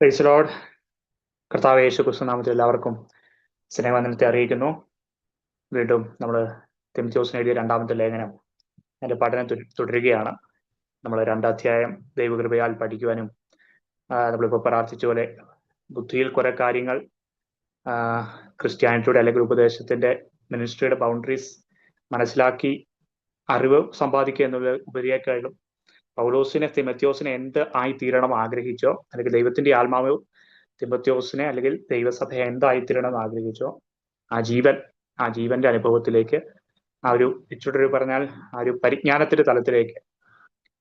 Praise Lord. കർത്താവ് യേശു ക്രിസ്തു നാമത്തിൽ എല്ലാവർക്കും സ്നേഹവന്ദനത്തെ അറിയിക്കുന്നു. വീണ്ടും നമ്മൾ തിമോഥെയോസിന് എഴുതിയ രണ്ടാമത്തെ ലേഖനം അതിന്റെ പഠനം തുടരുകയാണ്. നമ്മൾ രണ്ടാധ്യായം ദൈവകൃപയാൽ പഠിക്കുവാനും നമ്മളിപ്പോൾ പ്രാർത്ഥിച്ച പോലെ ബുദ്ധിയിൽ കുറെ കാര്യങ്ങൾ ക്രിസ്ത്യാനിറ്റിയുടെ അല്ലെങ്കിൽ ഉപദേശത്തിന്റെ മിനിസ്ട്രിയുടെ ബൗണ്ടറീസ് മനസ്സിലാക്കി അറിവ് സമ്പാദിക്കുക എന്നുള്ള ഉപരിയേക്കാളും പൗലോസിനെ തിമോഥെയോസിനെ എന്ത് ആയി തീരണം ആഗ്രഹിച്ചോ, അല്ലെങ്കിൽ ദൈവത്തിന്റെ ആത്മാവ് തിമോഥെയോസിനെ അല്ലെങ്കിൽ ദൈവസഭയെ എന്തായിത്തീരണം ആഗ്രഹിച്ചോ ആ ജീവന്റെ അനുഭവത്തിലേക്ക് ആ ഒരു ഇച്ചോട്ടൊരു പറഞ്ഞാൽ ആ ഒരു പരിജ്ഞാനത്തിന്റെ തലത്തിലേക്ക്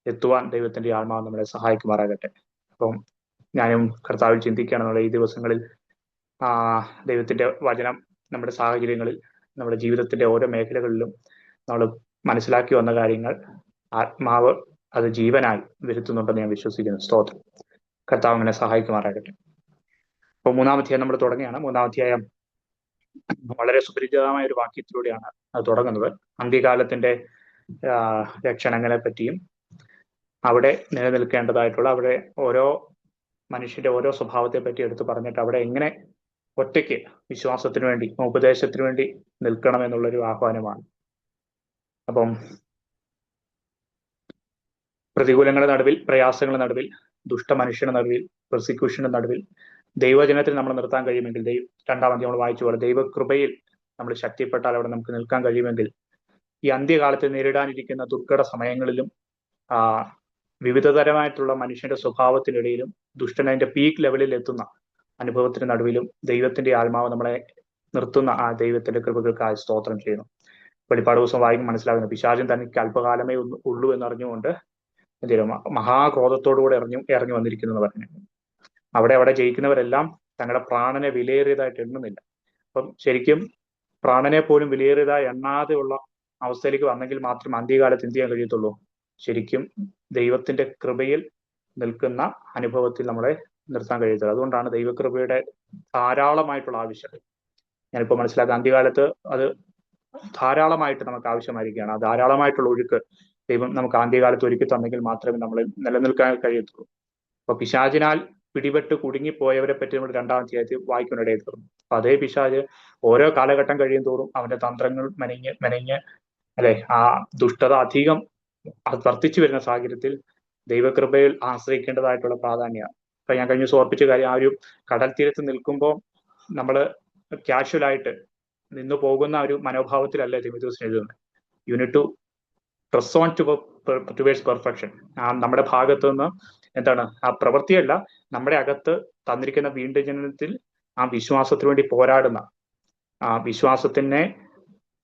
എത്തുവാൻ ദൈവത്തിന്റെ ആത്മാവ് നമ്മളെ സഹായിക്കുമാറാകട്ടെ. അപ്പം ഞാനും കർത്താവിൽ ചിന്തിക്കുകയാണെന്നുള്ള ഈ ദിവസങ്ങളിൽ ദൈവത്തിന്റെ വചനം നമ്മുടെ സാഹചര്യങ്ങളിൽ, നമ്മുടെ ജീവിതത്തിന്റെ ഓരോ മേഖലകളിലും നമ്മൾ മനസ്സിലാക്കി വന്ന കാര്യങ്ങൾ ആത്മാവ് അത് ജീവനായി വരുത്തുന്നുണ്ടെന്ന് ഞാൻ വിശ്വസിക്കുന്നു. സ്തോത്രം. കർത്താവ് അങ്ങനെ സഹായിക്കുമാറാകട്ടെ. അപ്പോൾ മൂന്നാമധ്യായം നമ്മൾ തുടങ്ങിയാണ്. മൂന്നാമധ്യായം വളരെ സുപരിചിതമായ ഒരു വാക്യത്തിലൂടെയാണ് അത് തുടങ്ങുന്നത്. അന്ത്യകാലത്തിന്റെ ലക്ഷണങ്ങളെ പറ്റിയും അവിടെ നിലനിൽക്കേണ്ടതായിട്ടുള്ള അവിടെ ഓരോ മനുഷ്യന്റെ ഓരോ സ്വഭാവത്തെ പറ്റി എടുത്തു പറഞ്ഞിട്ട് അവിടെ എങ്ങനെ ഒറ്റയ്ക്ക് വിശ്വാസത്തിന് വേണ്ടി, ഉപദേശത്തിന് വേണ്ടി നിൽക്കണം എന്നുള്ളൊരു ആഹ്വാനമാണ്. അപ്പം പ്രതികൂലങ്ങളുടെ നടുവിൽ, പ്രയാസങ്ങളുടെ നടുവിൽ, ദുഷ്ടമനുഷ്യന്റെ നടുവിൽ, പ്രോസിക്യൂഷന്റെ നടുവിൽ ദൈവജനത്തിൽ നമ്മൾ നിർത്താൻ കഴിയുമെങ്കിൽ, രണ്ടാമത്തെ നമ്മൾ വായിച്ച പോലെ ദൈവകൃപയിൽ നമ്മൾ ശക്തിപ്പെട്ടാൽ അവിടെ നമുക്ക് നിൽക്കാൻ കഴിയുമെങ്കിൽ, ഈ അന്ത്യകാലത്ത് നേരിടാനിരിക്കുന്ന ദുർഘട സമയങ്ങളിലും വിവിധതരമായിട്ടുള്ള മനുഷ്യന്റെ സ്വഭാവത്തിനിടയിലും ദുഷ്ടനതിന്റെ പീക്ക് ലെവലിൽ എത്തുന്ന അനുഭവത്തിന് നടുവിലും ദൈവത്തിന്റെ ആത്മാവ് നമ്മളെ നിർത്തുന്ന ആ ദൈവത്തിന്റെ കൃപകൾക്കായി സ്തോത്രം ചെയ്യുന്നു. വെളിപ്പാട് ദിവസം വായിക്കും മനസ്സിലാകുന്നു, പിശാചൻ തനിക്ക് അല്പകാലമേ ഉള്ളൂ എന്നറിഞ്ഞുകൊണ്ട് എന്തെങ്കിലും മഹാക്രോധത്തോടുകൂടെ ഇറങ്ങി വന്നിരിക്കുന്നു എന്ന് പറഞ്ഞു. അവിടെ ജയിക്കുന്നവരെല്ലാം തങ്ങളുടെ പ്രാണനെ വിലയേറിയതായിട്ട് എണ്ണുന്നില്ല. അപ്പം ശരിക്കും പ്രാണനെ പോലും വിലയേറിയതായി എണ്ണാതെ ഉള്ള അവസ്ഥയിലേക്ക് വന്നെങ്കിൽ മാത്രം അന്ത്യകാലത്ത് എന്ത് ചെയ്യാൻ കഴിയത്തുള്ളൂ? ശരിക്കും ദൈവത്തിന്റെ കൃപയിൽ നിൽക്കുന്ന അനുഭവത്തിൽ നമ്മളെ നിർത്താൻ കഴിയത്തുള്ളൂ. അതുകൊണ്ടാണ് ദൈവകൃപയുടെ ധാരാളമായിട്ടുള്ള ആവശ്യം. ഞാനിപ്പോൾ മനസ്സിലാക്കുക, അന്ത്യകാലത്ത് അത് ധാരാളമായിട്ട് നമുക്ക് ആവശ്യമായിരിക്കുകയാണ്. ആ ധാരാളമായിട്ടുള്ള ഒഴുക്ക് ദൈവം നമുക്ക് ആദ്യകാലത്ത് ഒരുക്കി തന്നെങ്കിൽ മാത്രമേ നമ്മൾ നിലനിൽക്കാൻ കഴിയത്തുള്ളൂ. അപ്പൊ പിശാചിനാൽ പിടിപെട്ട് കുടുങ്ങിപ്പോയവരെ പറ്റി നമ്മൾ രണ്ടാം അധ്യായത്തിൽ വായിക്കാനിടയിൽ തീർന്നു. അപ്പൊ അതേ പിശാച് ഓരോ കാലഘട്ടം കഴിയും തോറും അവന്റെ തന്ത്രങ്ങൾ മെനഞ്ഞ് അല്ലെ, ആ ദുഷ്ടത അധികം വർദ്ധിച്ചു വരുന്ന സാഹചര്യത്തിൽ ദൈവകൃപയിൽ ആശ്രയിക്കേണ്ടതായിട്ടുള്ള പ്രാധാന്യമാണ്. അപ്പൊ ഞാൻ കഴിഞ്ഞ ഓർപ്പിച്ച കാര്യം, ആ ഒരു കടൽ തീരത്ത് നിൽക്കുമ്പോൾ നമ്മൾ കാഷ്വലായിട്ട് നിന്നു പോകുന്ന ഒരു മനോഭാവത്തിലല്ല തിമോഥെയോസിന് എഴുതുന്നത്. Unit two press on towards perfection. നമ്മുടെ ഭാഗത്തു നിന്ന് എന്താണ് ആ പ്രവൃത്തിയല്ല, നമ്മുടെ അകത്ത് തന്നിരിക്കുന്ന വീണ്ടും ജനനത്തിൽ ആ വിശ്വാസത്തിന് വേണ്ടി പോരാടുന്ന, ആ വിശ്വാസത്തിനെ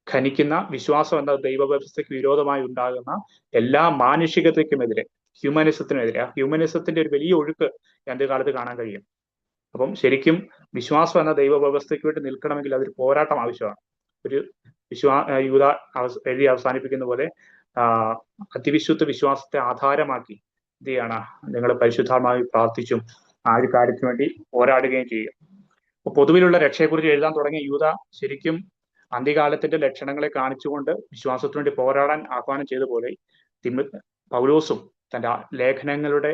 ഖനിക്കുന്ന, വിശ്വാസം എന്ന ദൈവവ്യവസ്ഥയ്ക്ക് വിരോധമായി ഉണ്ടാകുന്ന എല്ലാ മാനുഷികതയ്ക്കുമെതിരെ, ഹ്യൂമനിസത്തിനെതിരെ, ആ ഹ്യൂമനിസത്തിന്റെ ഒരു വലിയ ഒഴുക്ക് അന്ത്യകാലത്ത് കാണാൻ കഴിയും. അപ്പം ശരിക്കും വിശ്വാസം എന്ന ദൈവവ്യവസ്ഥയ്ക്ക് വേണ്ടി നിൽക്കണമെങ്കിൽ അതൊരു പോരാട്ടം ആവശ്യമാണ്. ഒരു യൂദ എഴുതി അവസാനിപ്പിക്കുന്ന പോലെ അതിവിശുദ്ധ വിശ്വാസത്തെ ആധാരമാക്കി എന്ത് ചെയ്യാണ് നിങ്ങൾ പരിശുദ്ധമായി പ്രാർത്ഥിച്ചും ആ ഒരു കാര്യത്തിന് വേണ്ടി പോരാടുകയും ചെയ്യുക. അപ്പൊ പൊതുവിലുള്ള രക്ഷയെക്കുറിച്ച് എഴുതാൻ തുടങ്ങിയ യൂദ ശരിക്കും അന്ത്യകാലത്തിന്റെ ലക്ഷണങ്ങളെ കാണിച്ചുകൊണ്ട് വിശ്വാസത്തിനു വേണ്ടി പോരാടാൻ ആഹ്വാനം ചെയ്ത പോലെ പൗലോസും തന്റെ ലേഖനങ്ങളുടെ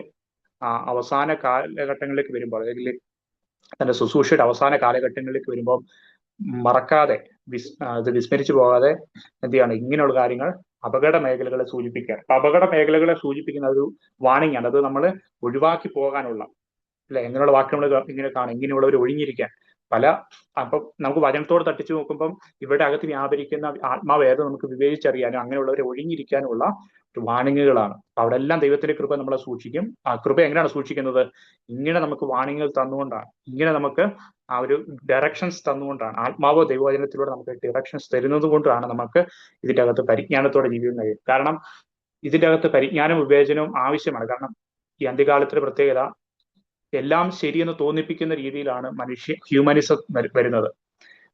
അവസാന കാലഘട്ടങ്ങളിലേക്ക് വരുമ്പോൾ, അല്ലെങ്കിൽ തന്റെ ശുശ്രൂഷയുടെ അവസാന കാലഘട്ടങ്ങളിലേക്ക് വരുമ്പോൾ മറക്കാതെ ഇത് വിസ്മരിച്ചു പോകാതെ എന്ത് ചെയ്യാണ് ഇങ്ങനെയുള്ള കാര്യങ്ങൾ അപകട മേഖലകളെ സൂചിപ്പിക്കുക. അപകട മേഖലകളെ സൂചിപ്പിക്കുന്ന ഒരു വാണിംഗ് ആണ്. അത് നമ്മൾ ഒഴിവാക്കി പോകാനുള്ള അല്ലെ, എങ്ങനെയുള്ള വാക്ക് നമ്മൾ ഇങ്ങനെ കാണും, ഇങ്ങനെയുള്ളവർ ഒഴിഞ്ഞിരിക്കാൻ അപ്പം നമുക്ക് വചനത്തോട് തട്ടിച്ചു നോക്കുമ്പം ഇവിടെ അകത്ത് വ്യാപരിക്കുന്ന ആത്മാവ് ഏത് നമുക്ക് വിവേചിച്ചറിയാനും അങ്ങനെയുള്ളവരെ ഒഴിഞ്ഞിരിക്കാനുള്ള വാണിങ്ങുകളാണ്. അവിടെ എല്ലാം ദൈവത്തിന്റെ കൃപ നമ്മളെ സൂക്ഷിക്കും. ആ കൃപ എങ്ങനെയാണ് സൂക്ഷിക്കുന്നത്? ഇങ്ങനെ നമുക്ക് വാണിങ്ങുകൾ തന്നുകൊണ്ടാണ്, ഇങ്ങനെ നമുക്ക് ആ ഒരു ഡയറക്ഷൻസ് തന്നുകൊണ്ടാണ്, ആത്മാവോ ദൈവവചനത്തിലൂടെ നമുക്ക് ഡയറക്ഷൻസ് തരുന്നത് കൊണ്ടാണ് നമുക്ക് ഇതിന്റെ അകത്ത് പരിജ്ഞാനത്തോടെ ജീവിക്കാൻ കഴിയും. കാരണം ഇതിന്റെ അകത്ത് പരിജ്ഞാനവും വിവേചനവും ആവശ്യമാണ്. കാരണം ഈ അന്ത്യകാലത്തിന്റെ പ്രത്യേകത എല്ലാം ശരിയെന്ന് തോന്നിപ്പിക്കുന്ന രീതിയിലാണ് ഹ്യൂമനിസം വരുന്നത്.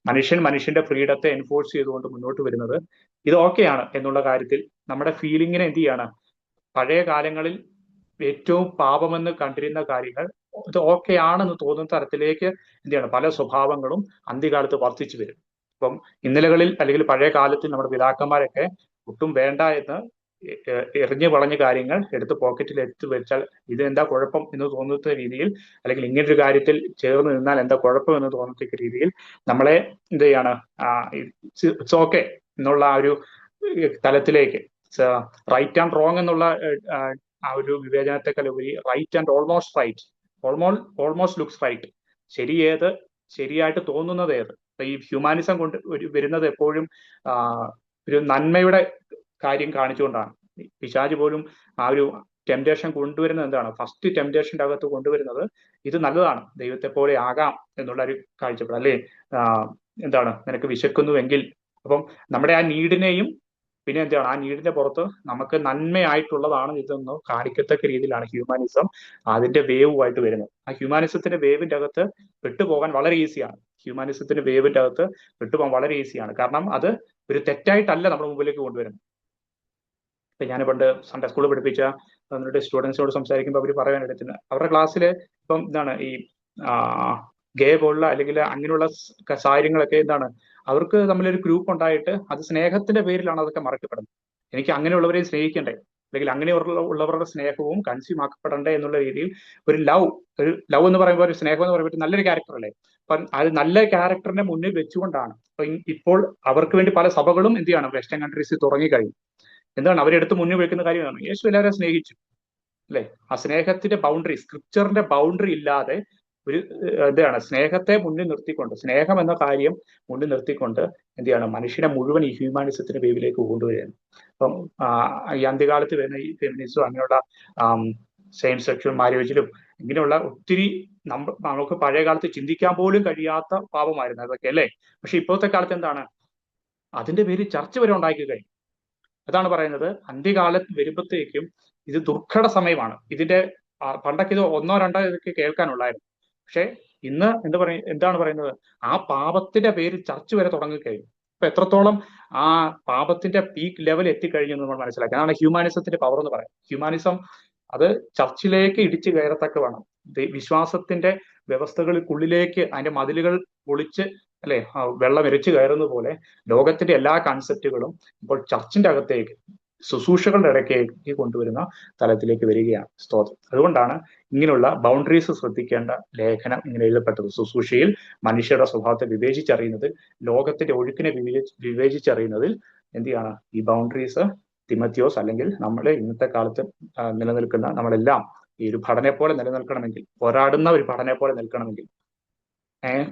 മനുഷ്യന്റെ ഫ്രീഡത്തെ എൻഫോഴ്സ് ചെയ്തുകൊണ്ട് മുന്നോട്ട് വരുന്നത്. ഇത് ഓക്കെയാണ് എന്നുള്ള കാര്യത്തിൽ നമ്മുടെ ഫീലിങ്ങിനെ എന്ത് ചെയ്യാണ്, പഴയ കാലങ്ങളിൽ ഏറ്റവും പാപമെന്ന് കണ്ടിരുന്ന കാര്യങ്ങൾ ഇത് ഓക്കെ ആണെന്ന് തോന്നുന്ന തരത്തിലേക്ക് എന്ത് ചെയ്യണം, പല സ്വഭാവങ്ങളും അന്ത്യകാലത്ത് വർദ്ധിച്ചു വരും. അപ്പം ഇന്നലകളിൽ അല്ലെങ്കിൽ പഴയ കാലത്തിൽ നമ്മുടെ പിതാക്കന്മാരൊക്കെ ഒട്ടും വേണ്ട എന്ന് എറിഞ്ഞു വളഞ്ഞ കാര്യങ്ങൾ എടുത്ത് പോക്കറ്റിൽ എടുത്ത് വെച്ചാൽ ഇത് എന്താ കുഴപ്പം എന്ന് തോന്നുന്ന രീതിയിൽ, അല്ലെങ്കിൽ ഇങ്ങനൊരു കാര്യത്തിൽ ചേർന്ന് നിന്നാൽ എന്താ കുഴപ്പം എന്ന് തോന്നത്തക്ക രീതിയിൽ നമ്മളെ എന്ത് ചെയ്യാണ്, ഇറ്റ്സ് ഓക്കെ എന്നുള്ള ആ ഒരു തലത്തിലേക്ക്, റൈറ്റ് ആൻഡ് റോങ് എന്നുള്ള ആ ഒരു വിവേചനത്തെക്കാൾ ഉപരി right and almost right, almost looks right, ശരി ഏത്, ശരിയായിട്ട് തോന്നുന്നത് ഏത്. ഈ ഹ്യൂമാനിസം കൊണ്ട് വരുന്നത് എപ്പോഴും ഒരു നന്മയുടെ കാര്യം കാണിച്ചുകൊണ്ടാണ്. പിശാച് പോലും ആ ഒരു ടെംപ്ടേഷൻ കൊണ്ടുവരുന്നത് എന്താണ്, ഫസ്റ്റ് ടെംപ്ടേഷന്റെ അകത്ത് കൊണ്ടുവരുന്നത് ഇത് നല്ലതാണ്, ദൈവത്തെ പോലെ ആകാം എന്നുള്ള ഒരു കാഴ്ചപ്പാട്, അല്ലേ? എന്താണ്, നിനക്ക് വിശക്കുന്നുവെങ്കിൽ, അപ്പം നമ്മുടെ ആ നീഡിനെയും പിന്നെ എന്താണ് ആ നീഡിന്റെ പുറത്ത് നമുക്ക് നന്മയായിട്ടുള്ളതാണ് ഇതെന്ന് കാണിക്കത്തക്ക രീതിയിലാണ് ഹ്യൂമാനിസം അതിന്റെ വേവുമായിട്ട് വരുന്നത്. ആ ഹ്യൂമാനിസത്തിന്റെ വേവിന്റെ അകത്ത് പെട്ടുപോകാൻ വളരെ ഈസിയാണ്. ഹ്യൂമാനിസത്തിന്റെ വേവിന്റെ അകത്ത് പെട്ടുപോകാൻ വളരെ ഈസിയാണ്. കാരണം അത് ഒരു തെറ്റായിട്ടല്ല നമ്മുടെ മുമ്പിലേക്ക് കൊണ്ടുവരുന്നത്. ഇപ്പൊ ഞാൻ പണ്ട് സൺഡേ സ്കൂളിൽ പഠിപ്പിച്ച അവരുടെ സ്റ്റുഡൻസിനോട് സംസാരിക്കുമ്പോൾ അവർ പറയാൻ എടുക്കുന്നത്, അവരുടെ ക്ലാസ്സിൽ ഇപ്പം എന്താണ് ഈ ഗേ പോലുള്ള അല്ലെങ്കിൽ അങ്ങനെയുള്ള സാഹചര്യങ്ങളൊക്കെ എന്താണ്, അവർക്ക് തമ്മിലൊരു ഗ്രൂപ്പ് ഉണ്ടായിട്ട് അത് സ്നേഹത്തിന്റെ പേരിലാണ് അതൊക്കെ മറക്കപ്പെടുന്നത്. എനിക്ക് അങ്ങനെയുള്ളവരെയും സ്നേഹിക്കണ്ടേ, അല്ലെങ്കിൽ ഉള്ളവരുടെ സ്നേഹവും കൺസ്യൂം ആക്കപ്പെടണ്ടേ എന്നുള്ള രീതിയിൽ ഒരു ലവ് എന്ന് പറയുമ്പോൾ, ഒരു സ്നേഹം എന്ന് പറയുമ്പോൾ നല്ലൊരു ക്യാരക്ടർ അല്ലേ, അപ്പം അത് നല്ല ക്യാരക്ടറിനെ മുന്നിൽ വെച്ചുകൊണ്ടാണ് ഇപ്പോൾ അവർക്ക് വേണ്ടി പല സഭകളും എന്ത് ചെയ്യണം, വെസ്റ്റേൺ കൺട്രീസിൽ തുടങ്ങിക്കഴിഞ്ഞു. എന്താണ് അവരെടുത്ത് മുന്നിൽ വെക്കുന്ന കാര്യമാണ്, യേശു എല്ലാവരെയും സ്നേഹിച്ചു, അല്ലെ? ആ സ്നേഹത്തിന്റെ ബൗണ്ടറി, സ്ക്രിപ്ചറിന്റെ ബൗണ്ടറി ഇല്ലാതെ ഒരു എന്താണ് സ്നേഹത്തെ മുന്നിൽ നിർത്തിക്കൊണ്ട്, സ്നേഹം എന്ന കാര്യം മുന്നിൽ നിർത്തിക്കൊണ്ട് എന്ത് ചെയ്യണം, മനുഷ്യനെ മുഴുവൻ ഈ ഹ്യൂമാനിസത്തിന്റെ വേവിലേക്ക് കൊണ്ടുവരികയാണ്. അപ്പം ഈ അന്ത്യകാലത്ത് വരുന്ന ഈ ഫെമിനിസം, അങ്ങനെയുള്ള സെയിം സെക്ഷൽ മാരേജിലും ഇങ്ങനെയുള്ള ഒത്തിരി നമുക്ക് പഴയ കാലത്ത് ചിന്തിക്കാൻ പോലും കഴിയാത്ത പാപമായിരുന്നു അതൊക്കെ, അല്ലേ? പക്ഷെ ഇപ്പോഴത്തെ കാലത്ത് എന്താണ്, അതിന്റെ പേര് ചർച്ച വരെ ഉണ്ടാക്കി കഴിഞ്ഞു. അതാണ് പറയുന്നത്, അന്ത്യകാലത്ത് വരുമ്പോഴത്തേക്കും ഇത് ദുർഘട സമയമാണ്. ഇതിന്റെ പണ്ടൊക്കെ ഇത് ഒന്നോ രണ്ടോ ഇതൊക്കെ കേൾക്കാനുള്ളായിരുന്നു. പക്ഷെ ഇന്ന് എന്താണ് പറയുന്നത്, ആ പാപത്തിന്റെ പേര് ചർച്ച വരെ തുടങ്ങിക്കഴിഞ്ഞു. അപ്പൊ എത്രത്തോളം ആ പാപത്തിന്റെ പീക്ക് ലെവൽ എത്തിക്കഴിഞ്ഞു എന്ന് നമ്മൾ മനസ്സിലാക്കി. അതാണ് ഹ്യൂമാനിസത്തിന്റെ പവർ എന്ന് പറയുന്നത്. ഹ്യൂമാനിസം അത് ചർച്ചിലേക്ക് ഇടിച്ചു കയറത്തക്ക വേണം. വിശ്വാസത്തിന്റെ വ്യവസ്ഥകൾക്കുള്ളിലേക്ക് അതിന്റെ മതിലുകൾ പൊളിച്ച്, അല്ലെ, വെള്ളം എരിച്ചു കയറുന്ന പോലെ ലോകത്തിന്റെ എല്ലാ കൺസെപ്റ്റുകളും ഇപ്പോൾ ചർച്ചിന്റെ അകത്തേക്ക്, ശുശ്രൂഷകളുടെ ഇടയ്ക്കേക്ക് കൊണ്ടുവരുന്ന തലത്തിലേക്ക് വരികയാണ്. സ്തോത്രം. അതുകൊണ്ടാണ് ഇങ്ങനെയുള്ള ബൗണ്ടറീസ് ശ്രദ്ധിക്കേണ്ട ലേഖനം ഇങ്ങനെ എഴുതപ്പെട്ടത്. ശുശ്രൂഷയിൽ മനുഷ്യരുടെ സ്വഭാവത്തെ വിവേചിച്ചറിയുന്നതിൽ, ലോകത്തിന്റെ ഒഴുക്കിനെ വിവേചിച്ചറിയുന്നതിൽ എന്ത് ചെയ്യാണ്, ഈ ബൗണ്ടറീസ് തിമത്തിയോസ് അല്ലെങ്കിൽ നമ്മൾ ഇന്നത്തെ കാലത്ത് നിലനിൽക്കുന്ന നമ്മളെല്ലാം ഈ ഒരു ഭടനെ പോലെ നിലനിൽക്കണമെങ്കിൽ, പോരാടുന്ന ഒരു ഭടനെ പോലെ നിൽക്കണമെങ്കിൽ,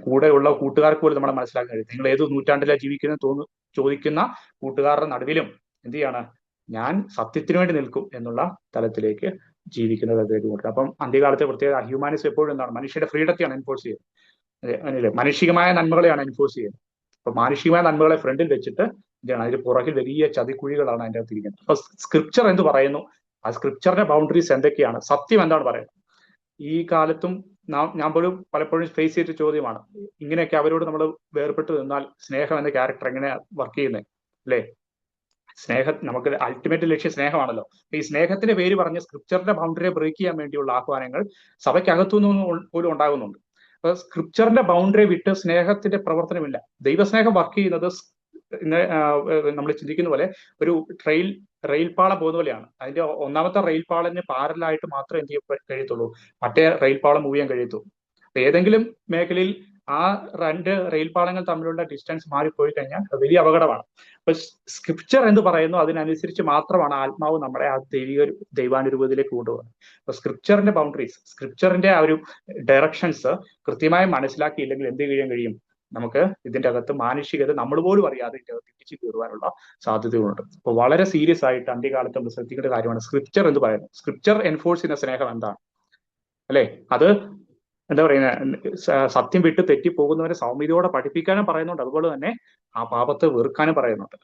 കൂടെയുള്ള കൂട്ടുകാർക്ക് പോലും നമ്മളെ മനസ്സിലാക്കാൻ കഴിയും. നിങ്ങൾ ഏത് നൂറ്റാണ്ടിലാണ് ജീവിക്കുന്നത് ചോദിക്കുന്ന കൂട്ടുകാരുടെ നടുവിലും എന്ത് ചെയ്യാണ്, ഞാൻ സത്യത്തിന് വേണ്ടി നിൽക്കും എന്നുള്ള തലത്തിലേക്ക് ജീവിക്കുന്നത് അദ്ദേഹം. അപ്പം അന്ത്യകാലത്തെ പ്രത്യേക ഹ്യൂമാനിസം എപ്പോഴും എന്താണ്, മനുഷ്യരുടെ ഫ്രീഡത്തെയാണ് എൻഫോഴ്സ് ചെയ്യുന്നത്, മാനുഷികമായ നന്മകളെയാണ് എൻഫോഴ്സ് ചെയ്യുന്നത്. അപ്പൊ മാനുഷികമായ നന്മകളെ ഫ്രണ്ടിൽ വെച്ചിട്ട് എന്താണ്, അതിന്റെ പുറകിൽ വലിയ ചതിക്കുഴികളാണ് അതിന്റെ അകത്ത് ഇരിക്കുന്നത്. അപ്പൊ സ്ക്രിപ്ചർ എന്ത് പറയുന്നു, ആ സ്ക്രിപ്ചറിന്റെ ബൗണ്ടറീസ് എന്തൊക്കെയാണ്, സത്യം എന്താണ് പറയുന്നത്. ഈ കാലത്തും ഞാൻ പോലും പലപ്പോഴും ഫേസ് ചെയ്ത ചോദ്യമാണ്, ഇങ്ങനെയൊക്കെ അവരോട് നമ്മൾ വേർപെട്ട് നിന്നാൽ സ്നേഹം എന്ന ക്യാരക്ടർ എങ്ങനെ വർക്ക് ചെയ്യുന്നത്, അല്ലേ? നമുക്ക് അൾട്ടിമേറ്റ് ലക്ഷ്യം സ്നേഹമാണല്ലോ. ഈ സ്നേഹത്തിന്റെ പേര് പറഞ്ഞ് സ്ക്രിപ്ചറിന്റെ ബൗണ്ടറിയെ ബ്രേക്ക് ചെയ്യാൻ വേണ്ടിയുള്ള ആഹ്വാനങ്ങൾ സഭയ്ക്കകത്തുനിന്ന് പോലും ഉണ്ടാകുന്നുണ്ട്. അപ്പൊ സ്ക്രിപ്ചറിന്റെ ബൗണ്ടറി വിട്ട് സ്നേഹത്തിന്റെ പ്രവർത്തനമില്ല. ദൈവസ്നേഹം വർക്ക് ചെയ്യുന്നത് നമ്മൾ ചിന്തിക്കുന്ന പോലെ ഒരു റെയിൽപാളം പോകുന്ന പോലെയാണ്. അതിന്റെ ഒന്നാമത്തെ റെയിൽപാളന് പാരലായിട്ട് മാത്രമേ എന്ത് ചെയ്യാൻ കഴിയത്തുള്ളൂ, മറ്റേ റെയിൽപാളം മൂവ് ചെയ്യാൻ കഴിയത്തുള്ളൂ. അപ്പൊ ഏതെങ്കിലും മേഖലയിൽ ആ രണ്ട് റെയിൽപാളങ്ങൾ തമ്മിലുള്ള ഡിസ്റ്റൻസ് മാറിപ്പോയി കഴിഞ്ഞാൽ വലിയ അപകടമാണ്. അപ്പൊ സ്ക്രിപ്ചർ എന്ന് പറയുന്നു, അതിനനുസരിച്ച് മാത്രമാണ് ആത്മാവ് നമ്മളെ ആ ദൈവാനുരൂപത്തിലേക്ക് കൊണ്ടുപോകുന്നത്. അപ്പൊ സ്ക്രിപ്ചറിന്റെ ബൗണ്ടറീസ്, സ്ക്രിപ്ചറിന്റെ ആ ഒരു ഡയറക്ഷൻസ് കൃത്യമായി മനസ്സിലാക്കിയില്ലെങ്കിൽ എന്ത് ചെയ്യാൻ കഴിയും, നമുക്ക് ഇതിന്റെ അകത്ത് മാനുഷികത നമ്മൾ പോലും അറിയാതെ ഇതിന്റെ അകത്ത് തിരിച്ചു കയറുവാനുള്ള സാധ്യതകളുണ്ട്. അപ്പൊ വളരെ സീരിയസ് ആയിട്ട് അന്ത്യകാലത്ത് നമ്മൾ ശ്രദ്ധിക്കേണ്ട കാര്യമാണ് സ്ക്രിപ്ചർ എന്ന് പറയുന്നത്. സ്ക്രിപ്ചർ എൻഫോഴ്സ് ചെയ്യുന്ന സ്നേഹം എന്താണ്, അല്ലെ? അത് എന്താ പറയുന്നത്, സത്യം വിട്ട് തെറ്റിപ്പോകുന്നവരെ സൗമ്യതയോടെ പഠിപ്പിക്കാനും പറയുന്നുണ്ട്. അതുപോലെ തന്നെ ആ പാപത്തെ വെറുക്കാനും പറയുന്നുണ്ട്.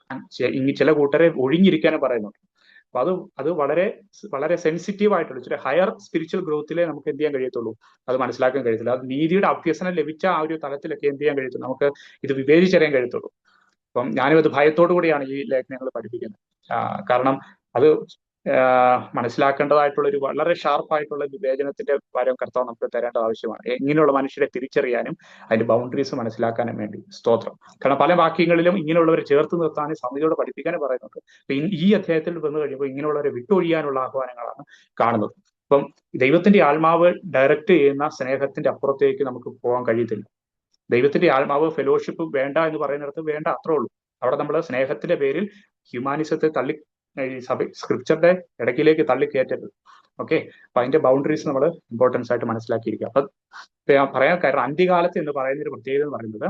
ചില കൂട്ടരെ ഒഴിഞ്ഞിരിക്കാനും പറയുന്നുണ്ട്. അപ്പൊ അത് വളരെ വളരെ സെൻസിറ്റീവ് ആയിട്ടുള്ള ചില ഹയർ സ്പിരിച്വൽ ഗ്രോത്തിലെ നമുക്ക് എന്ത് ചെയ്യാൻ കഴിയത്തുള്ളൂ, അത് മനസ്സിലാക്കാൻ കഴിയത്തില്ല. അത് നീതിയുടെ അഭ്യസനം ലഭിച്ച ആ ഒരു തലത്തിലൊക്കെ എന്ത് ചെയ്യാൻ കഴിയത്തുള്ളൂ, നമുക്ക് ഇത് വിവേചിച്ചറിയാൻ കഴിയത്തുള്ളൂ. അപ്പം ഞാനും അത് ഭയത്തോടു കൂടിയാണ് ഈ ലേഖനങ്ങൾ പഠിപ്പിക്കുന്നത്. കാരണം അത് മനസ്സിലാക്കേണ്ടതായിട്ടുള്ള ഒരു വളരെ ഷാർപ്പായിട്ടുള്ള വിവേചനത്തിന്റെ വരം കർത്താവ് നമുക്ക് തരേണ്ട ആവശ്യമാണ്. ഇങ്ങനെയുള്ള മനുഷ്യരെ തിരിച്ചറിയാനും അതിന്റെ ബൗണ്ടറീസ് മനസ്സിലാക്കാനും വേണ്ടി സ്തോത്രം. കാരണം പല വാക്യങ്ങളിലും ഇങ്ങനെയുള്ളവരെ ചേർത്ത് നിർത്താനും സമിതിയോട് പഠിപ്പിക്കാനും പറയുന്നുണ്ട്. അപ്പൊ ഈ അധ്യായത്തിൽ വന്നു കഴിയുമ്പോൾ ഇങ്ങനെയുള്ളവരെ വിട്ടൊഴിയാനുള്ള ആഹ്വാനങ്ങളാണ് കാണുന്നത്. അപ്പം ദൈവത്തിന്റെ ആത്മാവ് ഡയറക്റ്റ് ചെയ്യുന്ന സ്നേഹത്തിന്റെ അപ്പുറത്തേക്ക് നമുക്ക് പോകാൻ കഴിയത്തില്ല. ദൈവത്തിന്റെ ആത്മാവ് ഫെലോഷിപ്പ് വേണ്ട എന്ന് പറയുന്നിടത്ത് വേണ്ട, അത്രേ ഉള്ളൂ. അവിടെ നമ്മൾ സ്നേഹത്തിന്റെ പേരിൽ ഹ്യൂമാനിസത്തെ തള്ളി ഈ സ്ക്രിപ്ചറിന്റെ ഇടയ്ക്കിലേക്ക് തള്ളി കയറ്റരുത്. ഓക്കെ, അപ്പൊ അതിന്റെ ബൗണ്ടറീസ് നമ്മൾ ഇമ്പോർട്ടൻസ് ആയിട്ട് മനസ്സിലാക്കിയിരിക്കുക. അപ്പൊ ഞാൻ പറയാൻ കാരണം അന്ത്യകാലത്ത് എന്ന് പറയുന്ന ഒരു പ്രത്യേകത എന്ന് പറയുന്നത്,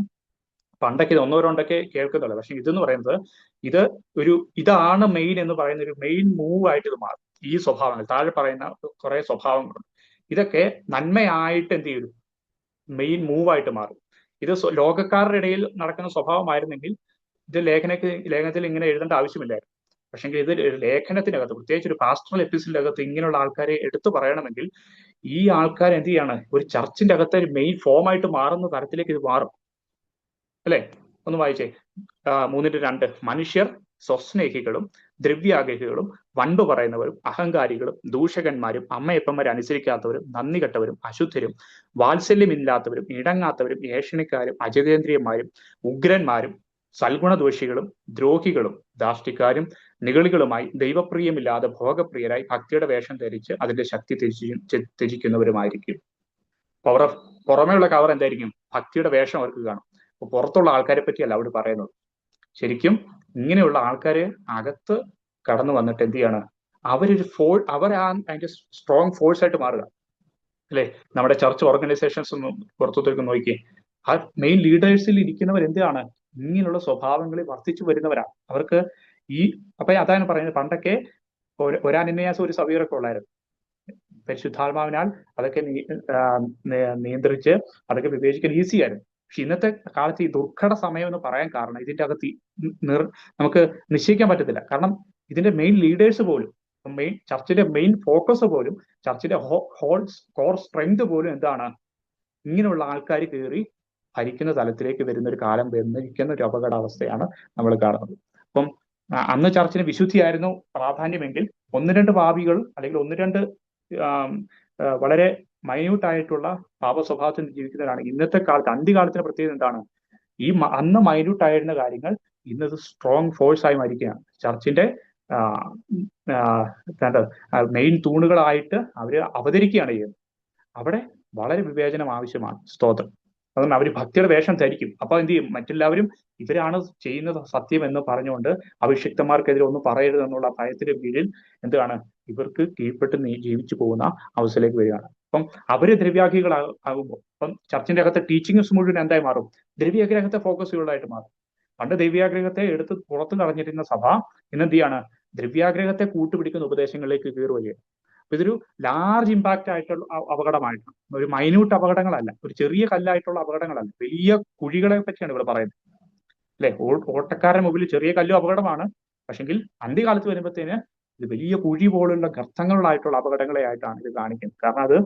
പണ്ടൊക്കെ ഇത് ഒന്നോ രണ്ടൊക്കെ കേൾക്കുന്നുള്ളൂ, പക്ഷെ ഇതെന്ന് പറയുന്നത് ഇതാണ് മെയിൻ എന്ന് പറയുന്ന ഒരു മെയിൻ മൂവ് ആയിട്ട് ഇത് മാറും. ഈ സ്വഭാവങ്ങൾ താഴെ പറയുന്ന കുറെ സ്വഭാവങ്ങളുണ്ട്. ഇതൊക്കെ നന്മയായിട്ട് എന്ത് ചെയ്യും, മെയിൻ മൂവായിട്ട് മാറും. ഇത് ലോകക്കാരുടെ ഇടയിൽ നടക്കുന്ന സ്വഭാവമായിരുന്നെങ്കിൽ ഇത് ലേഖനത്തിൽ ഇങ്ങനെ എഴുതേണ്ട ആവശ്യമില്ലായിരുന്നു. പക്ഷെങ്കിൽ ഇത് ലേഖനത്തിനകത്ത്, പ്രത്യേകിച്ച് ഒരു പാസ്റ്ററൽ എപ്പിസോഡിനകത്ത് ഇങ്ങനെയുള്ള ആൾക്കാരെ എടുത്തു പറയണമെങ്കിൽ ഈ ആൾക്കാർ എന്ത് ചെയ്യാണ്, ഒരു ചർച്ചിന്റെ അകത്ത് ഒരു മെയിൻ ഫോം ആയിട്ട് മാറുന്ന തരത്തിലേക്ക് ഇത് മാറും. അല്ലെ? ഒന്ന് വായിച്ചേ 3:2. മനുഷ്യർ സ്വസ്നേഹികളും ദ്രവ്യാഗ്രഹികളും വൻപ് പറയുന്നവരും അഹങ്കാരികളും ദൂഷകന്മാരും അമ്മയപ്പന്മാരെ അനുസരിക്കാത്തവരും നന്ദി കെട്ടവരും അശുദ്ധരും വാത്സല്യമില്ലാത്തവരും ഇടങ്ങാത്തവരും ഏഷണിക്കാരും അജിതേന്ദ്രിയന്മാരും ഉഗ്രന്മാരും സൽഗുണദോഷികളും ദ്രോഹികളും ദാഷ്ടിക്കാരും നിഗളികളുമായി ദൈവപ്രിയമില്ലാതെ ഭോഗപ്രിയരായി ഭക്തിയുടെ വേഷം ധരിച്ച് അതിന്റെ ശക്തി ത്യജിക്കുന്നവരുമായിരിക്കും. പുറമേയുള്ള കവർ എന്തായിരിക്കും? ഭക്തിയുടെ വേഷം അവർക്ക് കാണും. അപ്പൊ പുറത്തുള്ള ആൾക്കാരെ പറ്റിയല്ല അവിടെ പറയുന്നത്. ശരിക്കും ഇങ്ങനെയുള്ള ആൾക്കാര് അകത്ത് കടന്നു വന്നിട്ട് എന്ത് ചെയ്യാണ്, അതിന്റെ സ്ട്രോങ് ഫോഴ്സ് ആയിട്ട് മാറുക. അല്ലെ? നമ്മുടെ ചർച്ച് ഓർഗനൈസേഷൻസ് ഒന്ന് പുറത്തേക്ക് നോക്കിയേ, ആ മെയിൻ ലീഡേഴ്സിൽ ഇരിക്കുന്നവർ എന്താണ്, ഇങ്ങനെയുള്ള സ്വഭാവങ്ങളിൽ വർദ്ധിച്ചു വരുന്നവരാണ്. അവർക്ക് അപ്പൊ അതാണ് പറയുന്നത്, പണ്ടൊക്കെ ഒരു അനന്യാസം ഒരു സവീറൊക്കെ ഉള്ളായിരുന്നു. പരിശുദ്ധാത്മാവിനാൽ അതൊക്കെ നിയന്ത്രിച്ച് അതൊക്കെ വിവേചിക്കാൻ ഈസി ആയിരുന്നു. പക്ഷെ ഇന്നത്തെ കാലത്ത് ഈ ദുർഘട സമയം എന്ന് പറയാൻ കാരണം ഇതിന്റെ അകത്ത് നമുക്ക് നിശ്ചയിക്കാൻ പറ്റത്തില്ല. കാരണം ഇതിന്റെ മെയിൻ ലീഡേഴ്സ് പോലും, ചർച്ചിന്റെ മെയിൻ ഫോക്കസ് പോലും, ചർച്ചിന്റെ കോർ സ്ട്രെങ്ത് പോലും എന്താണ്, ഇങ്ങനെയുള്ള ആൾക്കാർ കയറി ഭരിക്കുന്ന തലത്തിലേക്ക് വരുന്ന ഒരു കാലം വന്നിരിക്കുന്ന ഒരു അപകടാവസ്ഥയാണ് നമ്മൾ കാണുന്നത്. അപ്പം അന്ന് ചർച്ചിന് വിശുദ്ധിയായിരുന്നു പ്രാധാന്യമെങ്കിൽ 1-2 പാപികൾ അല്ലെങ്കിൽ 1-2 വളരെ മൈന്യൂട്ട് ആയിട്ടുള്ള പാപ സ്വഭാവത്തിൽ ജീവിക്കുന്നവരാണ് ഇന്നത്തെ കാലത്ത്. അന്ത്യകാലത്തിന്റെ പ്രത്യേകത എന്താണ്? അന്ന് മൈന്യൂട്ട് ആയിരുന്ന കാര്യങ്ങൾ ഇന്നത് സ്ട്രോങ് ഫോഴ്സ് ആയി മാറിയിരിക്കുകയാണ്. ചർച്ചിന്റെ മെയിൻ തൂണുകളായിട്ട് അവര് അവതരിക്കുകയാണ് ചെയ്യുന്നത്. അവിടെ വളരെ വിവേചനം ആവശ്യമാണ്. സ്തോത്രം. അതുകൊണ്ട് അവർ ഭക്തിയുടെ വേഷം ധരിക്കും. അപ്പൊ എന്ത് ചെയ്യും, മറ്റെല്ലാവരും ഇവരാണ് ചെയ്യുന്നത് സത്യം എന്ന് പറഞ്ഞുകൊണ്ട് അഭിഷിക്തന്മാർക്കെതിരെ ഒന്നും പറയരുതെന്നുള്ള ഭയത്തിന്റെ കീഴിൽ എന്താണ്, ഇവർക്ക് കീഴ്പ്പെട്ട് ജീവിച്ചു പോകുന്ന അവസ്ഥയിലേക്ക് വരികയാണ്. അപ്പം അവര് ദ്രവ്യാഗ്രഹികളാകുമ്പോൾ അപ്പം ചർച്ചിന്റെ അകത്തെ ടീച്ചിങ്സ് മുഴുവൻ എന്തായി മാറും, ദ്രവ്യാഗ്രഹത്തെ ഫോക്കസുകളായിട്ട് മാറും. പണ്ട് ദ്രവ്യാഗ്രഹത്തെ എടുത്ത് പുറത്തു കളഞ്ഞിരുന്ന സഭ ഇന്നെന്ത് ചെയ്യാണ്, ദ്രവ്യാഗ്രഹത്തെ കൂട്ടുപിടിക്കുന്ന ഉപദേശങ്ങളിലേക്ക് കയറുകയാണ്. അപ്പൊ ഇതൊരു ലാർജ് ഇമ്പാക്റ്റ് ആയിട്ടുള്ള അപകടമായിട്ടാണ്, ഒരു മൈന്യൂട്ട് അപകടങ്ങളല്ല, ഒരു ചെറിയ കല്ലായിട്ടുള്ള അപകടങ്ങളല്ല, വലിയ കുഴികളെ പറ്റിയാണ് ഇവിടെ പറയുന്നത്. അല്ലെ? ഓട്ടക്കാരന്റെ മുമ്പിൽ ചെറിയ കല്ലും അപകടമാണ്, പക്ഷെങ്കിൽ അന്ത്യകാലത്ത് വരുമ്പോഴത്തേന് ഇത് വലിയ കുഴി പോലുള്ള ഗർത്തങ്ങളായിട്ടുള്ള അപകടങ്ങളെ ആയിട്ടാണ് ഇത് കാണിക്കുന്നത്. കാരണം അത്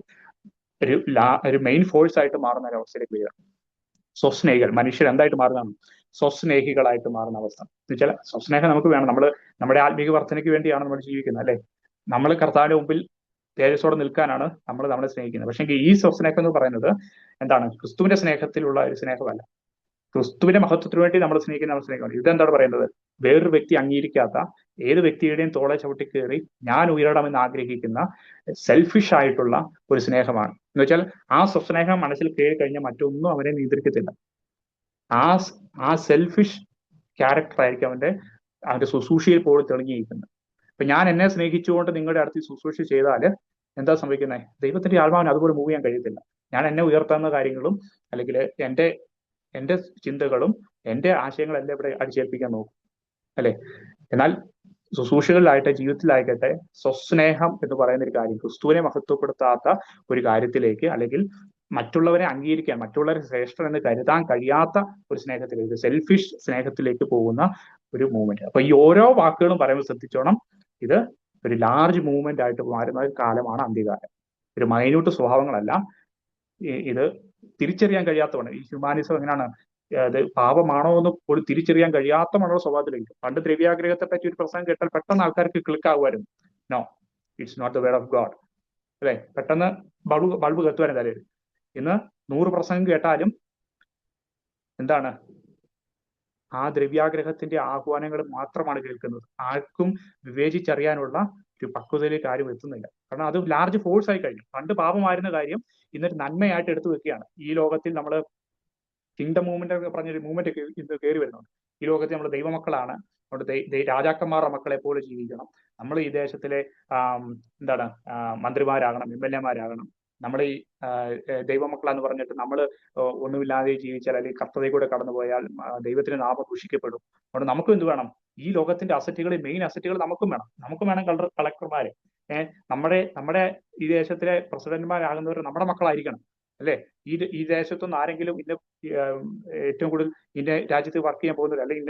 ഒരു മെയിൻ ഫോഴ്സ് ആയിട്ട് മാറുന്ന ഒരു അവസ്ഥയിലേക്ക് വരിക. സ്വസ്നേഹികൾ, മനുഷ്യർ എന്തായിട്ട് മാറുന്നതാണ്, സ്വസ്നേഹികളായിട്ട് മാറുന്ന അവസ്ഥ. എന്ന് വെച്ചാൽ സ്വസ്നേഹം നമുക്ക് വേണം. നമ്മുടെ ആത്മീക വർധനയ്ക്ക് വേണ്ടിയാണ് നമ്മൾ ജീവിക്കുന്നത്. അല്ലെ? നമ്മൾ കർത്താവിന്റെ മുമ്പിൽ തേജസ്സോടെ നിൽക്കാനാണ് നമ്മളെ സ്നേഹിക്കുന്നത്. പക്ഷെ ഈ സ്വസ്നേഹം എന്ന് പറയുന്നത് എന്താണ്, ക്രിസ്തുവിന്റെ സ്നേഹത്തിലുള്ള ഒരു സ്നേഹമല്ല. ക്രിസ്തുവിന്റെ മഹത്വത്തിന് വേണ്ടി നമ്മൾ സ്നേഹിക്കുന്ന സ്നേഹമാണ്. ഇതെന്താണ് പറയുന്നത്, വേറൊരു വ്യക്തി അംഗീകരിക്കാത്ത ഏത് വ്യക്തിയുടെയും തോളെ ചവിട്ടി കയറി ഞാൻ ഉയരണമെന്ന് ആഗ്രഹിക്കുന്ന സെൽഫിഷ് ആയിട്ടുള്ള ഒരു സ്നേഹമാണ്. എന്ന് വെച്ചാൽ ആ സ്വസ്നേഹം മനസ്സിൽ കയറി കഴിഞ്ഞാൽ മറ്റൊന്നും അവനെ നിയന്ത്രിക്കത്തില്ല. ആ സെൽഫിഷ് ക്യാരക്ടർ ആയിരിക്കും അവന്റെ ശുശ്രൂഷയിൽ പോലും തെളിഞ്ഞിരിക്കുന്നത്. അപ്പൊ ഞാൻ എന്നെ സ്നേഹിച്ചുകൊണ്ട് നിങ്ങളുടെ അടുത്ത് ശുശ്രൂഷ ചെയ്താൽ എന്താ സംഭവിക്കുന്നത്, ദൈവത്തിന്റെ ആത്മാവിന് അതുപോലെ മൂവ് ചെയ്യാൻ കഴിയത്തില്ല. ഞാൻ എന്നെ ഉയർത്തുന്ന കാര്യങ്ങളും അല്ലെങ്കിൽ എന്റെ ചിന്തകളും എന്റെ ആശയങ്ങളെല്ലാം ഇവിടെ അടിച്ചേൽപ്പിക്കാൻ നോക്കും. അല്ലെ? എന്നാൽ ശുശ്രൂഷകളിലായിട്ട് ജീവിതത്തിലായിക്കട്ടെ സ്വസ്നേഹം എന്ന് പറയുന്ന ഒരു കാര്യം, ക്രിസ്തുവിനെ മഹത്വപ്പെടുത്താത്ത ഒരു കാര്യത്തിലേക്ക് അല്ലെങ്കിൽ മറ്റുള്ളവരെ അംഗീകരിക്കാൻ, മറ്റുള്ളവരെ ശ്രേഷ്ഠർ എന്ന് കരുതാൻ കഴിയാത്ത ഒരു സ്നേഹത്തിലേക്ക്, സെൽഫിഷ് സ്നേഹത്തിലേക്ക് പോകുന്ന ഒരു മൂവ്മെന്റ്. അപ്പൊ ഈ ഓരോ വാക്കുകളും പറയുമ്പോൾ ശ്രദ്ധിച്ചോണം, ഇത് ഒരു ലാർജ് മൂവ്മെന്റ് ആയിട്ട് മാറുന്ന ഒരു കാലമാണ് അന്ത്യകാലം. ഒരു മൈന്യൂട്ട് സ്വഭാവങ്ങളല്ല. ഇത് തിരിച്ചറിയാൻ കഴിയാത്തതാണ്. ഈ ഹ്യൂമാനിസം എങ്ങനെയാണ്, അത് പാപമാണോ എന്ന് പോലും തിരിച്ചറിയാൻ കഴിയാത്ത മണുള്ള സ്വഭാവത്തിലേക്ക്. പണ്ട് ദ്രവ്യാഗ്രഹത്തെ പറ്റി ഒരു പ്രസംഗം കേട്ടാൽ പെട്ടെന്ന് ആൾക്കാർക്ക് ക്ലിക്ക് ആകുമായിരുന്നു. No, it's not the word of God. അല്ലെ? പെട്ടെന്ന് ബൾബ് കത്തുവാൻ തലയിൽ. ഇന്ന് 100 പ്രസംഗം കേട്ടാലും എന്താണ്, ആ ദ്രവ്യാഗ്രഹത്തിന്റെ ആഹ്വാനങ്ങൾ മാത്രമാണ് കേൾക്കുന്നത്. ആർക്കും വിവേചിച്ചറിയാനുള്ള ഒരു പക്വതയിലേക്ക് ആരും എത്തുന്നില്ല. കാരണം അത് ലാർജ് ഫോഴ്സ് ആയി കഴിഞ്ഞു. പണ്ട് പാപമായിരുന്ന കാര്യം ഇന്നൊരു നന്മയായിട്ട് എടുത്തു വെക്കുകയാണ്. ഈ ലോകത്തിൽ നമ്മൾ കിങ്ഡം മൂവ്മെന്റ് ഒക്കെ പറഞ്ഞൊരു മൂവ്മെന്റ് ഒക്കെ ഇന്ന് കയറി വരുന്നുണ്ട്. ഈ ലോകത്തിൽ നമ്മൾ ദൈവമക്കളാണ്, അതുകൊണ്ട് രാജാക്കന്മാരുടെ മക്കളെ പോലെ ജീവിക്കണം. നമ്മൾ ഈ ദേശത്തിലെ എന്താണ് മന്ത്രിമാരാകണം, MLA മാരാകണം. നമ്മൾ ഈ ദൈവമക്കളാന്ന് പറഞ്ഞിട്ട് നമ്മൾ ഒന്നുമില്ലാതെ ജീവിച്ചാൽ, അല്ലെങ്കിൽ കർത്തതയിൽ കൂടെ കടന്നുപോയാൽ ദൈവത്തിന്റെ നാമം ദുഷിക്കപ്പെടും. അതുകൊണ്ട് നമുക്കും എന്ത് വേണം? ഈ ലോകത്തിന്റെ അസറ്റുകളിൽ മെയിൻ അസറ്റുകൾ നമുക്കും വേണം. നമുക്കും വേണം കളക്ടർമാരെ. നമ്മുടെ ഈ ദേശത്തിലെ പ്രസിഡന്റുമാരാകുന്നവർ നമ്മുടെ മക്കളായിരിക്കണം, അല്ലെ? ഈ ദേശത്തൊന്നും ആരെങ്കിലും ഏറ്റവും കൂടുതൽ ഇന്ന രാജ്യത്ത് വർക്ക് ചെയ്യാൻ പോകുന്നത്, അല്ലെങ്കിൽ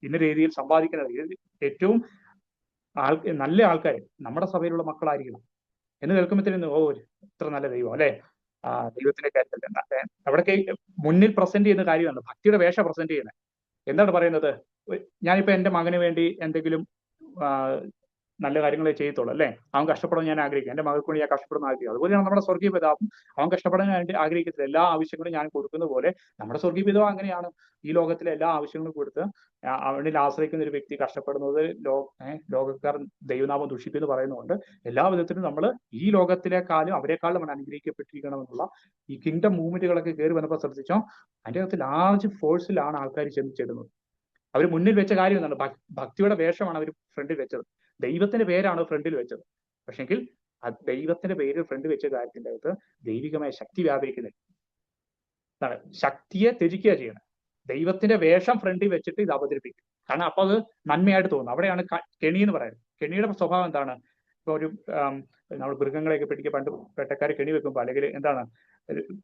ഇന്ന രീതിയിൽ സമ്പാദിക്കുന്നത്, ഏറ്റവും നല്ല ആൾക്കാർ നമ്മുടെ സഭയിലുള്ള മക്കളായിരിക്കണം എന്ന് കേൾക്കുമ്പോഴത്തേനും ഇത്ര നല്ല ദൈവം, അല്ലെ? ദൈവത്തിന്റെ കാര്യത്തിൽ അവിടേക്ക് മുന്നിൽ പ്രസന്റ് ചെയ്യുന്ന കാര്യമാണ് ഭക്തിയുടെ വേഷം പ്രസന്റ് ചെയ്യുന്നത്. എന്താണ് പറയുന്നത്? ഞാനിപ്പോ എന്റെ മകന് വേണ്ടി എന്തെങ്കിലും നല്ല കാര്യങ്ങളെ ചെയ്യത്തുള്ളൂ, അല്ലെ? അവൻ കഷ്ടപ്പെടാൻ ഞാൻ ആഗ്രഹിക്കും. എന്റെ മകൾക്ക് വേണ്ടി ഞാൻ കഷ്ടപ്പെടുന്ന ആഗ്രഹിക്കും. അതുപോലെയാണ് നമ്മുടെ സ്വർഗീയ പിതാവും. അവൻ കഷ്ടപ്പെടാൻ ആഗ്രഹിക്കത്തില്ല. എല്ലാ ആവശ്യങ്ങളും ഞാൻ കൊടുക്കുന്ന പോലെ നമ്മുടെ സ്വർഗീയ പിതാവ് അങ്ങനെയാണ്. ഈ ലോകത്തിലെ എല്ലാ ആവശ്യങ്ങളും കൊടുത്ത് അവനിൽ ആശ്രയിക്കുന്ന ഒരു വ്യക്തി കഷ്ടപ്പെടുന്നത് ലോകക്കാർ ദൈവനാമം ദുഷിക്കുന്നു പറയുന്നുണ്ട്. എല്ലാ വിധത്തിലും നമ്മൾ ഈ ലോകത്തിലേക്കാളും അവരെക്കാളും നമ്മൾ അനുഗ്രഹിക്കപ്പെട്ടിരിക്കണമെന്നുള്ള ഈ കിങ്ഡം മൂവ്മെന്റുകളൊക്കെ കയറി വന്നപ്പോൾ ശ്രദ്ധിച്ചോ, അതിന്റെ അകത്ത് ലാർജ് ഫോഴ്സിലാണ് ആൾക്കാർ ചെന്നിച്ചിടുന്നത്. അവർ മുന്നിൽ വെച്ച കാര്യം എന്താണ്? ഭക്തിയുടെ വേഷമാണ് അവർ ഫ്രണ്ടിൽ വെച്ചത്. ദൈവത്തിന്റെ പേരാണ് ഫ്രണ്ടിൽ വെച്ചത്. പക്ഷെങ്കിൽ ദൈവത്തിന്റെ പേര് ഫ്രണ്ടിൽ വെച്ച കാര്യത്തിന്റെ അകത്ത് ദൈവികമായ ശക്തി വ്യാപരിക്കുന്നില്ല. ശക്തിയെ ത്യജിക്കുക ചെയ്യണം. ദൈവത്തിന്റെ വേഷം ഫ്രണ്ടിൽ വെച്ചിട്ട് ഇത് അവതരിപ്പിക്കും. കാരണം അപ്പൊ അത് നന്മയായിട്ട് തോന്നും. അവിടെയാണ് കെണി എന്ന് പറയുന്നത്. കെണിയുടെ സ്വഭാവം എന്താണ്? ഇപ്പൊ ഒരു നമ്മൾ മൃഗങ്ങളെയൊക്കെ പിടിക്കുക, പണ്ട് വേട്ടക്കാർ കെണി വെക്കുമ്പോൾ, അല്ലെങ്കിൽ എന്താണ്,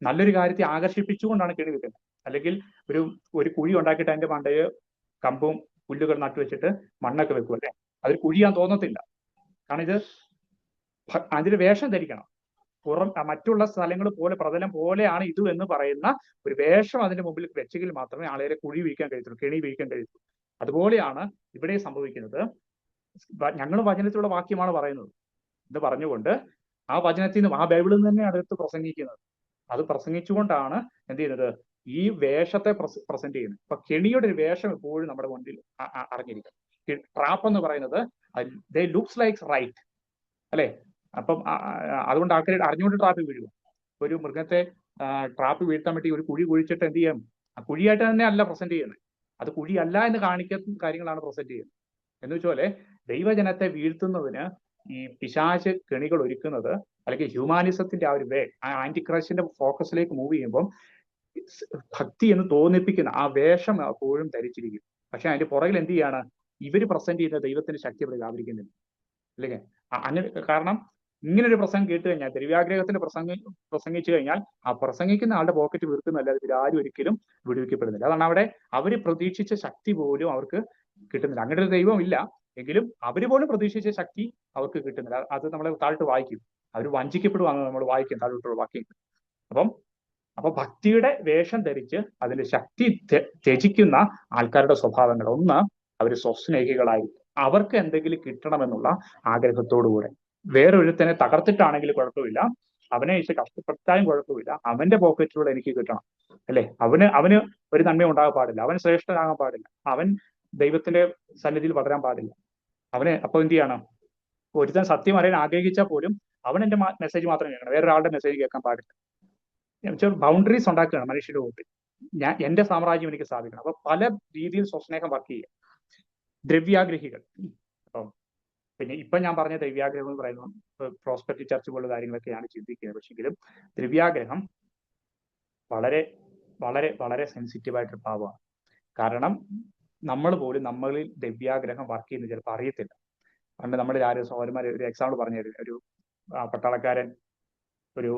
നല്ലൊരു കാര്യത്തെ ആകർഷിപ്പിച്ചുകൊണ്ടാണ് കെണി വെക്കുന്നത്. അല്ലെങ്കിൽ ഒരു കുഴി ഉണ്ടാക്കിയിട്ട് അതിന്റെ മണ്ടയെ കമ്പും പുല്ലുകൾ നട്ടുവെച്ചിട്ട് മണ്ണൊക്കെ വെക്കും, അല്ലെ? അതൊരു കുഴിയാൻ തോന്നത്തില്ല. കാരണം ഇത് അതിന്റെ വേഷം ധരിക്കണം. മറ്റുള്ള സ്ഥലങ്ങൾ പോലെ, പ്രതലം പോലെയാണ് ഇത് എന്ന് പറയുന്ന ഒരു വേഷം അതിന്റെ മുമ്പിൽ വെച്ചെങ്കിൽ മാത്രമേ ആളുകളെ കുഴി വീഴ്ക്കാൻ കഴിയത്തുള്ളൂ, കെണി വീഴ്ക്കാൻ കഴിയത്തുള്ളൂ. അതുപോലെയാണ് ഇവിടെ സംഭവിക്കുന്നത്. ഞങ്ങൾ വചനത്തിലുള്ള വാക്യമാണ് പറയുന്നത് എന്ന് പറഞ്ഞുകൊണ്ട് ആ വചനത്തിൽ നിന്നും, ആ ബൈബിളിൽ നിന്ന് തന്നെയാണ് എടുത്ത് പ്രസംഗിക്കുന്നത്. അത് പ്രസംഗിച്ചുകൊണ്ടാണ് എന്ത് ചെയ്യുന്നത്? ഈ വേഷത്തെ പ്രസന്റ് ചെയ്യുന്നത്. ഇപ്പൊ കെണിയുടെ ഒരു വേഷം എപ്പോഴും നമ്മുടെ മുന്നിൽ അറിഞ്ഞിരിക്കും. ട്രാപ്പ് എന്ന് പറയുന്നത് ദേ ലുക്സ് ലൈക്സ് റൈറ്റ്, അല്ലെ? അപ്പം അതുകൊണ്ട് ആൾക്കാർ അറിഞ്ഞുകൊണ്ട് ട്രാപ്പ് വീഴുക. ഒരു മൃഗത്തെ ട്രാപ്പ് വീഴ്ത്താൻ വേണ്ടി ഒരു കുഴി കുഴിച്ചിട്ട് എന്ത് ചെയ്യാം? ആ കുഴിയായിട്ട് തന്നെ അല്ല പ്രസന്റ് ചെയ്യുന്നത്. അത് കുഴിയല്ല എന്ന് കാണിക്കുന്ന കാര്യങ്ങളാണ് പ്രസന്റ് ചെയ്യുന്നത്. എന്ന് വെച്ചാല് ദൈവജനത്തെ വീഴ്ത്തുന്നതിന് ഈ പിശാച് കെണികൾ ഒരുക്കുന്നത്, അല്ലെങ്കിൽ ഹ്യൂമാനിസത്തിന്റെ ആ ഒരു ആന്റിക്രൈസ്റ്റിന്റെ ഫോക്കസിലേക്ക് മൂവ് ചെയ്യുമ്പോൾ ഭക്തി എന്ന് തോന്നിപ്പിക്കുന്ന ആ വേഷം എപ്പോഴും ധരിച്ചിരിക്കും. പക്ഷെ അതിന്റെ പുറകിൽ എന്ത് ചെയ്യാണ്? ഇവര് പ്രസന്റ് ചെയ്യുന്ന ദൈവത്തിന്റെ ശക്തി അവിടെ വ്യാപരിക്കുന്നില്ല, അല്ലെങ്കിൽ അങ്ങനെ. കാരണം ഇങ്ങനെ ഒരു പ്രസംഗം കേട്ട് കഴിഞ്ഞാൽ, ദ്രവ്യാഗ്രഹത്തിന് പ്രസംഗിച്ചു കഴിഞ്ഞാൽ ആ പ്രസംഗിക്കുന്ന ആളുടെ പോക്കറ്റ് വീർക്കുന്നല്ലാതെ ഇവരാരും ഒരിക്കലും വിടുവിക്കപ്പെടുന്നില്ല. അതാണ് അവിടെ അവര് പ്രതീക്ഷിച്ച ശക്തി പോലും അവർക്ക് കിട്ടുന്നില്ല. അങ്ങനെ ഒരു ദൈവം ഇല്ല, എങ്കിലും അവര് പോലും പ്രതീക്ഷിച്ച ശക്തി അവർക്ക് കിട്ടുന്നില്ല. അത് നമ്മളെ താഴ്ത്ത് വായിക്കും. അവർ വഞ്ചിക്കപ്പെടുവാന്ന് നമ്മൾ വായിക്കും താഴോട്ടുള്ള വാക്യം. അപ്പൊ ഭക്തിയുടെ വേഷം ധരിച്ച് അതിന്റെ ശക്തി ത്യജിക്കുന്ന ആൾക്കാരുടെ സ്വഭാവങ്ങൾ, ഒന്ന്, അവർ സ്വസ്നേഹികളായിരിക്കും. അവർക്ക് എന്തെങ്കിലും കിട്ടണമെന്നുള്ള ആഗ്രഹത്തോടുകൂടെ. വേറൊരുത്തനെ തകർത്തിട്ടാണെങ്കിൽ കുഴപ്പമില്ല, അവനെ ഇച്ച് കഷ്ടപ്പെട്ടാലും കുഴപ്പമില്ല, അവന്റെ പോക്കറ്റിലൂടെ എനിക്ക് കിട്ടണം, അല്ലെ? അവന് ഒരു നന്മ ഉണ്ടാകാൻ പാടില്ല, അവൻ ശ്രേഷ്ഠനാകാൻ പാടില്ല, അവൻ ദൈവത്തിന്റെ സന്നിധിയിൽ വളരാൻ പാടില്ല. അപ്പൊ എന്ത് ചെയ്യണം? ഒരുത്തൻ സത്യം അറിയാൻ ആഗ്രഹിച്ചാൽ പോലും അവൻ എന്റെ മെസ്സേജ് മാത്രം കേൾക്കണം, വേറൊരാളുടെ മെസ്സേജ് കേൾക്കാൻ പാടില്ല. ബൗണ്ടറീസ് ഉണ്ടാക്കുകയാണ് മനുഷ്യരുടെ മുമ്പിൽ. എന്റെ സാമ്രാജ്യം എനിക്ക് സ്ഥാപിക്കണം. അപ്പൊ പല രീതിയിൽ സ്വസ്നേഹം വർക്ക് ചെയ്യുക. ദ്രവ്യാഗ്രഹികൾ. അപ്പം പിന്നെ ഇപ്പൊ ഞാൻ പറഞ്ഞ ദ്രവ്യാഗ്രഹം എന്ന് പറയുന്നത് പ്രോസ്പെക്ട് ചർച്ച് പോലുള്ള കാര്യങ്ങളൊക്കെയാണ് ചിന്തിക്കുന്നത്. പക്ഷെങ്കിലും ദ്രവ്യാഗ്രഹം വളരെ വളരെ വളരെ സെൻസിറ്റീവായിട്ടൊരു ഭാവമാണ്. കാരണം നമ്മൾ പോലും നമ്മളിൽ ദ്രവ്യാഗ്രഹം വർക്ക് ചെയ്യുന്നത് ചിലപ്പോൾ അറിയത്തില്ല. പണ്ട് നമ്മളിൽ ആരും സഹോദരന്മാർ ഒരു എക്സാമ്പിൾ പറഞ്ഞു തരും. ഒരു പട്ടാളക്കാരൻ ഒരു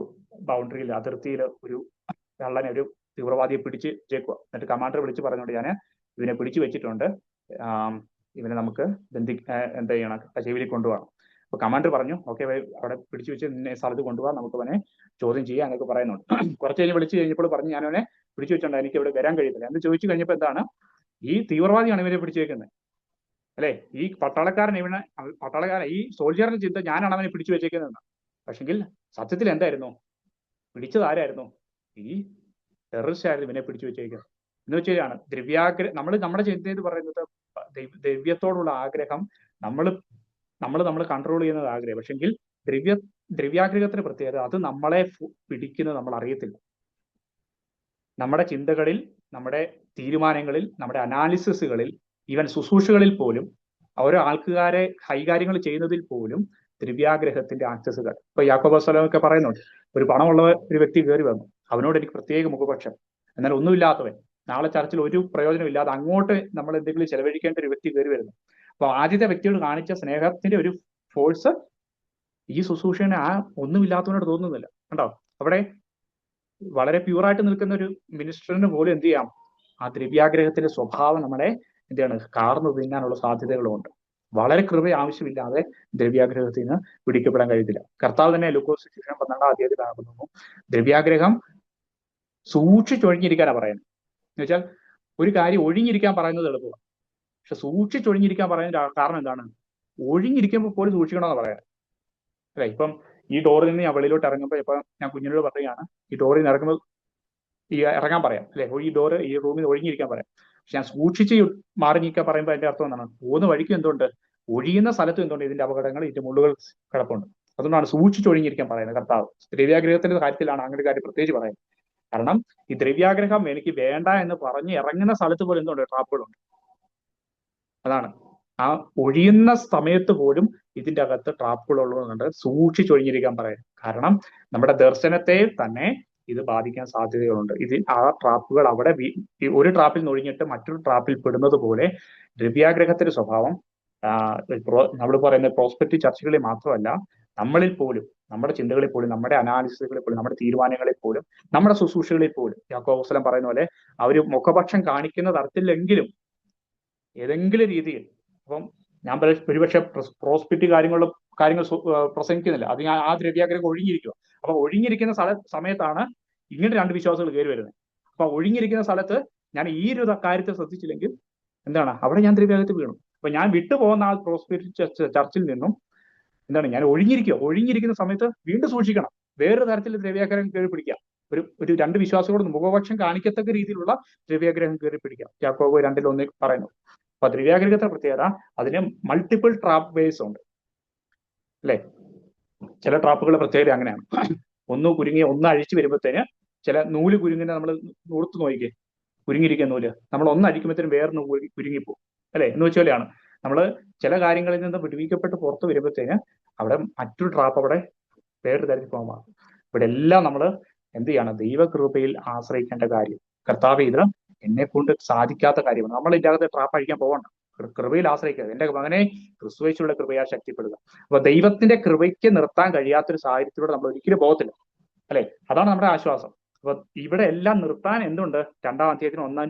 ബൗണ്ടറിയിൽ, അതിർത്തിയിൽ ഒരു കള്ളനെ, ഒരു തീവ്രവാദിയെ പിടിച്ച് വെച്ചേക്കുക. എന്നിട്ട് കമാൻഡർ വിളിച്ച് പറഞ്ഞുകൊണ്ട്, ഞാൻ ഇവനെ പിടിച്ചു വെച്ചിട്ടുണ്ട്, ഇവനെ നമുക്ക് എന്താ ചെയ്യണം, കച്ചേരിയിൽ കൊണ്ടുപോകണം. അപ്പൊ കമാൻഡർ പറഞ്ഞു, ഓക്കെ, അവിടെ പിടിച്ചു വെച്ച് നിന്നെ സ്ഥലത്ത് കൊണ്ടുപോകാം, നമുക്ക് അവനെ ചോദ്യം ചെയ്യാം എന്നൊക്കെ പറയുന്നുണ്ട്. കുറച്ച് കഴിഞ്ഞ് വിളിച്ചു കഴിഞ്ഞപ്പോൾ പറഞ്ഞു, ഞാൻ അവനെ പിടിച്ചു വെച്ചിട്ടുണ്ട്, എനിക്ക് ഇവിടെ വരാൻ കഴിയത്തില്ല എന്ന് ചോദിച്ചു കഴിഞ്ഞപ്പോൾ എന്താണ്, ഈ തീവ്രവാദിയാണ് ഇവരെ പിടിച്ചു വെക്കുന്നത്. അല്ലെ? ഈ പട്ടാളക്കാരൻ ഈ സോൾജറിന്റെ ചിന്ത ഞാനാണ് അവനെ പിടിച്ചു വെച്ചേക്കുന്നതെന്ന്. പക്ഷെങ്കിൽ സത്യത്തിൽ എന്തായിരുന്നു? പിടിച്ചത് ആരായിരുന്നു? ഈ ടെററിസ്റ്റ് ആയിരുന്നു ഇവനെ പിടിച്ചു വെച്ചേക്കുന്നത്. എന്ന് വെച്ചാണ് നമ്മുടെ ചിന്തയിൽ പറയുന്നത് ദ്രവ്യത്തോടുള്ള ആഗ്രഹം നമ്മൾ നമ്മൾ കൺട്രോൾ ചെയ്യുന്നത് ആഗ്രഹം. പക്ഷെങ്കിൽ ദ്രവ്യാഗ്രഹത്തിന്റെ പ്രത്യേകത അത് നമ്മളെ പിടിക്കുന്നത് നമ്മൾ അറിയത്തില്ല. നമ്മുടെ ചിന്തകളിൽ, നമ്മുടെ തീരുമാനങ്ങളിൽ, നമ്മുടെ അനാലിസിസുകളിൽ, ഈവൻ ശുശ്രൂഷകളിൽ പോലും, ഓരോ ആൾക്കാരെ കൈകാര്യങ്ങൾ ചെയ്യുന്നതിൽ പോലും ദ്രവ്യാഗ്രഹത്തിന്റെ ആക്സസുകൾ. ഇപ്പൊ യാക്കോബോസ്തലനൊക്കെ പറയുന്നുണ്ട്, ഒരു പണമുള്ള ഒരു വ്യക്തി കയറി വന്നു, അവനോട് എനിക്ക് പ്രത്യേക മുഖപക്ഷം. എന്നാൽ ഒന്നുമില്ലാത്തവൻ, നാളെ ചർച്ചിൽ ഒരു പ്രയോജനമില്ലാതെ അങ്ങോട്ട് നമ്മൾ എന്തെങ്കിലും ചെലവഴിക്കേണ്ട ഒരു വ്യക്തി കയറി വരുന്നു. അപ്പൊ ആദ്യത്തെ വ്യക്തിയോട് കാണിച്ച സ്നേഹത്തിന്റെ ഒരു ഫോഴ്സ് ഈ ശുശ്രൂഷനെ ആ ഒന്നുമില്ലാത്തവനോട് തോന്നുന്നില്ല. കണ്ടോ? അവിടെ വളരെ പ്യൂറായിട്ട് നിൽക്കുന്ന ഒരു മിനിസ്റ്ററിന് പോലും എന്ത് ചെയ്യാം? ആ ദ്രവ്യാഗ്രഹത്തിന്റെ സ്വഭാവം നമ്മളെ എന്താണ് കാർന്നു തിന്നാനുള്ള സാധ്യതകളുമുണ്ട്. വളരെ കൃപ ആവശ്യമില്ലാതെ ദ്രവ്യാഗ്രഹത്തിന് പിടിക്കപ്പെടാൻ കഴിയത്തില്ല. കർത്താവ് തന്നെ ലൂക്കോസ് 12 ആകുന്നു, ദ്രവ്യാഗ്രഹം സൂക്ഷിച്ചൊഴിഞ്ഞിരിക്കാനാ പറയുന്നത്. എന്ന് വെച്ചാൽ ഒരു കാര്യം ഒഴിഞ്ഞിരിക്കാൻ പറയുന്നത് എളുപ്പമാണ്, പക്ഷെ സൂക്ഷിച്ചൊഴിഞ്ഞിരിക്കാൻ പറയുന്ന കാരണം എന്താണ്? ഒഴിഞ്ഞിരിക്കുമ്പോൾ പോലും സൂക്ഷിക്കണമെന്ന് പറയാം. അല്ലെ? ഇപ്പം ഈ ഡോറിൽ നിന്ന് ഞാൻ വെളിയിലോട്ട് ഇറങ്ങുമ്പോൾ ഇപ്പൊ ഞാൻ കുഞ്ഞിനോട് പറയുകയാണ്, ഈ ഡോറിൽ നിന്ന് ഇറങ്ങുമ്പോൾ ഇറങ്ങാൻ പറയാം, അല്ലെ? ഈ റൂമിൽ ഒഴിഞ്ഞിരിക്കാൻ പറയാം. പക്ഷെ ഞാൻ സൂക്ഷിച്ച് മാറി നിൽക്കാൻ പറയുമ്പോൾ അതിന്റെ അർത്ഥം എന്താണ്? പോകുന്ന വഴിക്കും എന്തുണ്ട്? ഒഴിയുന്ന സ്ഥലത്തും എന്തുണ്ട്? ഇതിന്റെ അപകടങ്ങൾ, ഇതിന്റെ മുള്ളുകൾ കിടപ്പുണ്ട്. അതുകൊണ്ടാണ് സൂക്ഷിച്ച് ഒഴിഞ്ഞിരിക്കാൻ പറയുന്നത് കർത്താവ്. ദ്രവ്യാഗ്രഹത്തിന്റെ കാര്യത്തിലാണ് അങ്ങനെ കാര്യം പ്രത്യേകിച്ച് പറയുന്നത്. കാരണം ഈ ദ്രവ്യാഗ്രഹം എനിക്ക് വേണ്ട എന്ന് പറഞ്ഞ് ഇറങ്ങുന്ന സ്ഥലത്ത് പോലും എന്തുണ്ട്? ട്രാപ്പുകളുണ്ട്. അതാണ് ആ ഒഴിയുന്ന സമയത്ത് പോലും ഇതിന്റെ അകത്ത് ട്രാപ്പുകൾ ഉള്ളതുകൊണ്ട് സൂക്ഷിച്ചൊഴിഞ്ഞിരിക്കാൻ പറയുന്നത്. കാരണം നമ്മുടെ ദർശനത്തെ തന്നെ ഇത് ബാധിക്കാൻ സാധ്യതകളുണ്ട്. ആ ട്രാപ്പുകൾ അവിടെ ഒരു ട്രാപ്പിൽ നിന്ന് ഒഴിഞ്ഞിട്ട് മറ്റൊരു ട്രാപ്പിൽ പെടുന്നത് പോലെ ദ്രവ്യാഗ്രഹത്തിന്റെ സ്വഭാവം നമ്മൾ പറയുന്ന പ്രോസ്പെക്റ്റീവ് ചർച്ചകളിൽ മാത്രമല്ല, നമ്മളിൽ പോലും, നമ്മുടെ ചിന്തകളിൽ പോലും, നമ്മുടെ അനാലിസിസുകളിൽ പോലും, നമ്മുടെ തീരുമാനങ്ങളിൽ പോലും, നമ്മുടെ ശുശ്രൂഷകളിൽ പോലും യാക്കോബോസ്തലൻ പറയുന്ന പോലെ അവർ മുഖപക്ഷം കാണിക്കുന്ന തരത്തിലെങ്കിലും ഏതെങ്കിലും രീതിയിൽ, അപ്പം ഞാൻ ഒരുപക്ഷെ പ്രോസ്പെക്റ്റീവ് കാര്യങ്ങൾ പ്രസംഗിക്കുന്നില്ല, അത് ഞാൻ ആ ദ്രവ്യാഗ്രഹം ഒഴിഞ്ഞിരിക്കുക. അപ്പൊ ഒഴിഞ്ഞിരിക്കുന്ന സമയത്താണ് ഇങ്ങനെ രണ്ട് വിശ്വാസികൾ കയറി വരുന്നത്. അപ്പൊ ഒഴിഞ്ഞിരിക്കുന്ന സ്ഥലത്ത് ഞാൻ ഈ ഒരു കാര്യത്തെ ശ്രദ്ധിച്ചില്ലെങ്കിൽ എന്താണ്? അവിടെ ഞാൻ ദ്രവ്യാഗ്രഹത്തിൽ വീണു. അപ്പൊ ഞാൻ വിട്ടുപോകുന്ന ആ പ്രോസ്പെക്റ്റീവ് ചർച്ചിൽ നിന്നും എന്താണ്? ഞാൻ ഒഴിഞ്ഞിരിക്കുന്ന സമയത്ത് വീണ്ടും സൂക്ഷിക്കണം, വേറൊരു തരത്തിൽ ദ്രവ്യാഗ്രഹം കയറി പിടിക്കാം. ഒരു രണ്ട് വിശ്വാസികളോട് മുഖപക്ഷം കാണിക്കത്തക്ക രീതിയിലുള്ള ദ്രവ്യാഗ്രഹം കയറി പിടിക്കാം. യാക്കോബ് 2:1 പറയുന്നു. അപ്പൊ ദ്രവ്യാഗ്രഹത്തെ പ്രത്യേകത അതിന് മൾട്ടിപ്പിൾ ട്രാപ്പ് വേസ് ഉണ്ട്, അല്ലെ? ചില ട്രാപ്പുകളുടെ പ്രത്യേകത അങ്ങനെയാണ്. ഒന്ന് അഴിച്ചു വരുമ്പോഴത്തേന് ചില നൂല് കുരുങ്ങിനെ നമ്മൾ ഓർത്ത് നോക്കിക്കേ, കുരുങ്ങിയിരിക്കുന്ന നൂല് നമ്മൾ ഒന്ന് അഴിക്കുമ്പോഴത്തേനും വേറെ നൂല് കുരുങ്ങിപ്പോകും, അല്ലെ? എന്ന് വെച്ചോലെയാണ് നമ്മൾ ചില കാര്യങ്ങളിൽ നിന്ന് വിടുവിക്കപ്പെട്ട് പുറത്ത് വരുമ്പോഴത്തേന് അവിടെ മറ്റൊരു ട്രാപ്പ് അവിടെ വേറൊരു തരത്തിൽ പോകാം. ഇവിടെ എല്ലാം നമ്മൾ എന്ത് ചെയ്യണം? ദൈവകൃപയിൽ ആശ്രയിക്കേണ്ട കാര്യം. കർത്താവ് ഇത് എന്നെ കൊണ്ട് സാധിക്കാത്ത കാര്യമാണ്. നമ്മൾ ഇതിന്റെ അകത്ത് ട്രാപ്പ് അഴിക്കാൻ പോകണ്ട, കൃപയിൽ ആശ്രയിക്കുക. എന്റെ മകനെ ക്രിസ്തുയേശുവിലുള്ള കൃപയാൽ ശക്തിപ്പെടുക. അപ്പൊ ദൈവത്തിന്റെ കൃപയ്ക്ക് നിർത്താൻ കഴിയാത്തൊരു സാഹചര്യത്തിലൂടെ നമ്മൾ ഒരിക്കലും പോകത്തില്ല, അല്ലെ? അതാണ് നമ്മുടെ ആശ്വാസം. അപ്പൊ ഇവിടെ എല്ലാം നിർത്താൻ എന്തുണ്ട്? 2-ാം അധ്യായത്തിന്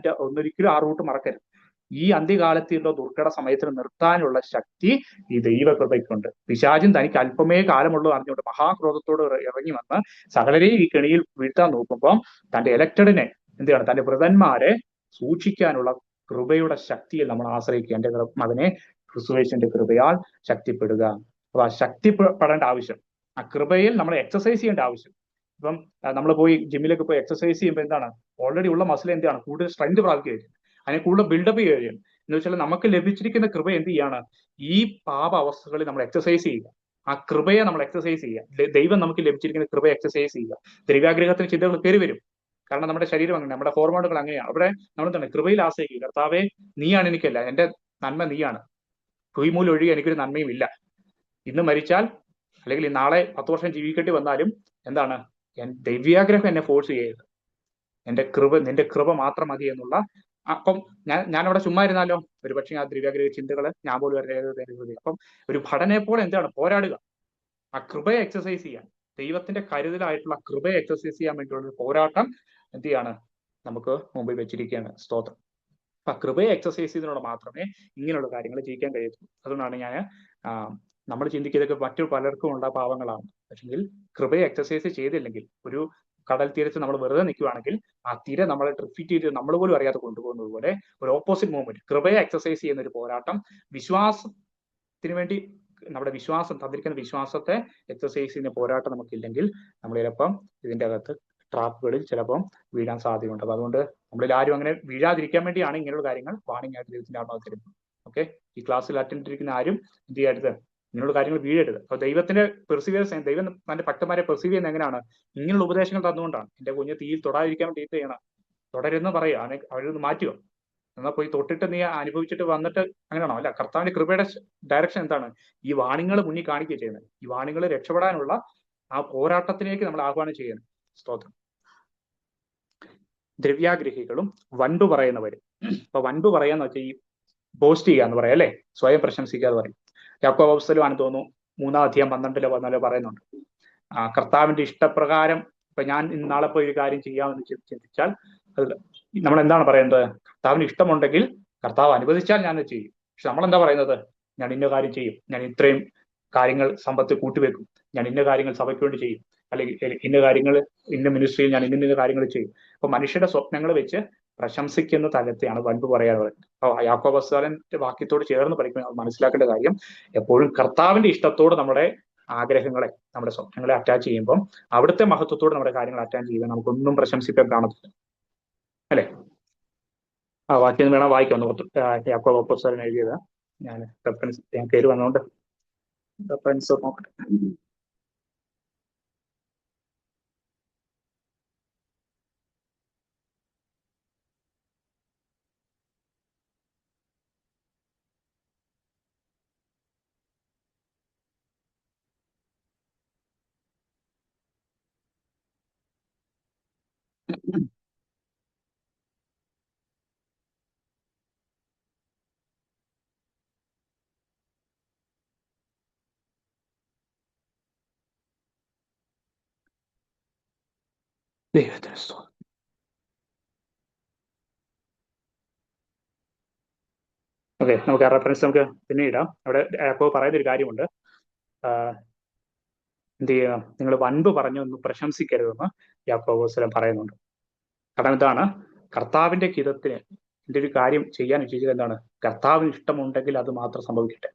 ഒന്നൊരിക്കലും ആ റൂട്ട് മറക്കരുത്. ഈ അന്ത്യകാലത്തിലുള്ള ദുർഘട സമയത്തിന് നിർത്താനുള്ള ശക്തി ഈ ദൈവകൃപയ്ക്കുണ്ട്. പിശാചിൻ തനിക്ക് അല്പമേ കാലമുള്ളൂ അറിഞ്ഞുകൊണ്ട് മഹാക്രോധത്തോട് ഇറങ്ങി വന്ന് സകലരെയും ഈ കെണിയിൽ വീഴ്ത്താൻ നോക്കുമ്പോൾ തന്റെ എലക്റ്റഡിനെ എന്ത് ചെയ്യണം? തന്റെ വൃതന്മാരെ സൂക്ഷിക്കാനുള്ള കൃപയുടെ ശക്തിയിൽ നമ്മൾ ആശ്രയിക്കുക. എന്റെ മകനെ ക്രിസ്തുയേശുവിന്റെ കൃപയാൽ ശക്തിപ്പെടുക. അപ്പൊ ആ ശക്തിപ്പെടേണ്ട ആവശ്യം, ആ കൃപയിൽ നമ്മൾ എക്സസൈസ് ചെയ്യേണ്ട ആവശ്യം. ഇപ്പം നമ്മൾ പോയി ജിമ്മിലൊക്കെ പോയി എക്സസൈസ് ചെയ്യുമ്പോൾ എന്താണ്? ഓൾറെഡി ഉള്ള മസിൽ എന്താണ്? കൂടുതൽ സ്ട്രെങ്ത് പ്രാപിക്കുകയായിരിക്കും, അതിനെ കൂടുതൽ ബിൽഡപ്പ് ചെയ്യുകയും. എന്ന് വെച്ചാൽ നമുക്ക് ലഭിച്ചിരിക്കുന്ന കൃപ എന്ത് ചെയ്യാണ്? ഈ പാപ അവസ്ഥകളിൽ നമ്മൾ എക്സസൈസ് ചെയ്യുക, ആ കൃപയെ നമ്മൾ എക്സസൈസ് ചെയ്യുക. ദൈവം നമുക്ക് ലഭിച്ചിരിക്കുന്ന കൃപയെ എക്സസൈസ് ചെയ്യുക. ദ്രവ്യാഗ്രഹത്തിന് ചിന്തകൾ കയറി വരും, കാരണം നമ്മുടെ ശരീരം അങ്ങനെ, നമ്മുടെ ഹോർമോണുകൾ അങ്ങനെയാണ്. അവിടെ നമ്മൾ തന്നെ കൃപയിൽ ആശ്രയിക്കുക. കർത്താവേ, നീയാണ് എനിക്കല്ല, എന്റെ നന്മ നീയാണ്, കുയിമൂൽ ഒഴികെ എനിക്കൊരു നന്മയും ഇല്ല. ഇന്ന് മരിച്ചാൽ അല്ലെങ്കിൽ നാളെ 10 വർഷം ജീവിക്കേണ്ടി വന്നാലും എന്താണ്? ദൈവ്യാഗ്രഹം എന്നെ ഫോഴ്സ് ചെയ്യരുത്, നിന്റെ കൃപ മാത്രം മതി എന്നുള്ള. അപ്പം ഞാനവിടെ ചുമ്മാ ഇരുന്നാലോ? ഒരു പക്ഷേ ആ ദ്രവ്യാഗ്രഹ ചിന്തകള് ഞാൻ പോലും അറിയാതെ. അപ്പം ഒരു ഭടനെ പോലെ എന്താണ്? പോരാടുക, ആ കൃപയെ എക്സസൈസ് ചെയ്യാൻ, ദൈവത്തിന്റെ കരുതലായിട്ടുള്ള കൃപയെ എക്സസൈസ് ചെയ്യാൻ വേണ്ടിയുള്ള പോരാട്ടം എന്ത് ചെയ്യാണ്? നമുക്ക് മുമ്പിൽ വെച്ചിരിക്കുകയാണ്. സ്തോത്രം. അപ്പൊ കൃപയെ എക്സസൈസ് ചെയ്തതിനോട് മാത്രമേ ഇങ്ങനെയുള്ള കാര്യങ്ങൾ ജയിക്കാൻ കഴിയത്തുള്ളൂ. അതുകൊണ്ടാണ് ഞാൻ നമ്മൾ ചിന്തിക്കുന്നതൊക്കെ മറ്റു പലർക്കും ഉള്ള പാവങ്ങളാണ്. പക്ഷെങ്കിൽ കൃപയെ എക്സസൈസ് ചെയ്തില്ലെങ്കിൽ, ഒരു കടൽ തീരത്ത് നമ്മൾ വെറുതെ നിൽക്കുകയാണെങ്കിൽ ആ തിര നമ്മളെ റിഫീറ്റ് ചെയ്ത് നമ്മൾ പോലും അറിയാതെ കൊണ്ടുപോകുന്നത് പോലെ ഒരു ഓപ്പോസിറ്റ് മൂവ്മെന്റ്, കൃപയെ എക്സസൈസ് ചെയ്യുന്ന ഒരു പോരാട്ടം, വിശ്വാസത്തിന് വേണ്ടി നമ്മുടെ വിശ്വാസം തന്നിരിക്കുന്ന വിശ്വാസത്തെ എക്സസൈസ് ചെയ്യുന്ന പോരാട്ടം നമുക്കില്ലെങ്കിൽ നമ്മൾ ചിലപ്പം ഇതിന്റെ അകത്ത് ട്രാപ്പുകളിൽ ചിലപ്പം വീഴാൻ സാധ്യതയുണ്ട്. അപ്പൊ അതുകൊണ്ട് നമ്മളിൽ ആരും അങ്ങനെ വീഴാതിരിക്കാൻ വേണ്ടിയാണ് ഇങ്ങനെയുള്ള കാര്യങ്ങൾ വാണിംഗ് ആയിട്ട് ദൈവത്തിന്റെ ആത്മാവ് തരുന്നത്. ഓക്കെ, ഈ ക്ലാസ്സിൽ അറ്റൻഡ് ചെയ്തിരിക്കുന്ന ആരും എന്ത് ചെയ്യരുത്, ഇങ്ങനെയുള്ള കാര്യങ്ങൾ വീഴരുത്. അപ്പൊ ദൈവത്തിന്റെ പെർസിവേഴ്സ്, ദൈവം തന്റെ ഭക്തന്മാരെ പെർസീവ് ചെയ്യുന്നത് എങ്ങനെയാണ്? ഇങ്ങനെയുള്ള ഉപദേശങ്ങൾ തന്നുകൊണ്ടാണ്. എന്റെ കുഞ്ഞ് തീയിൽ തൊടാതിരിക്കാൻ വേണ്ടി എന്ത് ചെയ്യണം? തുടരുന്ന് പറയുക, അവരൊന്ന് മാറ്റുക. എന്നാൽ പോയി തൊട്ടിട്ട് നീ അനുഭവിച്ചിട്ട് വന്നിട്ട് അങ്ങനെയാണോ? അല്ല, കർത്താവിന്റെ കൃപയുടെ ഡയറക്ഷൻ എന്താണ്? ഈ വാണിങ്ങൾ മുന്നിൽ കാണിക്കുക ചെയ്യുന്നത്. ഈ വാണിങ്ങൾ രക്ഷപ്പെടാനുള്ള ആ പോരാട്ടത്തിലേക്ക് നമ്മൾ ആഹ്വാനം ചെയ്യുന്നു. സ്തോത്രം. ദ്രവ്യാഗ്രഹികളും വൻപ് പറയുന്നവരും. അപ്പൊ വൻപ് പറയാന്ന് വെച്ചാൽ ഈ ബോസ്റ്റ് ചെയ്യുക എന്ന് പറയാം, അല്ലെ? സ്വയം പ്രശംസിക്കാതെ പറയും. യാക്കോബ് അപ്പോസ്തലൻ തോന്നുന്നു 3-ാം അധ്യായം 12-14 പറയുന്നുണ്ട്. കർത്താവിന്റെ ഇഷ്ടപ്രകാരം ഇപ്പൊ ഞാൻ നാളെ പോയി ഒരു കാര്യം ചെയ്യാമെന്ന് ചിന്തിച്ചാൽ അത് നമ്മൾ എന്താണ് പറയുന്നത്? കർത്താവിന് ഇഷ്ടമുണ്ടെങ്കിൽ, കർത്താവ് അനുവദിച്ചാൽ ഞാൻ ചെയ്യും. പക്ഷെ നമ്മളെന്താ പറയുന്നത്? ഞാൻ ഇന്ന കാര്യം ചെയ്യും, ഞാൻ ഇത്രയും കാര്യങ്ങൾ സമ്പത്ത് കൂട്ടിവെക്കും, ഞാൻ ഇന്ന കാര്യങ്ങൾ സഭയ്ക്ക് വേണ്ടി ചെയ്യും, അല്ലെങ്കിൽ ഇന്ന കാര്യങ്ങൾ ഇന്ന മിനിസ്ട്രിയിൽ ഞാൻ ഇന്ന കാര്യങ്ങൾ ചെയ്യും. അപ്പൊ മനുഷ്യരുടെ സ്വപ്നങ്ങൾ വെച്ച് പ്രശംസിക്കുന്ന തലത്തെയാണ് വൻപ് പറയാനുള്ളത്. അപ്പൊ യാക്കോബ് അപ്പോസ്തലന്റെ വാക്യത്തോട് ചേർന്ന് പഠിക്കുമ്പോൾ മനസ്സിലാക്കേണ്ട കാര്യം, എപ്പോഴും കർത്താവിന്റെ ഇഷ്ടത്തോട് നമ്മുടെ ആഗ്രഹങ്ങളെ, നമ്മുടെ സ്വപ്നങ്ങളെ അറ്റാച്ച് ചെയ്യുമ്പോൾ അവിടുത്തെ മഹത്വത്തോട് നമ്മുടെ കാര്യങ്ങൾ അറ്റാച്ച് ചെയ്യുമ്പോൾ നമുക്കൊന്നും പ്രശംസിക്കാൻ കാണത്തില്ല, അല്ലെ? ആ വാക്യം വേണം വായിക്കാം. യാക്കോബ് അപ്പോസ്തലൻ എഴുതിയത്. ഞാൻ റെഫറൻസ്, ഞാൻ കയറി വന്നുകൊണ്ട് റെഫറൻസ് നോക്കട്ടെ. ദൈവത്തിന് സ്തോത്രം. ഓക്കെ, നമുക്ക് ആ റെഫറൻസ് നമുക്ക് പിന്നെ ഇടാം. അവിടെ യാക്കോബ് പറയുന്ന ഒരു കാര്യമുണ്ട്, എന്ത് ചെയ്യുക, നിങ്ങൾ വൻപ് പറഞ്ഞു ഒന്ന് പ്രശംസിക്കരുതെന്ന് യാക്കോബ് അപ്പോസ്തലൻ പറയുന്നുണ്ട്. കാരണം എന്താണ്? കർത്താവിന്റെ ഹിതത്തിന് എൻ്റെ ഒരു കാര്യം ചെയ്യാൻ ഉദ്ദേശിച്ചത് എന്താണ്? കർത്താവിന് ഇഷ്ടമുണ്ടെങ്കിൽ അത് മാത്രം സംഭവിക്കട്ടെ.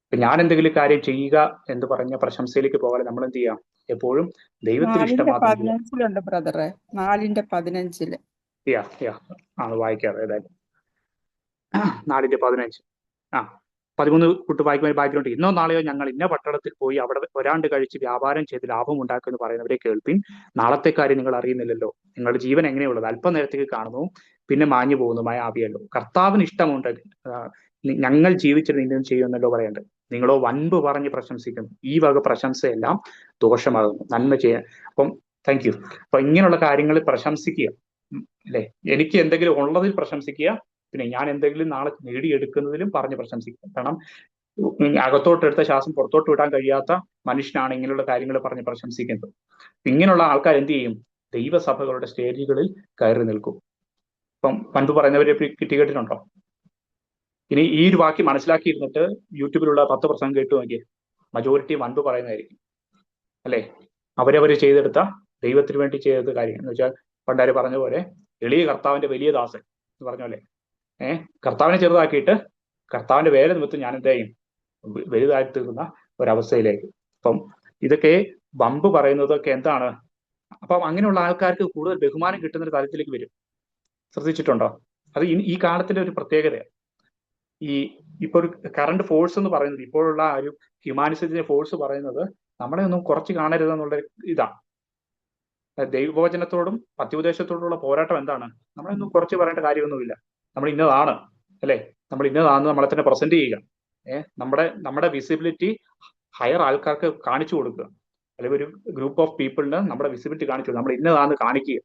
ഇപ്പൊ ഞാൻ എന്തെങ്കിലും കാര്യം ചെയ്യുക എന്ന് പറഞ്ഞ പ്രശംസയിലേക്ക് പോകാതെ നമ്മൾ എന്ത് ചെയ്യാം? എപ്പോഴും ദൈവത്തിന് ഇഷ്ടം മാത്രം ചെയ്യാം. 4:15 ബ്രദറെ, 4:15 ആണ് വായിക്കാറ്. ഏതായാലും 4:15 13 കൂട്ട് വായിക്കുമ്പോൾ ബാക്ക്ഗ്രൗണ്ട്. ഇന്നോ നാളെയോ ഞങ്ങൾ ഇന്ന പട്ടണത്തിൽ പോയി അവിടെ ഒരാണ്ട് കഴിച്ച് വ്യാപാരം ചെയ്ത് ലാഭം ഉണ്ടാക്കുമെന്ന് പറയുന്നവരെ കേൾപ്പിൻ. നാളത്തെ കാര്യം നിങ്ങൾ അറിയുന്നില്ലല്ലോ. നിങ്ങളുടെ ജീവൻ എങ്ങനെയുള്ളത്? അല്പനേരത്തേക്ക് കാണുന്നു, പിന്നെ മാഞ്ഞു പോകുന്നതുമായ ആവിയല്ലോ. കർത്താവിന് ഇഷ്ടമുണ്ടെങ്കിൽ ഞങ്ങൾ ജീവിച്ചിട്ട് ഇന്നും ചെയ്യുമെന്നല്ലോ പറയേണ്ടത്. നിങ്ങളോ വൻപ് പറഞ്ഞ് പ്രശംസിക്കുന്നു. ഈ വക പ്രശംസയെല്ലാം ദോഷമാകുന്നു, നന്മ ചെയ്യാൻ. അപ്പം താങ്ക് യു. അപ്പൊ ഇങ്ങനെയുള്ള കാര്യങ്ങളിൽ പ്രശംസിക്കുക, അല്ലെ? എനിക്ക് എന്തെങ്കിലും ഉള്ളതിൽ പ്രശംസിക്കുക, പിന്നെ ഞാൻ എന്തെങ്കിലും നാളെ നേടിയെടുക്കുന്നതിലും പറഞ്ഞ് പ്രശംസിക്കുക. കാരണം അകത്തോട്ടെടുത്ത ശ്വാസം പുറത്തോട്ട് വിടാൻ കഴിയാത്ത മനുഷ്യനാണ് ഇങ്ങനെയുള്ള കാര്യങ്ങൾ പറഞ്ഞ് പ്രശംസിക്കുന്നത്. ഇങ്ങനെയുള്ള ആൾക്കാർ എന്ത് ചെയ്യും? ദൈവസഭകളുടെ സ്റ്റേജുകളിൽ കയറി നിൽക്കും. ഇപ്പം പണ്ട് പറയുന്നവരെ കേട്ടിട്ടുണ്ടോ? ഇനി ഈ ഒരു വാക്യം മനസ്സിലാക്കിയിരുന്നിട്ട് യൂട്യൂബിലുള്ള 10 പ്രസംഗം കേട്ടു നോക്കിയേ, മജോറിറ്റി വൻപ് പറയുന്നതായിരിക്കും, അല്ലെ? അവരവര് ചെയ്തെടുത്ത, ദൈവത്തിന് വേണ്ടി ചെയ്തെടുത്ത കാര്യം എന്ന് വെച്ചാൽ പണ്ടാര് പറഞ്ഞ പോലെ എളിയ കർത്താവിന്റെ വലിയ ദാസൻ എന്ന് പറഞ്ഞ പോലെ കർത്താവിനെ ചെറുതാക്കിയിട്ട് കർത്താവിന്റെ വേല നിമിത്തം ഞാൻ എന്ത് ചെയ്യും? വലുതായി തീർന്ന ഒരവസ്ഥയിലേക്ക്. അപ്പം ഇതൊക്കെ വമ്പ് പറയുന്നതൊക്കെ എന്താണ്? അപ്പം അങ്ങനെയുള്ള ആൾക്കാർക്ക് കൂടുതൽ ബഹുമാനം കിട്ടുന്ന ഒരു തലത്തിലേക്ക് വരും. ശ്രദ്ധിച്ചിട്ടുണ്ടോ? അത് ഈ കാലത്തിന്റെ ഒരു പ്രത്യേകതയാണ്. ഇപ്പൊ ഒരു കറണ്ട് ഫോഴ്സ് എന്ന് പറയുന്നത്, ഇപ്പോഴുള്ള ഒരു ഹ്യൂമാനിസത്തിന്റെ ഫോഴ്സ് പറയുന്നത് നമ്മളെ ഒന്നും കുറച്ച് കാണരുതെന്നുള്ള ഇതാണ്. ദൈവവചനത്തോടും പത്യോപദേശത്തോടുള്ള പോരാട്ടം എന്താണ്? നമ്മളൊന്നും കുറച്ച് പറയേണ്ട കാര്യമൊന്നുമില്ല. നമ്മൾ ഇന്നതാണ്, അല്ലെ? നമ്മൾ ഇന്നതാണെന്ന് നമ്മളെ തന്നെ പ്രസന്റ് ചെയ്യുക. നമ്മുടെ വിസിബിലിറ്റി ഹയർ ആൾക്കാർക്ക് കാണിച്ചു കൊടുക്കുക, അല്ലെങ്കിൽ ഒരു ഗ്രൂപ്പ് ഓഫ് പീപ്പിളിന് നമ്മുടെ വിസിബിലിറ്റി കാണിച്ചു കൊടുക്കുക, നമ്മൾ ഇന്നതാണെന്ന് കാണിക്കുക.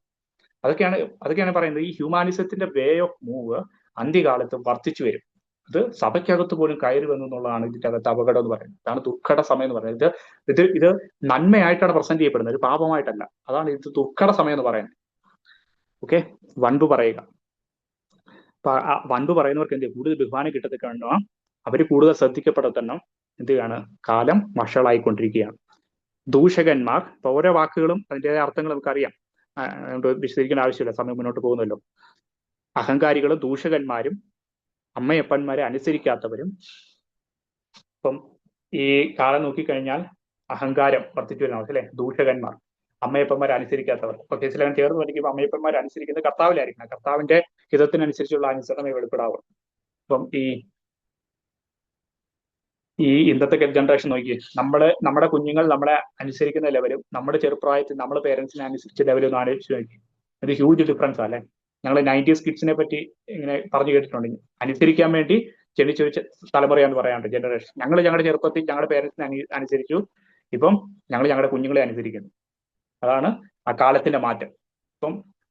അതൊക്കെയാണ് പറയുന്നത്. ഈ ഹ്യൂമാനിസത്തിന്റെ വേ ഓഫ് മൂവ് അന്ത്യകാലത്ത് വർദ്ധിച്ചു വരും. അത് സഭയ്ക്കകത്ത് പോലും കയറി വന്നു എന്നുള്ളതാണ് ഇതിന്റെ അകത്ത് അപകടം എന്ന് പറയുന്നത്. ഇതാണ് ദുഃഖട സമയം എന്ന് പറയുന്നത്. ഇത് നന്മയായിട്ടാണ് പ്രസന്റ് ചെയ്യപ്പെടുന്നത്, ഒരു പാപമായിട്ടല്ല. അതാണ് ഇത് ദുഃഖട സമയം എന്ന് പറയുന്നത്. ഓക്കെ, വൻപ് പറയുക. അപ്പൊ വൻപ് പറയുന്നവർക്ക് എന്ത് കൂടുതൽ ബഹുമാനം കിട്ടത്തക്കണം, അവര് കൂടുതൽ ശ്രദ്ധിക്കപ്പെടത്തണം. എന്ത് ചെയ്യാണ്? കാലം വഷളായിക്കൊണ്ടിരിക്കുകയാണ്. ദൂഷകന്മാർ. ഇപ്പൊ ഓരോ വാക്കുകളും അതിൻ്റെതായ അർത്ഥങ്ങൾ നമുക്കറിയാം. അതുകൊണ്ട് വിശദീകരിക്കേണ്ട ആവശ്യമില്ല, സമയം മുന്നോട്ട് പോകുന്നല്ലോ. അഹങ്കാരികളും ദൂഷകന്മാരും അമ്മയപ്പന്മാരെ അനുസരിക്കാത്തവരും. ഇപ്പം ഈ കാലം നോക്കിക്കഴിഞ്ഞാൽ അഹങ്കാരം വർദ്ധിച്ചു വരുന്ന അവസ്ഥ അല്ലെ. ദൂഷകന്മാർ, അമ്മയപ്പന്മാരെ അനുസരിക്കാത്തവർ. ഇപ്പൊ കേസിലെല്ലാം ചേർന്ന് പഠിക്കുമ്പോൾ അമ്മയപ്പന്മാരെ അനുസരിക്കുന്നത് കർത്താവിലായിരിക്കണം. കർത്താവിന്റെ ഹിതത്തിനനുസരിച്ചുള്ള അനുസരണമേ വെളിപ്പെടാവൂ. ഇപ്പം ഈ ഇന്നത്തെ ജനറേഷൻ നോക്കി, നമ്മുടെ കുഞ്ഞുങ്ങൾ നമ്മളെ അനുസരിക്കുന്ന ലെവലും നമ്മുടെ ചെറുപ്രായത്തിൽ നമ്മൾ പേരൻസിനെ അനുസരിച്ച ലെവലും ഒന്ന് ആലോചിച്ച് നോക്കി. ഇത് ഹ്യൂജ് ഡിഫറൻസ് അല്ലേ. ഞങ്ങൾ 90s കിഡ്സിനെ പറ്റി ഇങ്ങനെ പറഞ്ഞു കേട്ടിട്ടുണ്ട്, അനുസരിക്കാൻ വേണ്ടി ജനിച്ചു വെച്ച തലമുറയാന്ന് പറയാണ്ട് ജനറേഷൻ. ഞങ്ങളുടെ ചെറുപ്പത്തിൽ ഞങ്ങളുടെ പേരൻസിനെ അനുസരിച്ചു, ഇപ്പം ഞങ്ങളുടെ കുഞ്ഞുങ്ങളെ അനുസരിക്കുന്നു. അതാണ് ആ കാലത്തിന്റെ മാറ്റം.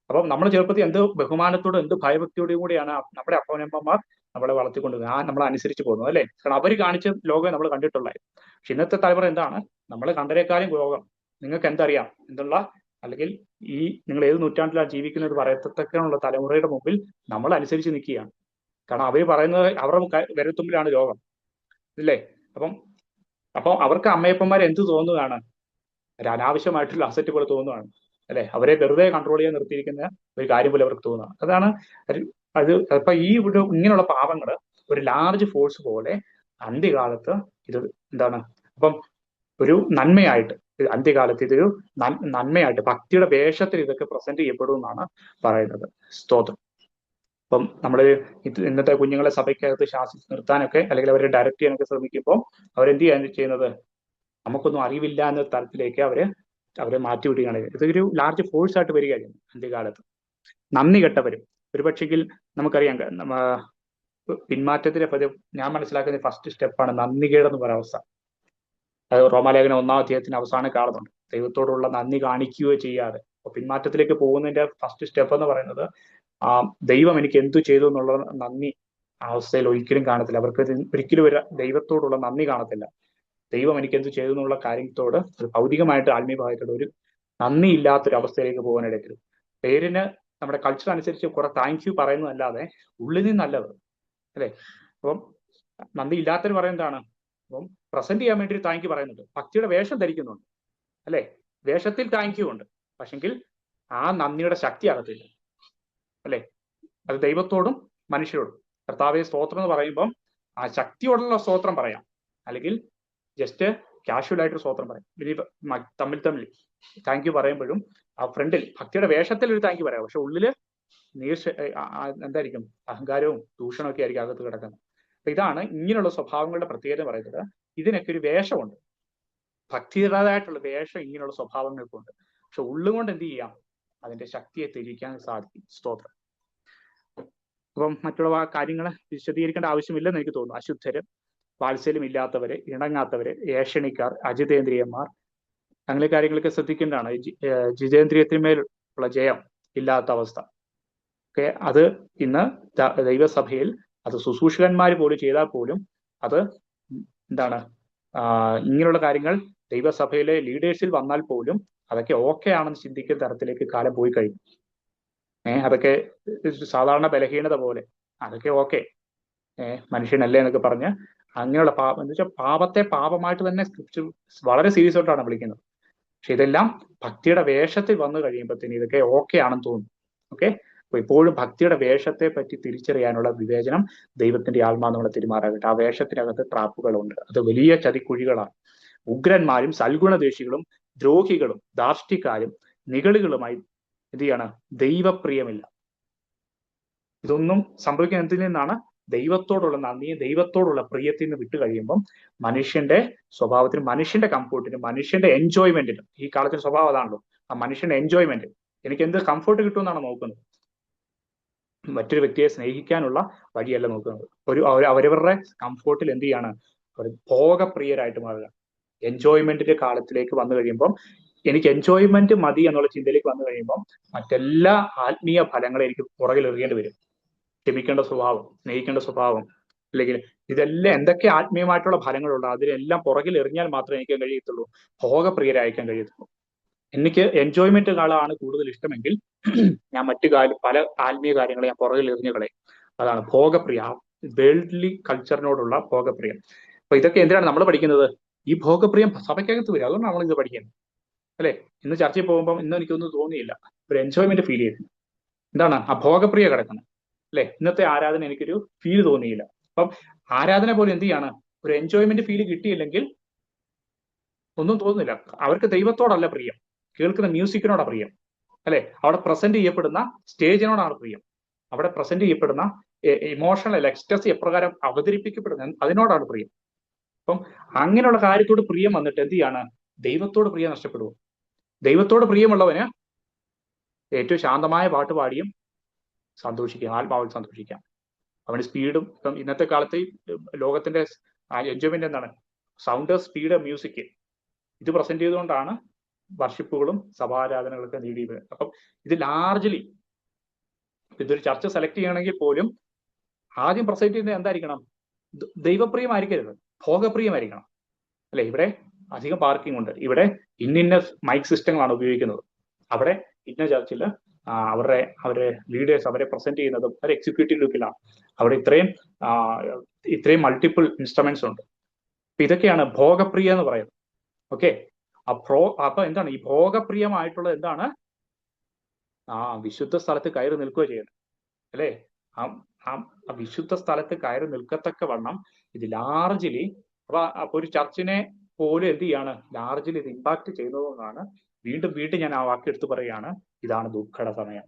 അപ്പം നമ്മൾ ചെറുപ്പത്തിൽ എന്ത് ബഹുമാനത്തോടും എന്ത് ഭയഭക്തിയോടും കൂടിയാണ് നമ്മുടെ അപ്പനമ്മമാർ നമ്മളെ വളർത്തിക്കൊണ്ടുവരുന്നത്, നമ്മളെ അനുസരിച്ച് പോകുന്നത് അല്ലേ. കാരണം അവർ കാണിച്ച ലോകം നമ്മൾ കണ്ടിട്ടുള്ളത്. പക്ഷെ ഇന്നത്തെ തലമുറ എന്താണ്, നമ്മൾ കണ്ടതിനേക്കാളും ലോകം നിങ്ങൾക്ക് എന്തറിയാം എന്നുള്ള, അല്ലെങ്കിൽ ഈ നിങ്ങൾ ഏത് നൂറ്റാണ്ടിലാണ് ജീവിക്കുന്നത് പറയത്തക്കുള്ള തലമുറയുടെ മുമ്പിൽ നമ്മൾ അനുസരിച്ച് നിൽക്കുകയാണ്. കാരണം അവർ പറയുന്നത് അവരുടെ വിരൽത്തുമ്പിലാണ് ലോകം ഇല്ലേ. അപ്പം അവർക്ക് അമ്മയപ്പന്മാർ എന്ത് തോന്നുകയാണ്, ഒരു അനാവശ്യമായിട്ടുള്ള അസറ്റ് പോലെ തോന്നുകയാണ് അല്ലെ. അവരെ വെറുതെ കൺട്രോൾ ചെയ്യാൻ നിർത്തിയിരിക്കുന്ന ഒരു കാര്യം പോലെ അവർക്ക് തോന്നുക. അതാണ് അത്. അപ്പൊ ഇങ്ങനെയുള്ള പാപങ്ങള് ഒരു ലാർജ് ഫോഴ്സ് പോലെ അന്ത്യകാലത്ത് ഇത് എന്താണ്, അപ്പം ഒരു നന്മയായിട്ട് അന്ത്യകാലത്ത് ഇതൊരു നന്മയായിട്ട് ഭക്തിയുടെ വേഷത്തിൽ ഇതൊക്കെ പ്രസന്റ് ചെയ്യപ്പെടും എന്നാണ് പറയുന്നത്. സ്തോത്രം. അപ്പം നമ്മൾ ഇന്നത്തെ കുഞ്ഞുങ്ങളെ സഭയ്ക്കകത്ത് ശാസിച്ച് നിർത്താനൊക്കെ അല്ലെങ്കിൽ അവരെ ഡയറക്റ്റ് ചെയ്യാനൊക്കെ ശ്രമിക്കുമ്പോൾ അവരെന്ത് ചെയ്യുന്നത്, നമുക്കൊന്നും അറിവില്ല എന്ന തലത്തിലേക്ക് അവരെ മാറ്റിവിടുകയാണ്. ഇതൊരു ലാർജ് ഫോഴ്സ് ആയിട്ട് വരികയാണ് അന്ത്യകാലത്ത്. നന്ദി കെട്ടവരും. ഒരുപക്ഷെങ്കിൽ നമുക്കറിയാം പിന്മാറ്റത്തിന്റെ ഞാൻ മനസ്സിലാക്കുന്ന ഫസ്റ്റ് സ്റ്റെപ്പാണ് നന്ദികേടെന്ന് പറയുന്ന അവസ്ഥ. അത് റോമാലേഖനം 1-ാം അധ്യായത്തിന് അവസാനം കാണുന്നുണ്ട്. ദൈവത്തോടുള്ള നന്ദി കാണിക്കുകയോ ചെയ്യാതെ. അപ്പൊ പിന്മാറ്റത്തിലേക്ക് പോകുന്നതിന്റെ ഫസ്റ്റ് സ്റ്റെപ്പ് എന്ന് പറയുന്നത് ദൈവം എനിക്ക് എന്തു ചെയ്തു എന്നുള്ള നന്ദി അവസ്ഥയിൽ ഒരിക്കലും കാണത്തില്ല. അവർക്ക് ഒരിക്കലും ഒരു ദൈവത്തോടുള്ള നന്ദി കാണത്തില്ല. ദൈവം എനിക്ക് എന്ത് ചെയ്തു എന്നുള്ള കാര്യത്തോട് ഭൗതികമായിട്ട് ആത്മീയമായിട്ടുള്ള ഒരു നന്ദി ഇല്ലാത്തൊരു അവസ്ഥയിലേക്ക് പോകാനിടയ്ക്ക് പേരിന് നമ്മുടെ കൾച്ചർ അനുസരിച്ച് കുറെ താങ്ക് യു പറയുന്നതല്ലാതെ ഉള്ളിൽ നിന്നല്ലത് അല്ലെ. അപ്പം നന്ദി ഇല്ലാത്തവർ പറയുന്നതാണ്, അപ്പം പ്രസന്റ് ചെയ്യാൻ വേണ്ടി താങ്ക് യു പറയുന്നുണ്ട്, ഭക്തിയുടെ വേഷം ധരിക്കുന്നുണ്ട് അല്ലെ, വേഷത്തിൽ താങ്ക് യു ഉണ്ട്, പക്ഷെങ്കിൽ ആ നന്ദിയുടെ ശക്തി അകത്തില്ല അല്ലെ. അത് ദൈവത്തോടും മനുഷ്യരോടും. കർത്താവെ സ്തോത്രം എന്ന് പറയുമ്പം ആ ശക്തിയോടുള്ള സ്തോത്രം പറയാം, അല്ലെങ്കിൽ ജസ്റ്റ് കാഷ്വൽ ആയിട്ടൊരു സ്തോത്രം പറയാം. ഇനി തമ്മിൽ താങ്ക് യു പറയുമ്പോഴും ആ ഫ്രണ്ടിൽ ഭക്തിയുടെ വേഷത്തിൽ ഒരു താങ്ക് യു പറയാം, പക്ഷെ ഉള്ളില് എന്തായിരിക്കും, അഹങ്കാരവും ദൂഷണമൊക്കെ ആയിരിക്കും അകത്ത് കിടക്കുന്നത്. അപ്പൊ ഇതാണ് ഇങ്ങനെയുള്ള സ്വഭാവങ്ങളുടെ പ്രത്യേകത പറയുന്നത്. ഇതിനൊക്കെ ഒരു വേഷമുണ്ട്, ഭക്തിയുടേതായിട്ടുള്ള വേഷം ഇങ്ങനെയുള്ള സ്വഭാവങ്ങൾക്കുണ്ട്. പക്ഷെ ഉള്ളുകൊണ്ട് എന്ത് ചെയ്യാം, അതിന്റെ ശക്തിയെ തിരിക്കാൻ സാധിക്കും. സ്തോത്രം. അപ്പം മറ്റുള്ള കാര്യങ്ങൾ വിശദീകരിക്കേണ്ട ആവശ്യമില്ലെന്ന് എനിക്ക് തോന്നുന്നു. അശുദ്ധര്, വാത്സല്യം ഇല്ലാത്തവര്, ഇണങ്ങാത്തവര്, ഏഷണിക്കാർ, അജിതേന്ദ്രിയന്മാർ, അങ്ങനെ കാര്യങ്ങളൊക്കെ ശ്രദ്ധിക്കേണ്ടതാണ്. ജിതേന്ദ്രിയത്തിന്മേലുള്ള ജയം ഇല്ലാത്ത അവസ്ഥ ഒക്കെ അത് ഇന്ന് ദൈവസഭയിൽ അത് ശുശ്രൂഷകന്മാർ പോലും ചെയ്താൽ പോലും അത് എന്താണ്, ഇങ്ങനെയുള്ള കാര്യങ്ങൾ ദൈവസഭയിലെ ലീഡേഴ്സിൽ വന്നാൽ പോലും അതൊക്കെ ഓക്കെ ആണെന്ന് ചിന്തിക്കുന്ന തരത്തിലേക്ക് കാലം പോയി കഴിഞ്ഞു. അതൊക്കെ സാധാരണ ബലഹീനത പോലെ അതൊക്കെ ഓക്കെ, മനുഷ്യനല്ലേ എന്നൊക്കെ പറഞ്ഞ് അങ്ങനെയുള്ള എന്ന് വെച്ചാൽ പാപത്തെ പാപമായിട്ട് തന്നെ സ്ക്രിപ്റ്റ് വളരെ സീരിയസ് ആയിട്ടാണ് വിളിക്കുന്നത്. പക്ഷെ ഇതെല്ലാം ഭക്തിയുടെ വേഷത്തിൽ വന്നു കഴിയുമ്പോഴത്തേന് ഇതൊക്കെ ഓക്കെ ആണെന്ന് തോന്നുന്നു. ഓക്കെ, അപ്പൊ ഇപ്പോഴും ഭക്തിയുടെ വേഷത്തെ പറ്റി തിരിച്ചറിയാനുള്ള വിവേചനം ദൈവത്തിന്റെ ആത്മാവ് നമ്മളെ തിരുമാറാകട്ടെ. ആ വേഷത്തിനകത്ത് ട്രാപ്പുകളുണ്ട്, അത് വലിയ ചതിക്കുഴികളാണ്. ഉഗ്രന്മാരും സൽഗുണദേശികളും ദ്രോഹികളും ധാർഷ്ടിക്കാരും നിഗളികളുമായി എന്ത് ചെയ്യാണ്, ദൈവപ്രിയമില്ല. ഇതൊന്നും സംഭവിക്കുന്ന എന്തിൽ നിന്നാണ്, ദൈവത്തോടുള്ള നന്ദിയും ദൈവത്തോടുള്ള പ്രിയത്തിൽ നിന്ന് വിട്ടു കഴിയുമ്പം മനുഷ്യന്റെ സ്വഭാവത്തിനും മനുഷ്യന്റെ കംഫോർട്ടിനും മനുഷ്യന്റെ എൻജോയ്മെന്റിനും, ഈ കാലത്തിന്റെ സ്വഭാവം അതാണല്ലോ, ആ മനുഷ്യന്റെ എൻജോയ്മെന്റ്, എനിക്ക് എന്ത് കംഫോർട്ട് കിട്ടുമെന്നാണ് നോക്കുന്നത്, മറ്റൊരു വ്യക്തിയെ സ്നേഹിക്കാനുള്ള വഴിയല്ല നോക്കുന്നത്. അവരവരുടെ കംഫോർട്ടിൽ എന്ത് ചെയ്യാണ്, ഭോഗപ്രിയരായിട്ട് മാറുക. എൻജോയ്മെന്റിന്റെ കാലത്തിലേക്ക് വന്നു കഴിയുമ്പം എനിക്ക് എൻജോയ്മെന്റ് മതി എന്നുള്ള ചിന്തയിലേക്ക് വന്നു കഴിയുമ്പോൾ മറ്റെല്ലാ ആത്മീയ ഫലങ്ങളെ എനിക്ക് പുറകിൽ എറിയേണ്ടി വരും. ക്ഷമിക്കേണ്ട സ്വഭാവം, സ്നേഹിക്കേണ്ട സ്വഭാവം, അല്ലെങ്കിൽ ഇതെല്ലാം എന്തൊക്കെ ആത്മീയമായിട്ടുള്ള ഫലങ്ങളുണ്ടോ അതിനെല്ലാം പുറകിൽ എറിഞ്ഞാൽ മാത്രമേ എനിക്ക് കഴിയത്തുള്ളൂ, ഭോഗപ്രിയരായിരിക്കാൻ കഴിയത്തുള്ളൂ. എനിക്ക് എൻജോയ്മെന്റ് കാലമാണ് കൂടുതൽ ഇഷ്ടമെങ്കിൽ ഞാൻ പല ആത്മീയ കാര്യങ്ങളെ ഞാൻ പുറകിൽ എറിഞ്ഞു കളയും. അതാണ് ഭോഗപ്രിയ, വേൾഡ്ലി കൾച്ചറിനോടുള്ള ഭോഗപ്രിയം. അപ്പൊ ഇതൊക്കെ എന്തിനാണ് നമ്മൾ പഠിക്കുന്നത്, ഈ ഭോഗപ്രിയം സഭയ്ക്കകത്ത് വരും. അതുകൊണ്ടാണ് നമ്മൾ ഇത് പഠിക്കുന്നത്, അല്ലെ? ഇന്ന് ചർച്ചയിൽ പോകുമ്പോൾ ഇന്ന് എനിക്കൊന്നും തോന്നിയില്ല, ഒരു എൻജോയ്മെന്റ് ഫീൽ ചെയ്തു. എന്താണ് ആ ഭോഗപ്രിയ കിടക്കുന്നത്, അല്ലെ? ഇന്നത്തെ ആരാധന എനിക്കൊരു ഫീൽ തോന്നിയില്ല. അപ്പം ആരാധന പോലെ എന്ത് ചെയ്യാണ്, ഒരു എൻജോയ്മെന്റ് ഫീൽ കിട്ടിയില്ലെങ്കിൽ ഒന്നും തോന്നുന്നില്ല. അവർക്ക് ദൈവത്തോടല്ല പ്രിയം, കേൾക്കുന്ന മ്യൂസിക്കിനോടാ പ്രിയം, അല്ലെ? അവിടെ പ്രസന്റ് ചെയ്യപ്പെടുന്ന സ്റ്റേജിനോടാണ് പ്രിയം, അവിടെ പ്രസന്റ് ചെയ്യപ്പെടുന്ന ഇമോഷണൽ എക്സ്റ്റസി എപ്രകാരം അവതരിപ്പിക്കപ്പെടുന്ന അതിനോടാണ് പ്രിയം. അപ്പം അങ്ങനെയുള്ള കാര്യത്തോട് പ്രിയം വന്നിട്ട് എന്ത് ചെയ്യാണ്, ദൈവത്തോട് പ്രിയം നഷ്ടപ്പെടുക. ദൈവത്തോട് പ്രിയമുള്ളവന് ഏറ്റവും ശാന്തമായ പാട്ട് പാടിയും സന്തോഷിക്കാം, ആത്മാവിൽ സന്തോഷിക്കാം. അവന് സ്പീഡും, ഇപ്പം ഇന്നത്തെ കാലത്ത് ലോകത്തിന്റെ എൻജോയ്മെന്റ് എന്താണ്, സൗണ്ട്, സ്പീഡ്, മ്യൂസിക്, ഇത് പ്രസന്റ് ചെയ്തുകൊണ്ടാണ് വർഷിപ്പുകളും സഭാരാധനകളൊക്കെ നേടിയത്. അപ്പം ഇത് ലാർജ്ലി ഇതൊരു ചർച്ച സെലക്ട് ചെയ്യണമെങ്കിൽ പോലും ആദ്യം പ്രസന്റ് ചെയ്യുന്നത് എന്തായിരിക്കണം, ദൈവപ്രിയമായിരിക്കരുത്, ഭോഗപ്രിയമായിരിക്കണം, അല്ലെ? ഇവിടെ അധികം പാർക്കിംഗ് ഉണ്ട്, ഇവിടെ ഇന്നിന്ന മൈക്ക് സിസ്റ്റങ്ങളാണ് ഉപയോഗിക്കുന്നത്, അവിടെ ഇന്ന ചർച്ചിൽ അവരുടെ ലീഡേഴ്സ് അവരെ പ്രസന്റ് ചെയ്യുന്നതും ഒരു എക്സിക്യൂട്ടീവ് ലുക്കിലാണ്, അവിടെ ഇത്രയും മൾട്ടിപ്പിൾ ഇൻസ്ട്രുമെന്റ്സ് ഉണ്ട്. അപ്പൊ ഇതൊക്കെയാണ് ഭോഗപ്രിയ എന്ന് പറയുന്നത്. ഓക്കെ, അപ്പൊ എന്താണ് ഈ ഭോഗപ്രിയമായിട്ടുള്ളത്? എന്താണ്? വിശുദ്ധ സ്ഥലത്ത് കയറി നിൽക്കുക ചെയ്യണം, അല്ലെ? ആ വിശുദ്ധ സ്ഥലത്ത് കയറി നിൽക്കത്തക്ക വണ്ണം ഇത് ലാർജ്ലി, അപ്പൊ ഒരു ചർച്ചിനെ പോലും എന്ത് ചെയ്യാണ്, ലാർജ്ലി ഇത് ഇമ്പാക്ട് ചെയ്യുന്നതുകൊണ്ടാണ് വീണ്ടും വീണ്ടും ഞാൻ ആ വാക്ക് എടുത്ത് പറയുകയാണ്, ഇതാണ് ദുഃഖട സമയം,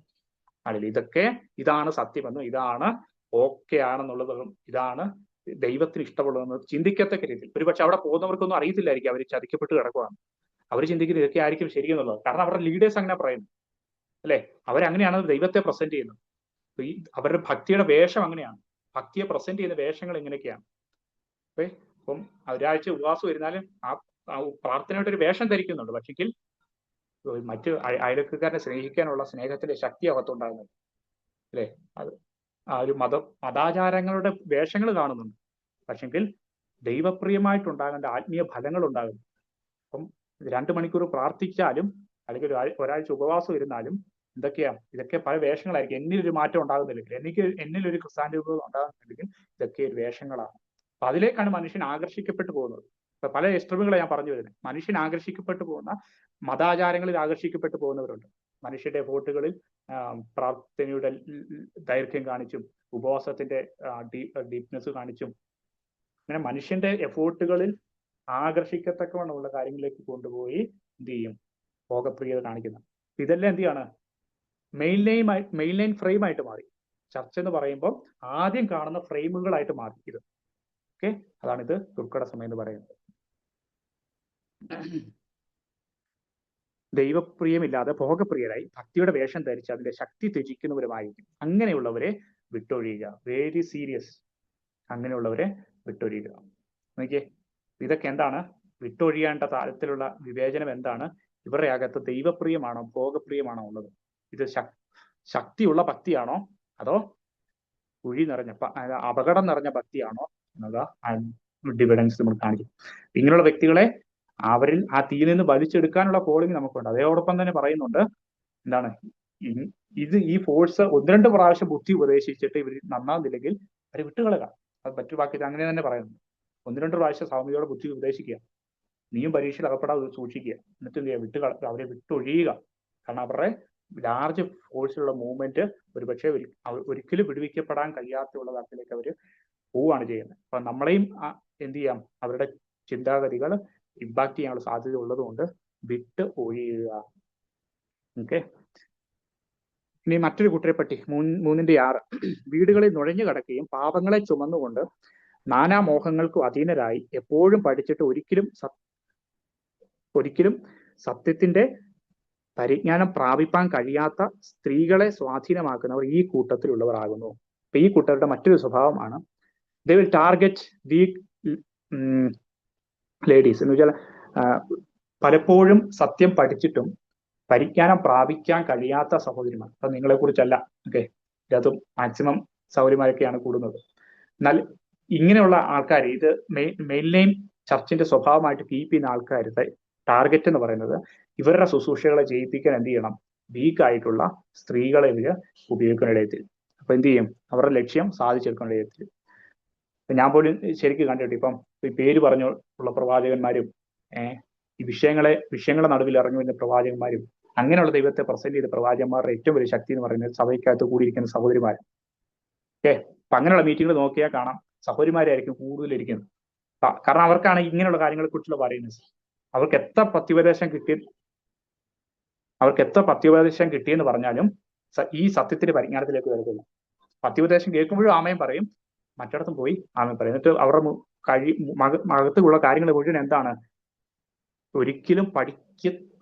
അല്ലെ? ഇതാണ് സത്യമെന്നും ഇതാണ് ഓക്കെ ആണെന്നുള്ളതും ഇതാണ് ദൈവത്തിന് ഇഷ്ടമുള്ളതെന്ന് ചിന്തിക്കത്തക്ക രീതിയിൽ. ഒരുപക്ഷെ അവിടെ പോകുന്നവർക്കൊന്നും അറിയത്തില്ലായിരിക്കും അവർ ചതിക്കപ്പെട്ട് കിടക്കുകയാണ്. അവർ ചിന്തിക്കുന്നത് ഇതൊക്കെ ആയിരിക്കും ശരിയെന്നുള്ളത്, കാരണം അവരുടെ ലീഡേഴ്സ് അങ്ങനെ പറയുന്നു, അല്ലെ? അവരങ്ങനെയാണ് ദൈവത്തെ പ്രസന്റ് ചെയ്യുന്നത്. ഈ അവരുടെ ഭക്തിയുടെ വേഷം അങ്ങനെയാണ്, ഭക്തിയെ പ്രസന്റ് ചെയ്യുന്ന വേഷങ്ങൾ എങ്ങനെയൊക്കെയാണ്. അപ്പം ഒരാഴ്ച ഉപവാസം ഇരുന്നാലും ആ പ്രാർത്ഥനയുടെ ഒരു വേഷം ധരിക്കുന്നുണ്ട്, പക്ഷെങ്കിൽ മറ്റ് അയൽക്കാരനെ സ്നേഹിക്കാനുള്ള സ്നേഹത്തിന്റെ ശക്തി അകത്തുണ്ടാകുന്നുണ്ട്, അല്ലെ? അത് ആ ഒരു മതാചാരങ്ങളുടെ വേഷങ്ങൾ കാണുന്നുണ്ട്, പക്ഷെങ്കിൽ ദൈവപ്രിയമായിട്ടുണ്ടാകേണ്ട ആത്മീയ ഫലങ്ങൾ ഉണ്ടാകുന്നു. അപ്പം 2 മണിക്കൂർ പ്രാർത്ഥിച്ചാലും അല്ലെങ്കിൽ ഒരാഴ്ച ഉപവാസം ഇരുന്നാലും ഇതൊക്കെ പല വേഷങ്ങളായിരിക്കും. എന്നിലൊരു മാറ്റം ഉണ്ടാകുന്നില്ലെങ്കിൽ, എന്നിലൊരു ക്രിസ്ത്യാനിത്വം ഉണ്ടാകുന്നില്ലെങ്കിൽ ഇതൊക്കെ ഒരു വേഷങ്ങളാണ്. അപ്പൊ അതിലേക്കാണ് മനുഷ്യൻ ആകർഷിക്കപ്പെട്ടു പോകുന്നത്. ഇപ്പൊ പല എക്സ്ട്രീമുകളെ ഞാൻ പറഞ്ഞു വരുന്നത്. മനുഷ്യൻ ആകർഷിക്കപ്പെട്ടു പോകുന്ന മതാചാരങ്ങളിൽ ആകർഷിക്കപ്പെട്ടു പോകുന്നവരുണ്ട്. മനുഷ്യന്റെ വോട്ടുകളിൽ പ്രാർത്ഥനയുടെ ദൈർഘ്യം കാണിച്ചും ഉപവാസത്തിന്റെ ഡീപ്നെസ് കാണിച്ചും അങ്ങനെ മനുഷ്യന്റെ എഫോർട്ടുകളിൽ ആകർഷിക്കത്തക്കവണ്ണമുള്ള കാര്യങ്ങളിലേക്ക് കൊണ്ടുപോയി എന്ത് ചെയ്യും, ഭോഗപ്രിയത കാണിക്കുന്നത്. ഇതെല്ലാം എന്ത് ചെയ്യാണ്, മെയിൻ ലൈൻ ഫ്രെയിമായിട്ട് മാറി. ചർച്ച എന്ന് പറയുമ്പോൾ ആദ്യം കാണുന്ന ഫ്രെയിമുകളായിട്ട് മാറി ഇത്. ഓക്കെ, അതാണിത് ദുർഘട സമയം എന്ന് പറയുന്നത്. ദൈവപ്രിയമില്ലാതെ ഭോഗപ്രിയരായി ഭക്തിയുടെ വേഷം ധരിച്ച് അതിന്റെ ശക്തി ത്യജിക്കുന്നവരുമായിരിക്കും. അങ്ങനെയുള്ളവരെ വിട്ടൊഴിയുക. Very serious. അങ്ങനെയുള്ളവരെ വിട്ടൊഴിയുക. നോക്കിയേ, ഇതൊക്കെ എന്താണ്? വിട്ടൊഴിയേണ്ട തരത്തിലുള്ള വിവേചനം എന്താണ്? ഇവരുടെ അകത്ത് ദൈവപ്രിയമാണോ ഭോഗപ്രിയമാണോ ഉള്ളത്? ഇത് ശക്തിയുള്ള ഭക്തിയാണോ അതോ കുഴി നിറഞ്ഞ അപകടം നിറഞ്ഞ ഭക്തിയാണോ എന്നത് ഡിവിഡൻസ് നമ്മൾ കാണിക്കും. ഇങ്ങനെയുള്ള വ്യക്തികളെ അവരിൽ ആ തീയിൽ നിന്ന് വലിച്ചെടുക്കാനുള്ള കോളിംഗ് നമുക്കുണ്ട്. അതോടൊപ്പം തന്നെ പറയുന്നുണ്ട് എന്താണ്, ഈ ഫോഴ്സ് 1-2 പ്രാവശ്യം ബുദ്ധി ഉപദേശിച്ചിട്ട് ഇവർ നന്നാകുന്നില്ലെങ്കിൽ അവരെ വിട്ടുകളയുക. അത് മറ്റു വാക്യത്തിൽ അങ്ങനെ തന്നെ പറയുന്നു. 1-2 പ്രാവശ്യം സൗമ്യതയോടെ ബുദ്ധി ഉപദേശിക്കുക, നീയും പരീക്ഷയിൽ അകപ്പെടാതെ സൂക്ഷിക്കുക, എന്നിട്ട് എന്ത് ചെയ്യുക, അവരെ വിട്ടൊഴിയുക. കാരണം അവരുടെ ലാർജ് ഫോഴ്സിലുള്ള മൂവ്മെന്റ് ഒരുപക്ഷെ ഒരിക്കലും വിടുവിക്കപ്പെടാൻ കഴിയാത്തുള്ള തരത്തിലേക്ക് അവർ പോവുകയാണ് ചെയ്യുന്നത്. അപ്പൊ നമ്മളെയും എന്ത് ചെയ്യാം, അവരുടെ ചിന്താഗതികൾ ഇമ്പാക്ട് ചെയ്യാനുള്ള സാധ്യത ഉള്ളതുകൊണ്ട് വിട്ട് ഒഴിയുക. ഓക്കെ, ഇനി മറ്റൊരു കൂട്ടരെ പറ്റി 3:6 വീടുകളിൽ നുഴഞ്ഞു കടക്കുകയും പാപങ്ങളെ ചുമന്നുകൊണ്ട് നാനാ മോഹങ്ങൾക്കും അധീനരായി എപ്പോഴും പഠിച്ചിട്ട് ഒരിക്കലും സത്യത്തിന്റെ പരിജ്ഞാനം പ്രാപിപ്പാൻ കഴിയാത്ത സ്ത്രീകളെ സ്വാധീനമാക്കുന്നവർ ഈ കൂട്ടത്തിലുള്ളവരാകുന്നു. അപ്പൊ ഈ കൂട്ടരുടെ മറ്റൊരു സ്വഭാവമാണ് they will target weak ladies. എന്ന് വെച്ചാൽ പലപ്പോഴും സത്യം പഠിച്ചിട്ടും പരിജ്ഞാനം പ്രാപിക്കാൻ കഴിയാത്ത സഹോദരിമാർ. അത് നിങ്ങളെ കുറിച്ചല്ല, ഓക്കെ, ഇതും മാക്സിമം സഹോദരിമാരൊക്കെയാണ് കൂടുന്നത്. എന്നാൽ ഇങ്ങനെയുള്ള ആൾക്കാർ, ഇത് മെയിൻ ചർച്ചിന്റെ സ്വഭാവമായിട്ട് കീപ്പ് ചെയ്യുന്ന ആൾക്കാരുടെ ടാർഗറ്റ് എന്ന് പറയുന്നത് ഇവരുടെ ശുശ്രൂഷകളെ ജയിപ്പിക്കാൻ എന്ത് ചെയ്യണം, വീക്കായിട്ടുള്ള സ്ത്രീകളെ ഇവര് ഉപയോഗിക്കാനിടയത്തിൽ. അപ്പൊ എന്ത് ചെയ്യും, അവരുടെ ലക്ഷ്യം സാധിച്ചെടുക്കാനിടയത്തിൽ. ഞാൻ പോലും ശരിക്കും കണ്ടിട്ട് ഇപ്പം ഈ പേര് പറഞ്ഞു ഉള്ള പ്രവാചകന്മാരും ഈ വിഷയങ്ങളെ നടുവിൽ ഇറങ്ങി വരുന്ന പ്രവാചകന്മാരും അങ്ങനെയുള്ള ദൈവത്തെ പ്രസന്റ് ചെയ്ത പ്രവാചകന്മാരുടെ ഏറ്റവും വലിയ ശക്തി എന്ന് പറയുന്നത് സഭയ്ക്കകത്ത് കൂടിയിരിക്കുന്ന സഹോദരിമാർ. അപ്പൊ അങ്ങനെയുള്ള മീറ്റിംഗുകൾ നോക്കിയാൽ കാണാം സഹോദരിമാരായിരിക്കും കൂടുതലിരിക്കുന്നത്. കാരണം അവർക്കാണ് ഇങ്ങനെയുള്ള കാര്യങ്ങളെ കുറിച്ചുള്ള പറയുന്നത്. അവർക്ക് എത്ര പത്യോപദേശം കിട്ടിയെന്ന് പറഞ്ഞാലും ഈ സത്യത്തിന്റെ പരിജ്ഞാനത്തിലേക്ക് വരത്തില്ല. പത്യോപദേശം കേൾക്കുമ്പോഴും ആമയും പറയും, മറ്റിടത്തും പോയി ആമയും പറയും. എന്നിട്ട് അവരുടെ അകത്തുള്ള കാര്യങ്ങൾ മുഴുവൻ എന്താണ്? ഒരിക്കലും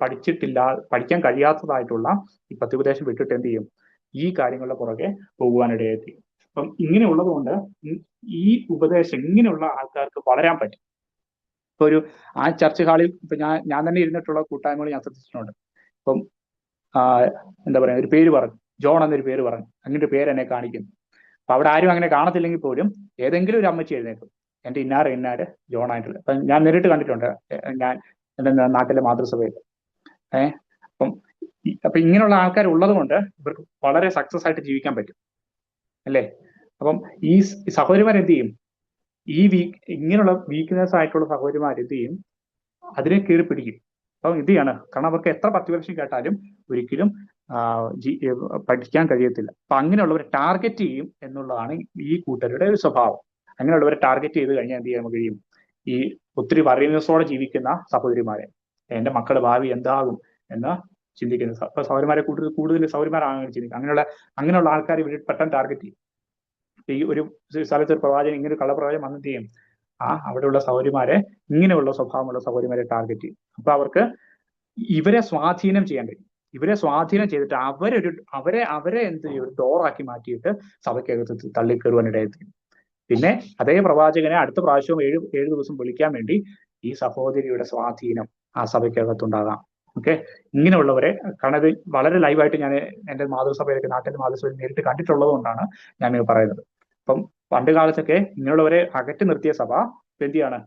പഠിക്കാൻ കഴിയാത്തതായിട്ടുള്ള ഈ പത്യോപദേശം വിട്ടിട്ട് എന്ത് ചെയ്യും? ഈ കാര്യങ്ങളുടെ പുറകെ പോകുവാനിടയെത്തി. അപ്പം ഇങ്ങനെയുള്ളത് കൊണ്ട് ഈ ഉപദേശം ഇങ്ങനെയുള്ള ആൾക്കാർക്ക് വളരാൻ പറ്റും. ഇപ്പൊ ആ ചർച്ച് ഹാളിൽ ഇപ്പൊ ഞാൻ തന്നെ ഇരുന്നിട്ടുള്ള കൂട്ടായ്മകൾ ഞാൻ ശ്രദ്ധിച്ചിട്ടുണ്ട്. ഇപ്പം എന്താ പറയാ, ഒരു പേര് പറഞ്ഞു, ജോൺ എന്നൊരു പേര് പറഞ്ഞു, അങ്ങനെ ഒരു പേര് എന്നെ കാണിക്കുന്നു. അപ്പൊ അവിടെ ആരും അങ്ങനെ കാണത്തില്ലെങ്കിൽ പോലും ഏതെങ്കിലും ഒരു അമ്മച്ചി എഴുന്നേക്കും, എന്റെ ഇന്നാര് ജോൺ ആയിട്ടുള്ള. അപ്പൊ ഞാൻ നേരിട്ട് കണ്ടിട്ടുണ്ട് ഞാൻ എന്റെ നാട്ടിലെ മാതൃസഭയിൽ. അപ്പൊ ഇങ്ങനെയുള്ള ആൾക്കാർ ഉള്ളത് കൊണ്ട് ഇവർക്ക് വളരെ സക്സസ് ആയിട്ട് ജീവിക്കാൻ പറ്റും, അല്ലേ? അപ്പം ഈ സഹോദരിമാർ എന്ത് ചെയ്യും? ഇങ്ങനെയുള്ള വീക്ക്നെസ് ആയിട്ടുള്ള സഹോദരിമാർ എന്ത് ചെയ്യും? അതിനെ കീറി പിടിക്കും. അപ്പം ഇത് ചെയ്യാണ്, കാരണം അവർക്ക് എത്ര 10 വർഷം കേട്ടാലും ഒരിക്കലും പഠിക്കാൻ കഴിയത്തില്ല. അപ്പൊ അങ്ങനെയുള്ളവരെ ടാർഗറ്റ് ചെയ്യും എന്നുള്ളതാണ് ഈ കൂട്ടരുടെ ഒരു സ്വഭാവം. അങ്ങനെയുള്ളവരെ ടാർഗറ്റ് ചെയ്ത് കഴിഞ്ഞാൽ എന്ത് ചെയ്യാൻ കഴിയും? ഈ ഒത്തിരി വറീനസോടെ ജീവിക്കുന്ന സഹോദരിമാരെ, എന്റെ മക്കളുടെ ഭാവി എന്താകും എന്ന് ചിന്തിക്കുന്ന സഹോദരിമാരെ കൂടുതൽ സഹോദരിമാരാണ് ചിന്തിക്കുക. അങ്ങനെയുള്ള ആൾക്കാർ ഇവർ പെട്ടെന്ന് ടാർഗറ്റ് ചെയ്യും. ഈ ഒരു സ്ഥലത്ത് ഒരു പ്രവാചകൻ, ഇങ്ങനെ ഒരു കള്ളപ്രവാചകൻ വന്നിട്ട് ചെയ്യും, അവിടെയുള്ള സഹോദരിമാരെ, ഇങ്ങനെയുള്ള സ്വഭാവമുള്ള സഹോദരിമാരെ ടാർഗറ്റ് ചെയ്യും. അപ്പൊ അവർക്ക് ഇവരെ സ്വാധീനം ചെയ്യാൻ കഴിയും. ഇവരെ സ്വാധീനം ചെയ്തിട്ട് അവരെ എന്ത് ചെയ്യും? ഒരു ഡോറാക്കി മാറ്റിയിട്ട് സഭയ്ക്കകത്ത് തള്ളിക്കയറുവാനിടയെത്തി. പിന്നെ അതേ പ്രവാചകനെ അടുത്ത പ്രാവശ്യവും ഏഴ് ദിവസം വിളിക്കാൻ വേണ്ടി ഈ സഹോദരിയുടെ സ്വാധീനം ആ സഭയ്ക്കകത്തുണ്ടാകാം. ഓക്കെ, ഇങ്ങനെയുള്ളവരെ, കാരണം ഇത് വളരെ ലൈവായിട്ട് ഞാൻ എന്റെ മാതൃസഭയിലേക്ക്, നാട്ടിലെ മാതൃസഭയിൽ നേരിട്ട് കണ്ടിട്ടുള്ളത് കൊണ്ടാണ് ഞാൻ പറയുന്നത്. അപ്പം പണ്ട് കാലത്തൊക്കെ ഇങ്ങനെയുള്ളവരെ അകറ്റി നിർത്തിയ സഭ എന്ത് ചെയ്യാണ്?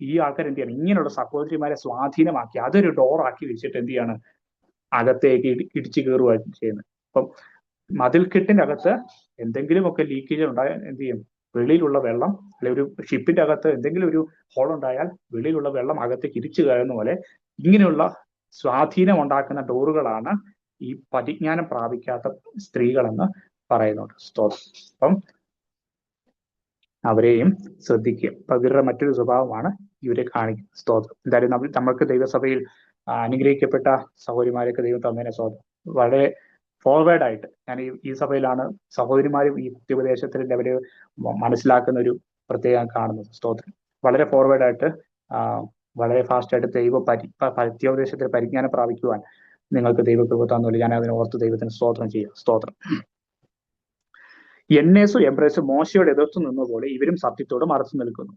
ഈ ആൾക്കാർ എന്ത് ചെയ്യണം? ഇങ്ങനെയുള്ള സഹോദരിമാരെ സ്വാധീനമാക്കി അതൊരു ഡോറാക്കി വെച്ചിട്ട് എന്ത് ചെയ്യാണ്? അകത്തേക്ക് ഇടിച്ചു കയറുകയാണ് ചെയ്യുന്നത്. അപ്പം മതിൽക്കെട്ടിന്റെ അകത്ത് എന്തെങ്കിലുമൊക്കെ ലീക്കേജ് ഉണ്ടായാൽ എന്ത് ചെയ്യും? വെളിയിലുള്ള വെള്ളം, അല്ലെ ഒരു ഷിപ്പിന്റെ അകത്ത് എന്തെങ്കിലും ഒരു ഹോൾ ഉണ്ടായാൽ വെളിയിലുള്ള വെള്ളം അകത്തേക്ക് ഇടിച്ചു കയറുന്ന പോലെ ഇങ്ങനെയുള്ള സ്വാധീനം ഉണ്ടാക്കുന്ന ഡോറുകളാണ് ഈ പരിജ്ഞാനം പ്രാപിക്കാത്ത സ്ത്രീകളെന്ന് പറയുന്നുണ്ട്. അപ്പം അവരെയും ശ്രദ്ധിക്കുക. അപ്പൊ ഇവരുടെ മറ്റൊരു സ്വഭാവമാണ് ഇവരെ കാണിക്കുന്നത്. സ്തോത്രം. എന്തായാലും നമ്മൾക്ക് ദൈവസഭയിൽ അനുഗ്രഹിക്കപ്പെട്ട സഹോദരിമാരൊക്കെ ദൈവം തന്നതിനെ സ്തോത്രം. വളരെ ഫോർവേഡ് ആയിട്ട് ഞാൻ ഈ സഭയിലാണ് സഹോദരിമാരും ഈ ഉപദേശത്തിൽ ലെവല് മനസ്സിലാക്കുന്ന ഒരു പ്രത്യേകം കാണുന്നത്. സ്തോത്രം. വളരെ ഫോർവേഡ് ആയിട്ട് വളരെ ഫാസ്റ്റ് ആയിട്ട് പത്യോപദേശത്തിൽ പരിജ്ഞാനം പ്രാപിക്കുവാൻ നിങ്ങൾക്ക് ദൈവകൃപ തന്നില്ല. ഞാൻ അതിനെ ഓർത്ത് ദൈവത്തിന് സ്തോത്രം ചെയ്യാം. സ്തോത്രം. എന്നേസും എംബ്രേസും മോശയോട് എതിർത്തു നിന്നതുപോലെ ഇവരും സത്യത്തോട് മറച്ചു നിൽക്കുന്നു.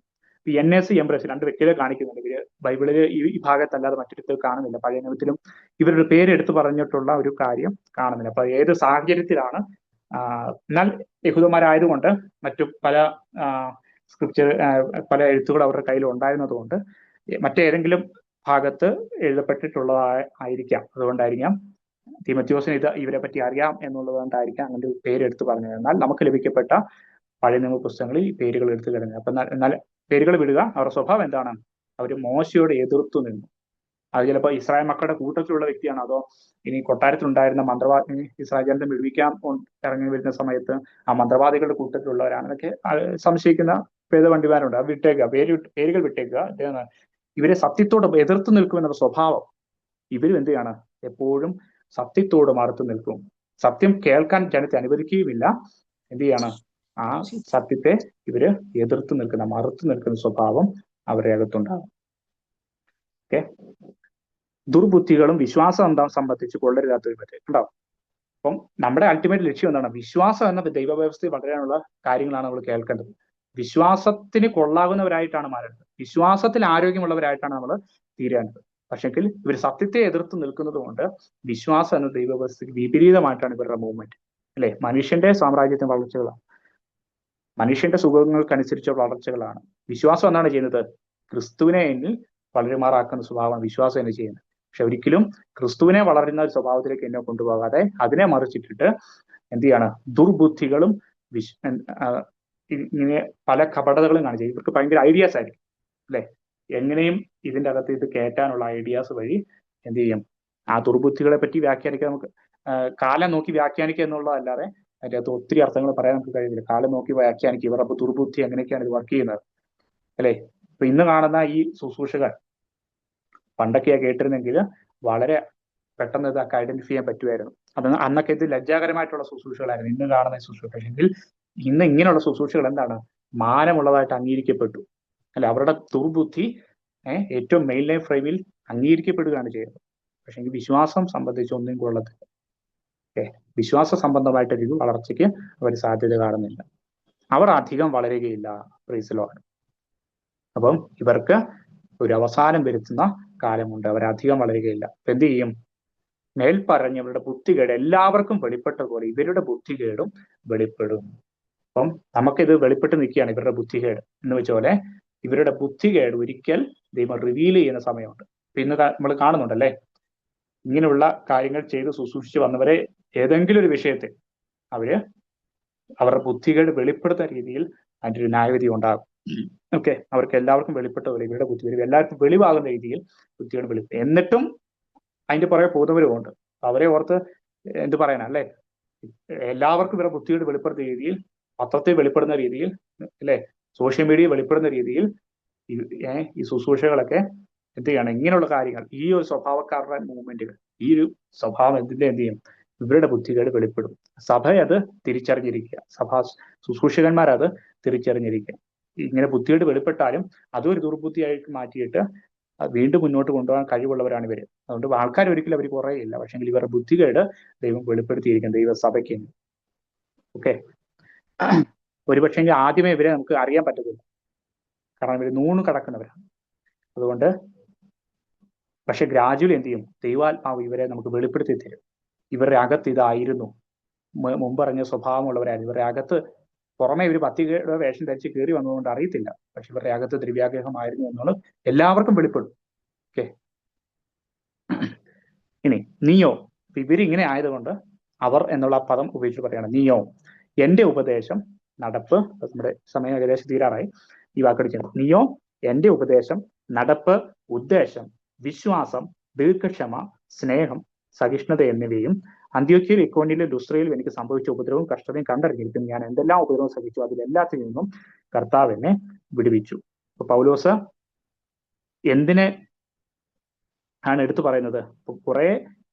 എന്നേസ് എംബ്രേസ് രണ്ട് വ്യക്തികളെ കാണിക്കുന്നുണ്ട്. ഇവര് ബൈബിളില് ഈ ഭാഗത്തല്ലാതെ മറ്റൊരിടത്ത് കാണുന്നില്ല. പഴയ നിയമത്തിലും ഇവരുടെ പേര് എടുത്തു പറഞ്ഞിട്ടുള്ള ഒരു കാര്യം കാണുന്നില്ല. അപ്പൊ ഏത് സാഹചര്യത്തിലാണ്? എന്നാൽ യഹൂദന്മാരായതുകൊണ്ട് മറ്റു പല സ്ക്രിപ്ചർ, പല എഴുത്തുകൾ അവരുടെ കയ്യിൽ ഉണ്ടായിരുന്നത് കൊണ്ട് മറ്റേതെങ്കിലും ഭാഗത്ത് എഴുതപ്പെട്ടിട്ടുള്ളതായിരിക്കാം. അതുകൊണ്ടായിരിക്കാം തീമോഥെയോസിന് ഇവരെ പറ്റി അറിയാം എന്നുള്ളത് കൊണ്ടായിരിക്കാം അങ്ങനെ ഒരു പേരെടുത്ത് പറഞ്ഞത്. എന്നാൽ നമുക്ക് ലഭിക്കപ്പെട്ട പഴയ നിയമ പുസ്തകങ്ങളിൽ ഈ പേരുകൾ എടുത്തു കിടന്നത്. അപ്പൊ എന്നാൽ പേരുകൾ വിടുക. അവരുടെ സ്വഭാവം എന്താണ്? അവർ മോശയോട് എതിർത്തു നിന്നു. അത് ചിലപ്പോൾ ഇസ്രായേൽ മക്കളുടെ കൂട്ടത്തിലുള്ള വ്യക്തിയാണ്, അതോ ഇനി കൊട്ടാരത്തിലുണ്ടായിരുന്ന മന്ത്രവാദി ഇസ്രായേൽ ജനത്തെ വിടുവിക്കാൻ ഇറങ്ങി വരുന്ന സമയത്ത് ആ മന്ത്രവാദികളുടെ കൂട്ടത്തിലുള്ളവരാണ് എന്നൊക്കെ സംശയിക്കുന്ന വേദപണ്ഡിതന്മാരുണ്ട്. അത് വിട്ടേക്കുക, പേരുകൾ വിട്ടേക്കുക. ഇവരെ സത്യത്തോട് എതിർത്ത് നിൽക്കുമെന്നുള്ള സ്വഭാവം. ഇവരും എന്ത് ചെയ്യാണ്? എപ്പോഴും സത്യത്തോട് മറുത്തു നിൽക്കും. സത്യം കേൾക്കാൻ ജനത്തെ അനുവദിക്കുകയുമില്ല. എന്ത് ചെയ്യാണ്? ആ സത്യത്തെ ഇവര് എതിർത്ത് നിൽക്കുന്ന, മറുത്തു നിൽക്കുന്ന സ്വഭാവം അവരുടെ അകത്തുണ്ടാകും. ഓക്കെ, ദുർബുദ്ധികളും വിശ്വാസം സംബന്ധിച്ച് കൊള്ളരുതാത്തൊരു പറ്റേ ഉണ്ടാവും. അപ്പം നമ്മുടെ അൾട്ടിമേറ്റ് ലക്ഷ്യം എന്താണ്? വിശ്വാസം എന്ന ദൈവവ്യവസ്ഥയിൽ വളരാനുള്ള കാര്യങ്ങളാണ് നമ്മൾ കേൾക്കേണ്ടത്. വിശ്വാസത്തിന് കൊള്ളാകുന്നവരായിട്ടാണ് മാറേണ്ടത്. വിശ്വാസത്തിൽ ആരോഗ്യമുള്ളവരായിട്ടാണ് നമ്മൾ തീരേണ്ടത്. പക്ഷെങ്കിൽ ഇവർ സത്യത്തെ എതിർത്ത് നിൽക്കുന്നത് കൊണ്ട് വിശ്വാസം എന്ന ദൈവവ്യവസ്ഥയ്ക്ക് വിപരീതമായിട്ടാണ് ഇവരുടെ മൂവ്മെന്റ്, അല്ലെ? മനുഷ്യന്റെ സാമ്രാജ്യത്തിന്റെ വളർച്ചകളാണ്, മനുഷ്യന്റെ സുഖങ്ങൾക്കനുസരിച്ച വളർച്ചകളാണ്. വിശ്വാസം എന്നാണ് ചെയ്യുന്നത്? ക്രിസ്തുവിനെ എന്നിൽ വളരുമാറാക്കുന്ന സ്വഭാവമാണ് വിശ്വാസം എന്ന് ചെയ്യുന്നത്. പക്ഷെ ഒരിക്കലും ക്രിസ്തുവിനെ വളരുന്ന ഒരു സ്വഭാവത്തിലേക്ക് എന്നെ കൊണ്ടുപോകാതെ അതിനെ മറിച്ചിട്ടിട്ട് എന്ത് ചെയ്യാണ്? ദുർബുദ്ധികളും ഇങ്ങനെ പല കപടതകളും കാണിച്ചു. ഇവർക്ക് ഭയങ്കര ഐഡിയാസ് ആയിരിക്കും അല്ലെ, എങ്ങനെയും ഇതിന്റെ അകത്ത് ഇത് കയറ്റാനുള്ള ഐഡിയാസ് വഴി എന്ത് ചെയ്യും, ആ ദുർബുദ്ധികളെ പറ്റി വ്യാഖ്യാനിക്കാൻ നമുക്ക് കാലം നോക്കി വ്യാഖ്യാനിക്കുക എന്നുള്ളതല്ലാതെ അതിന്റെ അകത്ത് ഒത്തിരി അർത്ഥങ്ങൾ പറയാൻ നമുക്ക് കഴിയുന്നില്ല. കാലം നോക്കി വ്യാഖ്യാനിക്കുക ഇവർ അപ്പൊ ദുർബുദ്ധി എങ്ങനെയൊക്കെയാണ് ഇത് വർക്ക് ചെയ്യുന്നത് അല്ലെ. ഇപ്പൊ ഇന്ന് കാണുന്ന ഈ ശുശ്രൂഷകൾ പണ്ടൊക്കെയാ കേട്ടിരുന്നെങ്കിൽ വളരെ പെട്ടെന്ന് ഇതൊക്കെ ഐഡന്റിഫൈ ചെയ്യാൻ പറ്റുമായിരുന്നു. അത് അന്നൊക്കെ ഇത് ലജ്ജാകരമായിട്ടുള്ള ശുശ്രൂഷകളായിരുന്നു. ഇന്ന് കാണുന്ന ശുശ്രൂഷ എങ്കിൽ ഇന്ന് ഇങ്ങനെയുള്ള ശുശ്രൂഷകൾ എന്താണ്, മാനമുള്ളതായിട്ട് അംഗീകരിക്കപ്പെട്ടു അല്ലെ. അവരുടെ ദുർബുദ്ധി ഏറ്റവും മെയിൻ ലൈൻ ഫ്രെയിമിൽ അംഗീകരിക്കപ്പെടുകയാണ് ചെയ്യുന്നത്. പക്ഷെ ഈ വിശ്വാസം സംബന്ധിച്ച് ഒന്നും കൊള്ളത്തില്ല. വിശ്വാസ സംബന്ധമായിട്ടൊരു വളർച്ചയ്ക്ക് അവർ സാധ്യത കാണുന്നില്ല. അവർ അധികം വളരുകയില്ല. Praise Lord. അപ്പം ഇവർക്ക് ഒരു അവസാനം വരുത്തുന്ന കാലമുണ്ട്. അവരധികം വളരുകയില്ല. അപ്പൊ എന്ത് ചെയ്യും, മേൽപ്പറഞ്ഞവരുടെ ബുദ്ധികേട് എല്ലാവർക്കും വെളിപ്പെട്ട പോലെ ഇവരുടെ ബുദ്ധികേടും വെളിപ്പെടും. അപ്പം നമുക്കിത് വെളിപ്പെട്ട് നിൽക്കുകയാണ് ഇവരുടെ ബുദ്ധികേട് എന്ന് വെച്ച പോലെ ഇവരുടെ ബുദ്ധികേട് ഒരിക്കൽ ദൈവം റിവീൽ ചെയ്യുന്ന സമയമുണ്ട്. ഇന്ന് നമ്മൾ കാണുന്നുണ്ടല്ലേ, ഇങ്ങനെയുള്ള കാര്യങ്ങൾ ചെയ്ത് ശുശ്രൂഷിച്ച് വന്നവരെ ഏതെങ്കിലും ഒരു വിഷയത്തിൽ അവരുടെ ബുദ്ധികേട് വെളിപ്പെടുത്തുന്ന രീതിയിൽ അതിൻ്റെ ഒരു ന്യായവിധി ഉണ്ടാകും. ഓക്കെ, അവർക്ക് എല്ലാവർക്കും വെളിപ്പെട്ട പോലെ ഇവരുടെ ബുദ്ധികേട് എല്ലാവർക്കും വെളിവാകുന്ന രീതിയിൽ ബുദ്ധികേട് വെളിപ്പെടും. എന്നിട്ടും അതിന്റെ പുറകെ പോകുന്നവരുമുണ്ട്. അവരെ ഓർത്ത് എന്ത് പറയാനാ അല്ലെ, എല്ലാവർക്കും ഇവരുടെ ബുദ്ധികേട് വെളിപ്പെടുന്ന രീതിയിൽ, പത്രത്തിൽ വെളിപ്പെടുന്ന രീതിയിൽ അല്ലെ, സോഷ്യൽ മീഡിയ വെളിപ്പെടുന്ന രീതിയിൽ ഈ ശുശ്രൂഷകളൊക്കെ എന്ത് ചെയ്യണം, ഇങ്ങനെയുള്ള കാര്യങ്ങൾ, ഈ ഒരു സ്വഭാവക്കാരുടെ മൂവ്മെന്റുകൾ, ഈ ഒരു സ്വഭാവം എന്ത് ചെയ്യും, ഇവരുടെ ബുദ്ധികേട് വെളിപ്പെടും. സഭ അത് തിരിച്ചറിഞ്ഞിരിക്കുക, ശുശ്രൂഷകന്മാരത് തിരിച്ചറിഞ്ഞിരിക്കുക. ഇങ്ങനെ ബുദ്ധികേട് വെളിപ്പെട്ടാലും അതൊരു ദുർബുദ്ധിയായിട്ട് മാറ്റിയിട്ട് വീണ്ടും മുന്നോട്ട് കൊണ്ടുപോകാൻ കഴിവുള്ളവരാണ് ഇവര്. അതുകൊണ്ട് ആൾക്കാർ ഒരിക്കലും അവർ കുറയില്ല. പക്ഷെങ്കിൽ ഇവരുടെ ബുദ്ധികേട് ദൈവം വെളിപ്പെടുത്തിയിരിക്കും ദൈവസഭയ്ക്ക്. ഓക്കെ, ഒരുപക്ഷെങ്കിൽ ആദ്യമേ ഇവരെ നമുക്ക് അറിയാൻ പറ്റത്തില്ല, കാരണം ഇവർ നൂണ് കടക്കുന്നവരാണ്. അതുകൊണ്ട് പക്ഷെ ഗ്രാജുവലി എന്ത് ചെയ്യും, ദൈവാത്മാവ് ഇവരെ നമുക്ക് വെളിപ്പെടുത്തി തരും. ഇവരുടെ അകത്ത് ഇതായിരുന്നു, മുമ്പറിഞ്ഞ സ്വഭാവമുള്ളവരായിരുന്നു. ഇവരുടെ അകത്ത് പുറമെ ഇവർ പത്തികയുടെ വേഷം ധരിച്ച് കയറി വന്നതുകൊണ്ട് അറിയത്തില്ല, പക്ഷെ ഇവരുടെ അകത്ത് ദ്രവ്യാഗ്രഹമായിരുന്നു എന്നുള്ളത് എല്ലാവർക്കും വെളിപ്പെടും. ഓക്കെ, ഇനി നീയോ, ഇവരിങ്ങനെ ആയതുകൊണ്ട് അവർ എന്നുള്ള പദം ഉപയോഗിച്ച് പറയാണ്, നീയോ എന്റെ ഉപദേശം നടപ്പ്. നമ്മുടെ സമയം ഏകദേശം തീരാറായി, ഈ വാക്കടിച്ചു. നീയോ എന്റെ ഉപദേശം നടപ്പ്, ഉദ്ദേശം, വിശ്വാസം, ദീർഘക്ഷമ, സ്നേഹം, സഹിഷ്ണുത എന്നിവയും അന്ത്യോക്യയിലും ഇക്കോന്യയിലും ലുസ്ത്രയിലും എനിക്ക് സംഭവിച്ച ഉപദ്രവവും കഷ്ടതയും കണ്ടറിഞ്ഞിരിക്കും. ഞാൻ എന്തെല്ലാം ഉപദ്രവം സഹിച്ചു, അതിലെല്ലാത്തിൽ നിന്നും കർത്താവ് എന്നെ വിടുവിച്ചു. അപ്പൊ പൗലോസ് എന്തിനെ ആണ് എടുത്തു പറയുന്നത്? കുറെ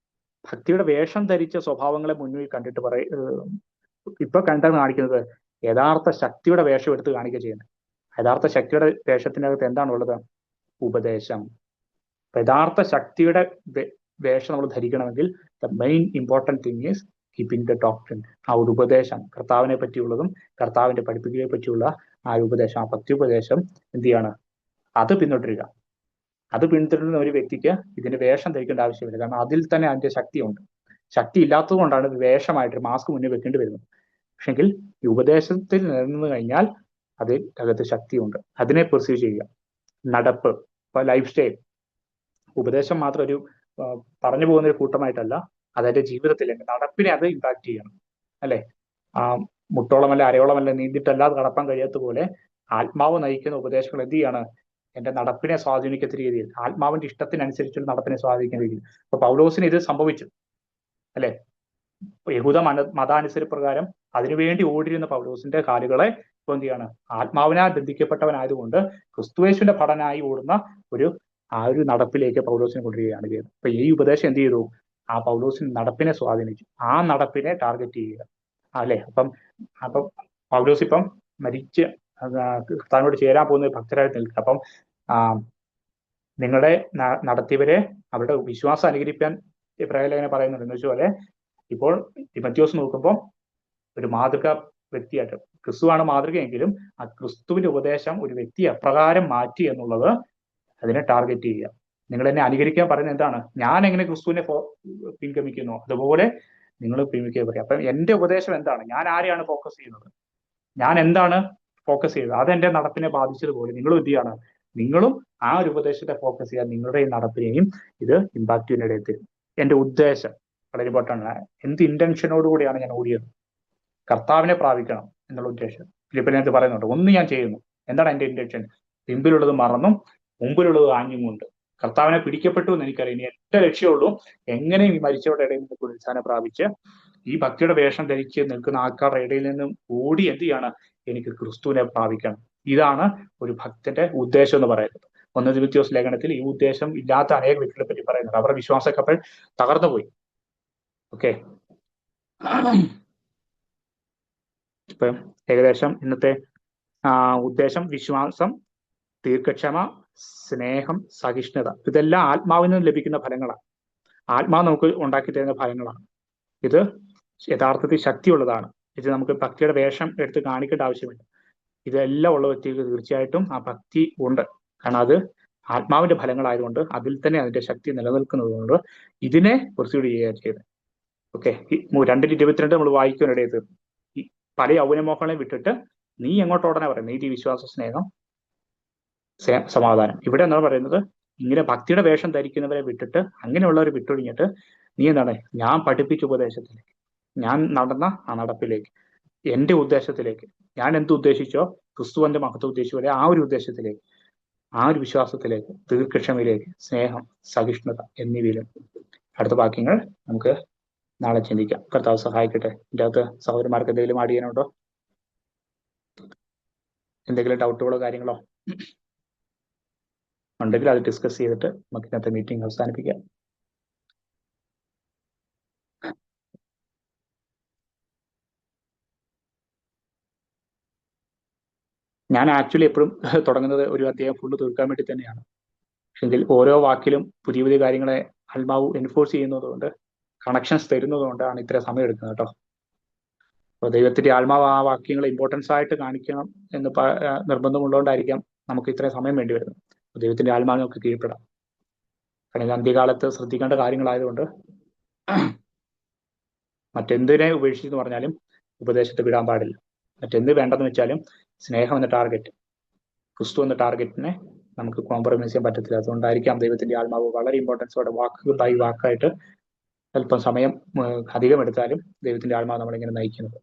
ഭക്തിയുടെ വേഷം ധരിച്ച സ്വഭാവങ്ങളെ മുന്നിൽ കണ്ടിട്ട് ഇപ്പൊ കണ്ടെന്ന് കാണിക്കുന്നത് യഥാർത്ഥ ശക്തിയുടെ വേഷം എടുത്ത് കാണിക്കുക ചെയ്യുന്നത്. യഥാർത്ഥ ശക്തിയുടെ വേഷത്തിനകത്ത് എന്താണുള്ളത്? ഉപദേശം. യഥാർത്ഥ ശക്തിയുടെ വേഷം നമ്മൾ ധരിക്കണമെങ്കിൽ the main important thing is keeping the doctrine. ആ ഒരു ഉപദേശം, കർത്താവിനെ പറ്റിയുള്ളതും കർത്താവിന്റെ പഠിപ്പിക്കലെ പറ്റിയുള്ള ആ ഉപദേശം, ആ പത്യോപദേശം എന്ത് ചെയ്യാണ്, അത് പിന്തുടരുക. അത് പിന്തുടരുന്ന ഒരു വ്യക്തിക്ക് ഇതിന്റെ വേഷം ധരിക്കേണ്ട ആവശ്യമില്ല, കാരണം അതിൽ തന്നെ അതിന്റെ ശക്തിയുണ്ട്. ശക്തി ഇല്ലാത്തത് കൊണ്ടാണ് ഇത് വേഷമായിട്ട് മാസ്ക് മുന്നിൽ വെക്കേണ്ടി വരുന്നത്. പക്ഷെങ്കിൽ ഈ ഉപദേശത്തിൽ നിന്നു കഴിഞ്ഞാൽ അതിൽ അകത്ത് ശക്തിയുണ്ട്. അതിനെ പെർസീവ് ചെയ്യുക. നടപ്പ്, ഇപ്പൊ ലൈഫ് സ്റ്റൈൽ. ഉപദേശം മാത്രം ഒരു പറഞ്ഞു പോകുന്ന ഒരു കൂട്ടമായിട്ടല്ല, അതെന്റെ ജീവിതത്തിൽ നടപ്പിനെ അത് ഇമ്പാക്ട് ചെയ്യണം അല്ലെ. ആ മുട്ടോളമല്ല അരയോളമല്ല നീന്തിട്ടല്ലാതെ നടപ്പാൻ കഴിയാത്ത പോലെ ആത്മാവ് നയിക്കുന്ന ഉപദേശങ്ങൾ എന്ത് ചെയ്യാണ്, എന്റെ നടപ്പിനെ സ്വാധീനിക്കുന്ന രീതിയിൽ, ആത്മാവിന്റെ ഇഷ്ടത്തിനനുസരിച്ചുള്ള നടപ്പിനെ സ്വാധീനിക്കുന്ന രീതിയിൽ. അപ്പൊ പൗലോസിന് ഇത് സംഭവിച്ചു അല്ലെ. യഹൂദ മതാനുസരിപ്രകാരം അതിനുവേണ്ടി ഓടിയിരുന്ന പൗലോസിന്റെ കാലുകളെ ഇപ്പൊ എന്ത് ചെയ്യാണ്, ആത്മാവിനാൽ ബന്ധിക്കപ്പെട്ടവനായതുകൊണ്ട് ക്രിസ്തുയേശുവിന്റെ ഭടനായി ഓടുന്ന ആ ഒരു നടപ്പിലേക്ക് പൗലോസിനെ കൊണ്ടുവരികയാണ് ചെയ്യുന്നത്. അപ്പൊ ഈ ഉപദേശം എന്ത് ചെയ്തു, ആ പൗലോസിന്റെ നടപ്പിനെ സ്വാധീനിച്ചു. ആ നടപ്പിനെ ടാർഗറ്റ് ചെയ്യുക അല്ലെ. അപ്പം പൗലോസ് ഇപ്പം മരിച്ച് കർത്താവിനോട് ചേരാൻ പോകുന്ന ഭക്തരായിട്ട് നിൽക്കുക. അപ്പം നിങ്ങളെ നടത്തിയവരെ അവരുടെ വിശ്വാസം അനുകരിക്കാൻ ഇബ്രാഹിം പറയുന്നുണ്ട്. എന്ന് വെച്ചാൽ ഇപ്പോൾ തിമോഥെയോസ് നോക്കുമ്പോൾ ഒരു മാതൃക വ്യക്തിയായിട്ട്, ക്രിസ്തുവാണ് മാതൃകയെങ്കിലും ആ ക്രിസ്തുവിന്റെ ഉപദേശം ഒരു വ്യക്തി അപ്രകാരം മാറ്റി എന്നുള്ളത് അതിനെ ടാർഗറ്റ് ചെയ്യുക. നിങ്ങൾ എന്നെ അനുകരിക്കാൻ പറയുന്നത് എന്താണ്? ഞാൻ എങ്ങനെ ക്രിസ്തുവിനെ പിൻഗമിക്കുന്നു അതുപോലെ നിങ്ങൾ പിൻഗമിക്കുക പറയാം. അപ്പം എന്റെ ഉപദേശം എന്താണ്, ഞാൻ ആരെയാണ് ഫോക്കസ് ചെയ്യുന്നത്, ഞാൻ എന്താണ് ഫോക്കസ് ചെയ്തത്, അതെന്റെ നടപ്പിനെ ബാധിച്ചതുപോലെ നിങ്ങളും എന്ത് ചെയ്യാണ്, നിങ്ങളും ആ ഒരു ഉപദേശത്തെ ഫോക്കസ് ചെയ്യാൻ നിങ്ങളുടെ ഈ നടപ്പിനെയും ഇത് ഇമ്പാക്ട് ചെയ്യുന്നതിനിടയിൽ തരും. എന്റെ ഉദ്ദേശം വളരെ ഇമ്പോർട്ടൻ്റ് ആണ്. എന്ത് ഇന്റൻഷനോടുകൂടിയാണ് ഞാൻ ഓടിയത്? കർത്താവിനെ പ്രാപിക്കണം എന്നുള്ള ഉദ്ദേശം. ഫിലിപ്പിനകത്ത് പറയുന്നുണ്ട്, ഒന്ന് ഞാൻ ചെയ്യുന്നു. എന്താണ് എന്റെ ഇന്റൻഷൻ? പിമ്പിലുള്ളത് മറന്നും മുമ്പിലുള്ളത് ആഞ്ഞും കൊണ്ട് കർത്താവിനെ പിടിക്കപ്പെട്ടു എന്ന് എനിക്കറിയാം. ഇനി എന്റെ ലക്ഷ്യമുള്ളൂ എങ്ങനെയും ഈ മരിച്ചവരുടെ ഇടയിൽ നിന്ന് പുനരുത്ഥാനം പ്രാപിച്ച് ഈ ഭക്തിയുടെ വേഷം ധരിച്ച് നിൽക്കുന്ന ആൾക്കാരുടെ ഇടയിൽ നിന്നും ഓടി എന്ത് ചെയ്യാണ്? എനിക്ക് ക്രിസ്തുവിനെ പ്രാപിക്കണം. ഇതാണ് ഒരു ഭക്തന്റെ ഉദ്ദേശം എന്ന് പറയുന്നത്. 1 തിമോഥെയോസ് ലേഖനത്തിൽ ഈ ഉദ്ദേശം ഇല്ലാത്ത അനേക വ്യക്തികളെ പറ്റി പറയുന്നുണ്ട്. അവരുടെ വിശ്വാസക്കപ്പൽ തകർന്നുപോയി. ഓക്കെ, ഇപ്പം ഏകദേശം ഇന്നത്തെ ഉദ്ദേശം വിശ്വാസം, ദീർഘക്ഷമ, സ്നേഹം, സഹിഷ്ണുത, ഇതെല്ലാം ആത്മാവിൽ നിന്ന് ലഭിക്കുന്ന ഫലങ്ങളാണ്. ആത്മാവ് നമുക്ക് ഉണ്ടാക്കി തരുന്ന ഫലങ്ങളാണ്. ഇത് യഥാർത്ഥത്തിൽ ശക്തിയുള്ളതാണ്. ഇത് നമുക്ക് ഭക്തിയുടെ വേഷം എടുത്ത് കാണിക്കേണ്ട ആവശ്യമില്ല. ഇതെല്ലാം ഉള്ള വ്യക്തിക്ക് തീർച്ചയായിട്ടും ആ ഭക്തി ഉണ്ട്. കാരണം അത് ആത്മാവിന്റെ ഫലങ്ങളായതുകൊണ്ട് അതിൽ തന്നെ അതിന്റെ ശക്തി നിലനിൽക്കുന്നത് കൊണ്ട് ഇതിനെ പ്രൊസീഡ് ചെയ്യുക ചെയ്ത്. ഓക്കെ, 2:22 നമ്മൾ വായിക്കാനിടയിൽ തീർന്നു. ഈ പല യൗവനമോഹങ്ങളെ വിട്ടിട്ട് നീ എങ്ങോട്ടോടനെ പറയാം? നീതി, വിശ്വാസ, സ്നേഹം, സമാധാനം. ഇവിടെ എന്താണ് പറയുന്നത്? ഇങ്ങനെ ഭക്തിയുടെ വേഷം ധരിക്കുന്നവരെ വിട്ടിട്ട്, അങ്ങനെയുള്ളവരെ വിട്ടൊഴിഞ്ഞിട്ട് നീ എന്താണ്? ഞാൻ പഠിപ്പിച്ച ഉപദേശത്തിലേക്ക്, ഞാൻ നടന്ന ആ നടപ്പിലേക്ക്, എന്റെ ഉദ്ദേശത്തിലേക്ക്, ഞാൻ എന്ത് ഉദ്ദേശിച്ചോ, ക്രിസ്തുവിന്റെ മഹത്വം ഉദ്ദേശിച്ചപോലെ ആ ഒരു ഉദ്ദേശത്തിലേക്ക്, ആ ഒരു വിശ്വാസത്തിലേക്ക്, ദീർഘക്ഷമയിലേക്ക്, സ്നേഹം, സഹിഷ്ണുത എന്നിവയിലും. അടുത്ത വാക്യങ്ങൾ നമുക്ക് നാളെ ചിന്തിക്കാം. കർത്താവ് സഹായിക്കട്ടെ. ഇതിൻ്റെ അകത്ത് സഹോദരന്മാർക്ക് എന്തെങ്കിലും ആഡ് ചെയ്യാനുണ്ടോ? എന്തെങ്കിലും ഡൗട്ടുകളോ കാര്യങ്ങളോ ഉണ്ടെങ്കിൽ അത് ഡിസ്കസ് ചെയ്തിട്ട് നമുക്ക് ഇന്നത്തെ മീറ്റിംഗ് അവസാനിപ്പിക്കാം. ഞാൻ ആക്ച്വലി എപ്പോഴും തുടങ്ങുന്നത് ഒരു അധ്യായം ഫുള്ള് തീർക്കാൻ വേണ്ടി തന്നെയാണ്. പക്ഷെങ്കിൽ ഓരോ വാക്കിലും പുതിയ പുതിയ കാര്യങ്ങളെ ആത്മാവ് എൻഫോഴ്സ് ചെയ്യുന്നതുകൊണ്ട്, കണക്ഷൻസ് തരുന്നതുകൊണ്ടാണ് ഇത്ര സമയം എടുക്കുന്നത് കേട്ടോ. അപ്പോൾ ദൈവത്തിന്റെ ആത്മാവ് ആ വാക്യങ്ങളെ ഇമ്പോർട്ടൻസ് ആയിട്ട് കാണിക്കണം എന്ന് നിർബന്ധമുള്ളതുകൊണ്ടായിരിക്കാം നമുക്ക് ഇത്രയും സമയം വേണ്ടി വരുന്നത്. ദൈവത്തിന്റെ ആത്മാവിനെ നമുക്ക് കീഴ്പ്പെടാം. കാരണം ഇത് അന്ത്യകാലത്ത് ശ്രദ്ധിക്കേണ്ട കാര്യങ്ങളായതുകൊണ്ട് മറ്റെന്തിനെ ഉപേക്ഷിച്ചെന്ന് പറഞ്ഞാലും ഉപദേശത്തെ വിടാൻ പാടില്ല. മറ്റെന്ത് വേണ്ടെന്ന് വെച്ചാലും സ്നേഹം എന്ന ടാർഗറ്റ്, ക്രിസ്തു എന്ന ടാർഗറ്റിനെ നമുക്ക് കോംപ്രമൈസ് ചെയ്യാൻ പറ്റത്തില്ല. അതുകൊണ്ടായിരിക്കാം ദൈവത്തിന്റെ ആത്മാവ് വളരെ ഇമ്പോർട്ടൻസോടെ വാക്കുകളായി വാക്കായിട്ട് അല്പം സമയം അധികം എടുത്താലും ദൈവത്തിന്റെ ആത്മാവ് നമ്മളിങ്ങനെ നയിക്കുന്നത്.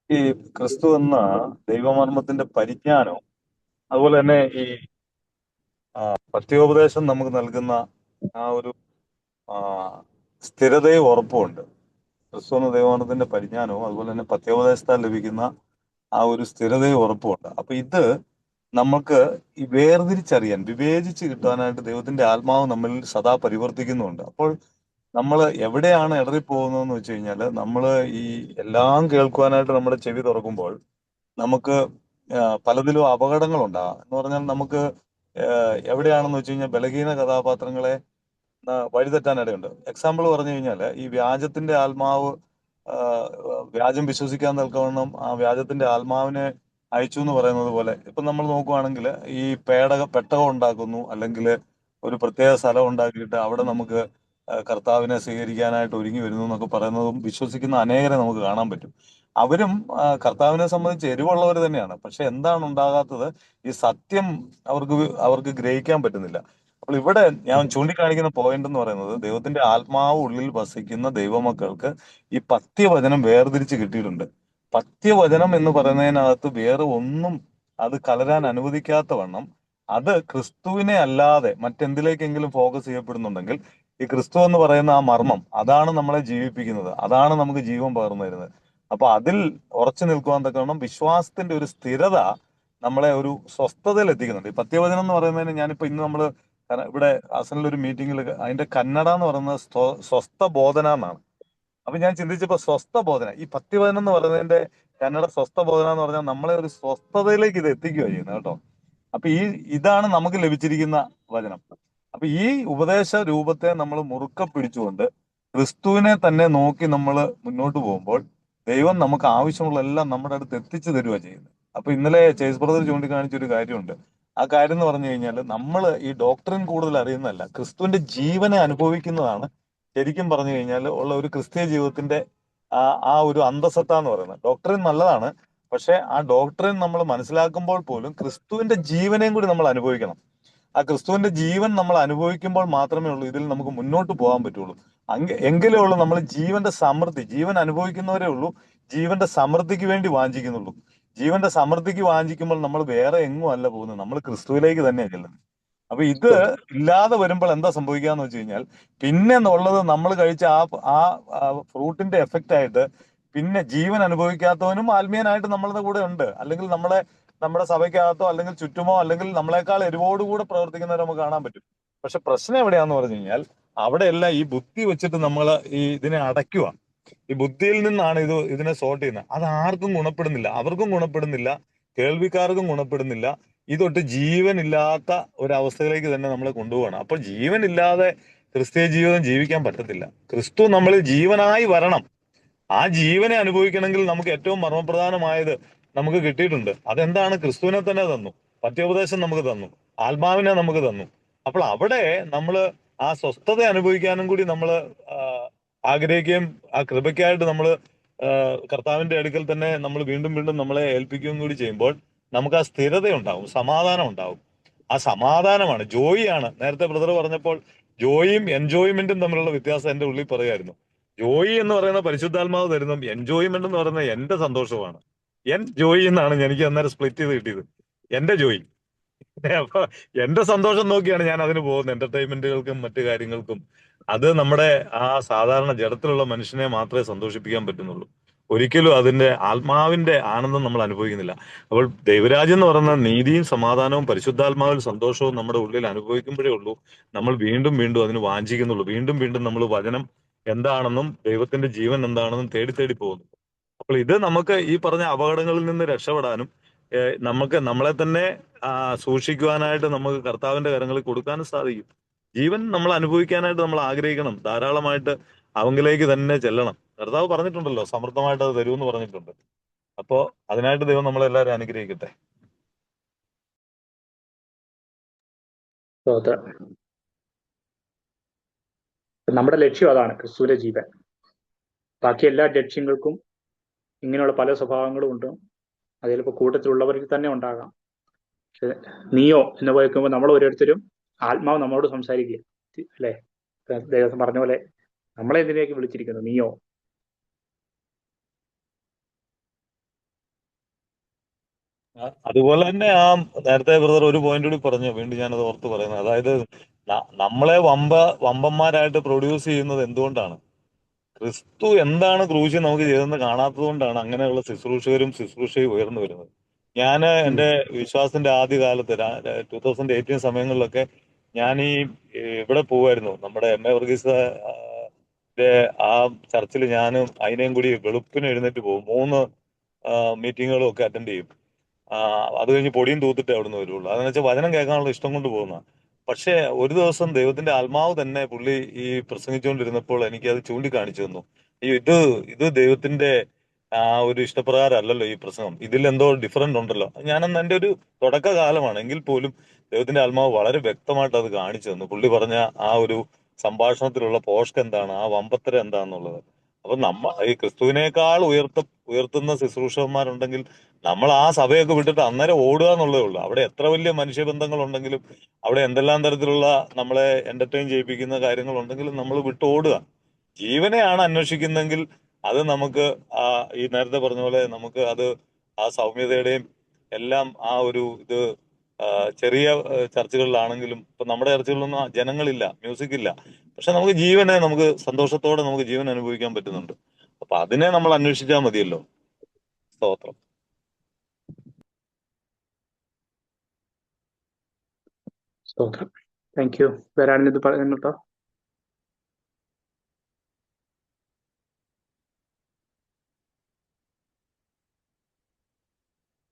ഈ ക്രിസ്തു എന്ന ദൈവമർമ്മത്തിന്റെ പരിജ്ഞാനവും അതുപോലെ തന്നെ ഈ പത്യോപദേശം നമുക്ക് നൽകുന്ന ആ ഒരു സ്ഥിരതയും ഉറപ്പുമുണ്ട്. ക്രിസ്തു എന്ന ദൈവമർമ്മത്തിന്റെ പരിജ്ഞാനവും അതുപോലെ തന്നെ പത്യോപദേശത്താൽ ലഭിക്കുന്ന ആ ഒരു സ്ഥിരതയും ഉറപ്പുമുണ്ട്. അപ്പൊ ഇത് നമുക്ക് ഈ വേർതിരിച്ചറിയാൻ, വിവേചിച്ച് കിട്ടാനായിട്ട് ദൈവത്തിന്റെ ആത്മാവ് നമ്മളിൽ സദാ പരിവർത്തിക്കുന്നുണ്ട്. അപ്പോൾ നമ്മൾ എവിടെയാണ് ഇടറിപ്പോകുന്നതെന്ന് വെച്ച് കഴിഞ്ഞാൽ, നമ്മൾ ഈ എല്ലാം കേൾക്കുവാനായിട്ട് നമ്മുടെ ചെവി തുറക്കുമ്പോൾ നമുക്ക് പലതിലും അപകടങ്ങൾ ഉണ്ടാകാം. എന്ന് പറഞ്ഞാൽ നമുക്ക് എവിടെയാണെന്ന് വെച്ച് കഴിഞ്ഞാൽ ബലഹീന കഥാപാത്രങ്ങളെ വഴിതെറ്റാനിടയുണ്ട്. എക്സാമ്പിൾ പറഞ്ഞു കഴിഞ്ഞാൽ, ഈ വ്യാജത്തിന്റെ ആത്മാവ് വ്യാജം വിശ്വസിക്കാൻ നിൽക്കവണ്ണം ആ വ്യാജത്തിന്റെ ആത്മാവിനെ അയച്ചു എന്ന് പറയുന്നത് പോലെ, ഇപ്പൊ നമ്മൾ നോക്കുവാണെങ്കിൽ ഈ പെട്ടകം ഉണ്ടാക്കുന്നു, അല്ലെങ്കിൽ ഒരു പ്രത്യേക സ്ഥലം ഉണ്ടാക്കിയിട്ട് അവിടെ നമുക്ക് കർത്താവിനെ സ്വീകരിക്കാനായിട്ട് ഒരുങ്ങി വരുന്നു എന്നൊക്കെ പറയുന്നതും വിശ്വസിക്കുന്ന അനേകരെ നമുക്ക് കാണാൻ പറ്റും. അവരും കർത്താവിനെ സംബന്ധിച്ച് എരിവുള്ളവർ തന്നെയാണ്. പക്ഷെ എന്താണ് ഉണ്ടാകാത്തത്? ഈ സത്യം അവർക്ക് ഗ്രഹിക്കാൻ പറ്റുന്നില്ല. അപ്പോൾ ഇവിടെ ഞാൻ ചൂണ്ടിക്കാണിക്കുന്ന പോയിന്റ് എന്ന് പറയുന്നത്, ദൈവത്തിന്റെ ആത്മാവ് ഉള്ളിൽ വസിക്കുന്ന ദൈവമക്കൾക്ക് ഈ പത്യവചനം വേർതിരിച്ച് കിട്ടിയിട്ടുണ്ട്. പത്യവചനം എന്ന് പറയുന്നതിനകത്ത് വേറെ ഒന്നും അത് കലരാൻ അനുവദിക്കാത്ത വണ്ണം, അത് ക്രിസ്തുവിനെ അല്ലാതെ മറ്റെന്തിലേക്കെങ്കിലും ഫോക്കസ് ചെയ്യപ്പെടുന്നുണ്ടെങ്കിൽ, ഈ ക്രിസ്തു എന്ന് പറയുന്ന ആ മർമ്മം, അതാണ് നമ്മളെ ജീവിപ്പിക്കുന്നത്, അതാണ് നമുക്ക് ജീവൻ പകർന്നു തരുന്നത്. അപ്പൊ അതിൽ ഉറച്ചു നിൽക്കുവാൻ തക്കവണ്ണം വിശ്വാസത്തിന്റെ ഒരു സ്ഥിരത നമ്മളെ ഒരു സ്വസ്ഥതയിൽ എത്തിക്കുന്നുണ്ട്. ഈ പത്യവചനം എന്ന് പറയുന്നതിന്, ഞാനിപ്പോ ഇന്ന് നമ്മള് ഇവിടെ അസനിലൊരു മീറ്റിംഗിൽ അതിന്റെ കന്നഡ എന്ന് പറയുന്നത് സ്വസ്ഥ ബോധന എന്നാണ്. അപ്പൊ ഞാൻ ചിന്തിച്ചപ്പോ സ്വസ്ഥ ബോധന, ഈ പത്യവചനം എന്ന് പറയുന്നതിന്റെ കന്നഡ സ്വസ്ഥ ബോധന എന്ന് പറഞ്ഞാൽ നമ്മളെ ഒരു സ്വസ്ഥതയിലേക്ക് ഇത് എത്തിക്കുക ചെയ്യുന്നത് കേട്ടോ. അപ്പൊ ഇതാണ് നമുക്ക് ലഭിച്ചിരിക്കുന്ന വചനം. അപ്പൊ ഈ ഉപദേശ രൂപത്തെ നമ്മൾ മുറുക്ക പിടിച്ചുകൊണ്ട് ക്രിസ്തുവിനെ തന്നെ നോക്കി നമ്മൾ മുന്നോട്ട് പോകുമ്പോൾ ദൈവം നമുക്ക് ആവശ്യമുള്ള എല്ലാം നമ്മുടെ അടുത്ത് എത്തിച്ചു തരുക ചെയ്യുന്നത്. അപ്പൊ ഇന്നലെ ചേസ് ബ്രദർ ചൂണ്ടിക്കാണിച്ചൊരു കാര്യമുണ്ട്. ആ കാര്യം എന്ന് പറഞ്ഞു കഴിഞ്ഞാൽ, നമ്മൾ ഈ ഡോക്ടറിൻ കൂടുതൽ അറിയുന്നതല്ല, ക്രിസ്തുവിന്റെ ജീവനെ അനുഭവിക്കുന്നതാണ് ശരിക്കും പറഞ്ഞു കഴിഞ്ഞാൽ ഉള്ള ഒരു ക്രിസ്തീയ ജീവിതത്തിന്റെ ആ ഒരു അന്തസത്ത എന്ന് പറയുന്നത്. ഡോക്ടറിൻ നല്ലതാണ്, പക്ഷെ ആ ഡോക്ടറിൻ നമ്മൾ മനസ്സിലാക്കുമ്പോൾ പോലും ക്രിസ്തുവിന്റെ ജീവനെയും കൂടി നമ്മൾ അനുഭവിക്കണം. ആ ക്രിസ്തുവിന്റെ ജീവൻ നമ്മൾ അനുഭവിക്കുമ്പോൾ മാത്രമേ ഉള്ളൂ ഇതിൽ നമുക്ക് മുന്നോട്ട് പോകാൻ പറ്റുള്ളൂ. എങ്കിലേ ഉള്ളൂ നമ്മൾ ജീവന്റെ സമൃദ്ധി, ജീവൻ അനുഭവിക്കുന്നവരേ ഉള്ളൂ ജീവന്റെ സമൃദ്ധിക്ക് വേണ്ടി വാഞ്ചിക്കുന്നുള്ളൂ. ജീവന്റെ സമൃദ്ധിക്ക് വാഞ്ചിക്കുമ്പോൾ നമ്മൾ വേറെ എങ്ങും അല്ല പോകുന്നത്, നമ്മൾ ക്രിസ്തുവിലേക്ക് തന്നെയാണ് ചെല്ലുന്നത്. അപ്പൊ ഇത് ഇല്ലാതെ വരുമ്പോൾ എന്താ സംഭവിക്കാന്ന് വെച്ച് കഴിഞ്ഞാൽ പിന്നെ എന്നുള്ളത് നമ്മൾ കഴിച്ച ആ ഫ്രൂട്ടിന്റെ എഫക്റ്റ് ആയിട്ട് പിന്നെ ജീവൻ അനുഭവിക്കാത്തവനും ആത്മീയനായിട്ട് നമ്മളുടെ കൂടെ ഉണ്ട്. അല്ലെങ്കിൽ നമ്മുടെ സഭയ്ക്കകത്തോ അല്ലെങ്കിൽ ചുറ്റുമോ അല്ലെങ്കിൽ നമ്മളെക്കാൾ എരിവോടുകൂടെ പ്രവർത്തിക്കുന്നവരെ നമുക്ക് കാണാൻ പറ്റും. പക്ഷെ പ്രശ്നം എവിടെയാന്ന് പറഞ്ഞു കഴിഞ്ഞാൽ അവിടെയെല്ലാം ഈ ബുദ്ധി വെച്ചിട്ട് നമ്മൾ ഇതിനെ അടയ്ക്കുക. ഈ ബുദ്ധിയിൽ നിന്നാണ് ഇതിനെ സോർട്ട് ചെയ്യുന്നത്. അത് ആർക്കും ഗുണപ്പെടുന്നില്ല, അവർക്കും ഗുണപ്പെടുന്നില്ല, കേൾവിക്കാർക്കും ഗുണപ്പെടുന്നില്ല. ഇതൊട്ട് ജീവനില്ലാത്ത ഒരവസ്ഥയിലേക്ക് തന്നെ നമ്മളെ കൊണ്ടുപോകണം. അപ്പൊ ജീവനില്ലാതെ ക്രിസ്തീയ ജീവിതം ജീവിക്കാൻ പറ്റത്തില്ല. ക്രിസ്തു നമ്മളിൽ ജീവനായി വരണം. ആ ജീവനെ അനുഭവിക്കണമെങ്കിൽ നമുക്ക് ഏറ്റവും മർമ്മപ്രധാനമായത് നമുക്ക് കിട്ടിയിട്ടുണ്ട്. അതെന്താണ്? ക്രിസ്തുവിനെ തന്നെ തന്നു, പത്യോപദേശം നമുക്ക് തന്നു, ആത്മാവിനെ നമുക്ക് തന്നു. അപ്പോൾ അവിടെ നമ്മൾ ആ സ്വസ്ഥത അനുഭവിക്കാനും കൂടി നമ്മൾ ആഗ്രഹിക്കുകയും ആ കൃപയ്ക്കായിട്ട് നമ്മൾ കർത്താവിന്റെ അടുക്കൽ തന്നെ നമ്മൾ വീണ്ടും വീണ്ടും നമ്മളെ ഏൽപ്പിക്കുകയും കൂടി ചെയ്യുമ്പോൾ നമുക്ക് ആ സ്ഥിരത ഉണ്ടാവും, സമാധാനം ഉണ്ടാവും. ആ സമാധാനമാണ്, ജോയിയാണ്. നേരത്തെ ബ്രദർ പറഞ്ഞപ്പോൾ ജോയും എൻജോയ്മെന്റും തമ്മിലുള്ള വ്യത്യാസം എന്റെ ഉള്ളിൽ പറയായിരുന്നു. ജോയി എന്ന് പറയുന്ന പരിശുദ്ധാത്മാവ് തരുന്നു, എൻജോയ്മെന്റ് എന്ന് പറയുന്നത് എന്റെ സന്തോഷമാണ്. ജോയി എന്നാണ് എനിക്ക് അന്നേരം സ്പ്ലിറ്റ് ചെയ്ത് കിട്ടിയത്, എന്റെ ജോയി. അപ്പൊ എന്റെ സന്തോഷം നോക്കിയാണ് ഞാൻ അതിന് പോകുന്നത്, എന്റർടൈൻമെന്റുകൾക്കും മറ്റു കാര്യങ്ങൾക്കും. അത് നമ്മുടെ ആ സാധാരണ ജഡത്തിലുള്ള മനുഷ്യനെ മാത്രമേ സന്തോഷിപ്പിക്കാൻ പറ്റുന്നുള്ളൂ. ഒരിക്കലും അതിന്റെ ആത്മാവിന്റെ ആനന്ദം നമ്മൾ അനുഭവിക്കുന്നില്ല. അപ്പോൾ ദൈവരാജ്യം എന്ന് പറയുന്ന നീതിയും സമാധാനവും പരിശുദ്ധാത്മാവിൽ സന്തോഷവും നമ്മുടെ ഉള്ളിൽ അനുഭവിക്കുമ്പോഴേ ഉള്ളൂ നമ്മൾ വീണ്ടും വീണ്ടും അതിന് വാഞ്ചിക്കുന്നുള്ളൂ. വീണ്ടും വീണ്ടും നമ്മൾ വചനം എന്താണെന്നും ദൈവത്തിന്റെ ജീവൻ എന്താണെന്നും തേടി തേടി പോകുന്നു. അപ്പോൾ ഇത് നമുക്ക് ഈ പറഞ്ഞ അപകടങ്ങളിൽ നിന്ന് രക്ഷപ്പെടാനും നമുക്ക് നമ്മളെ തന്നെ സൂക്ഷിക്കുവാനായിട്ട് നമുക്ക് കർത്താവിന്റെ കരങ്ങളിൽ കൊടുക്കാനും സാധിക്കും. ജീവൻ നമ്മൾ അനുഭവിക്കാനായിട്ട് നമ്മൾ ആഗ്രഹിക്കണം, ധാരാളമായിട്ട് അവങ്കിലേക്ക് തന്നെ ചെല്ലണം. കർത്താവ് പറഞ്ഞിട്ടുണ്ടല്ലോ, സമൃദ്ധമായിട്ട് അത് തരുമെന്ന് പറഞ്ഞിട്ടുണ്ട്. അപ്പോ അതിനായിട്ട് ദൈവം നമ്മളെല്ലാവരും അനുഗ്രഹിക്കട്ടെ. നമ്മുടെ ലക്ഷ്യം അതാണ്, ക്രിസ്തുവിന്റെ ജീവൻ. ബാക്കി എല്ലാ ലക്ഷ്യങ്ങൾക്കും ഇങ്ങനെയുള്ള പല സ്വഭാവങ്ങളും ഉണ്ട്. അത് ചിലപ്പോൾ കൂട്ടത്തിലുള്ളവർക്ക് തന്നെ ഉണ്ടാകാം. പക്ഷെ നീയോ എന്ന് പോയിക്കുമ്പോൾ നമ്മൾ ഓരോരുത്തരും ആത്മാവ് നമ്മളോട് സംസാരിക്കുക, അല്ലെ? ദേവസ്വം പറഞ്ഞ പോലെ നമ്മളെ എന്തിനേക്ക് വിളിച്ചിരിക്കുന്നു, നീയോ? അതുപോലെ തന്നെ ആ നേരത്തെ ബ്രദർ ഒരു പോയിന്റ് കൂടി പറഞ്ഞു, വീണ്ടും ഞാനത് ഓർത്ത് പറയുന്നത്, അതായത് നമ്മളെ വമ്പന്മാരായിട്ട് പ്രൊഡ്യൂസ് ചെയ്യുന്നത് എന്തുകൊണ്ടാണ്? ക്രിസ്തു എന്താണ് ക്രൂശിൽ നമുക്ക് ചെയ്തെന്ന് കാണാത്തത് കൊണ്ടാണ് അങ്ങനെയുള്ള ശുശ്രൂഷകരും ശുശ്രൂഷയും ഉയർന്നു വരുന്നത്. ഞാൻ എൻ്റെ വിശ്വാസത്തിന്റെ ആദ്യ കാലത്ത് 2018 സമയങ്ങളിലൊക്കെ ഞാൻ ഇവിടെ പോവായിരുന്നു, നമ്മുടെ എം എ വർഗീസ് ആ ചർച്ചിൽ. ഞാനും അതിനെയും കൂടി വെളുപ്പിന് എഴുന്നേറ്റ് പോകും, 3 മീറ്റിങ്ങുകളും ഒക്കെ അറ്റൻഡ് ചെയ്യും. അത് കഴിഞ്ഞ് പൊടിയും തൂത്തിട്ട് അവിടുന്ന് വരുള്ളൂ. അതെന്ന് വെച്ചാൽ വചനം കേൾക്കാനുള്ള ഇഷ്ടം കൊണ്ട് പോകുന്ന. പക്ഷെ ഒരു ദിവസം ദൈവത്തിന്റെ ആത്മാവ് തന്നെ പുള്ളി ഈ പ്രസംഗിച്ചുകൊണ്ടിരുന്നപ്പോൾ എനിക്ക് അത് ചൂണ്ടിക്കാണിച്ചു തന്നു. ഇത് ദൈവത്തിന്റെ ആ ഒരു ഇഷ്ടപ്രകാരം അല്ലല്ലോ ഈ പ്രസംഗം, ഇതിൽ എന്തോ ഡിഫറൻറ്റ് ഉണ്ടല്ലോ. ഞാനന്ന് എൻ്റെ ഒരു തുടക്കകാലമാണ്, എങ്കിൽ പോലും ദൈവത്തിന്റെ ആത്മാവ് വളരെ വ്യക്തമായിട്ട് അത് കാണിച്ചു തന്നു. പുള്ളി പറഞ്ഞ ആ ഒരു സംഭാഷണത്തിലുള്ള പോഷ്ക്ക് എന്താണ്, ആ വമ്പത്തരം എന്താണെന്നുള്ളത്. അപ്പൊ ഈ ക്രിസ്തുവിനേക്കാൾ ഉയർത്തുന്ന ശുശ്രൂഷകന്മാരുണ്ടെങ്കിൽ നമ്മൾ ആ സഭയൊക്കെ വിട്ടിട്ട് അന്നേരം ഓടുക എന്നുള്ളതേ ഉള്ളൂ. അവിടെ എത്ര വലിയ മനുഷ്യബന്ധങ്ങൾ ഉണ്ടെങ്കിലും, അവിടെ എന്തെല്ലാം തരത്തിലുള്ള നമ്മളെ എന്റർടൈൻ ചെയ്യിപ്പിക്കുന്ന കാര്യങ്ങൾ ഉണ്ടെങ്കിലും നമ്മൾ വിട്ട് ഓടുക. ജീവനെയാണ് അന്വേഷിക്കുന്നെങ്കിൽ അത് നമുക്ക് ഈ നേരത്തെ പറഞ്ഞ പോലെ നമുക്ക് അത് ആ സൗമ്യതയുടെയും എല്ലാം ആ ഒരു ഇത് ചെറിയ ചർച്ചകളിലാണെങ്കിലും, ഇപ്പൊ നമ്മുടെ ചർച്ചകളിലൊന്നും ജനങ്ങളില്ല, മ്യൂസിക് ഇല്ല, പക്ഷെ നമുക്ക് ജീവനെ നമുക്ക് സന്തോഷത്തോടെ നമുക്ക് ജീവൻ അനുഭവിക്കാൻ പറ്റുന്നുണ്ട്. അപ്പൊ അതിനെ നമ്മൾ അന്വേഷിച്ചാൽ മതിയല്ലോ. സ്തോത്രം. സ്തോത്രം. Thank you. വരാനിത് പറയുന്നുണ്ടോ?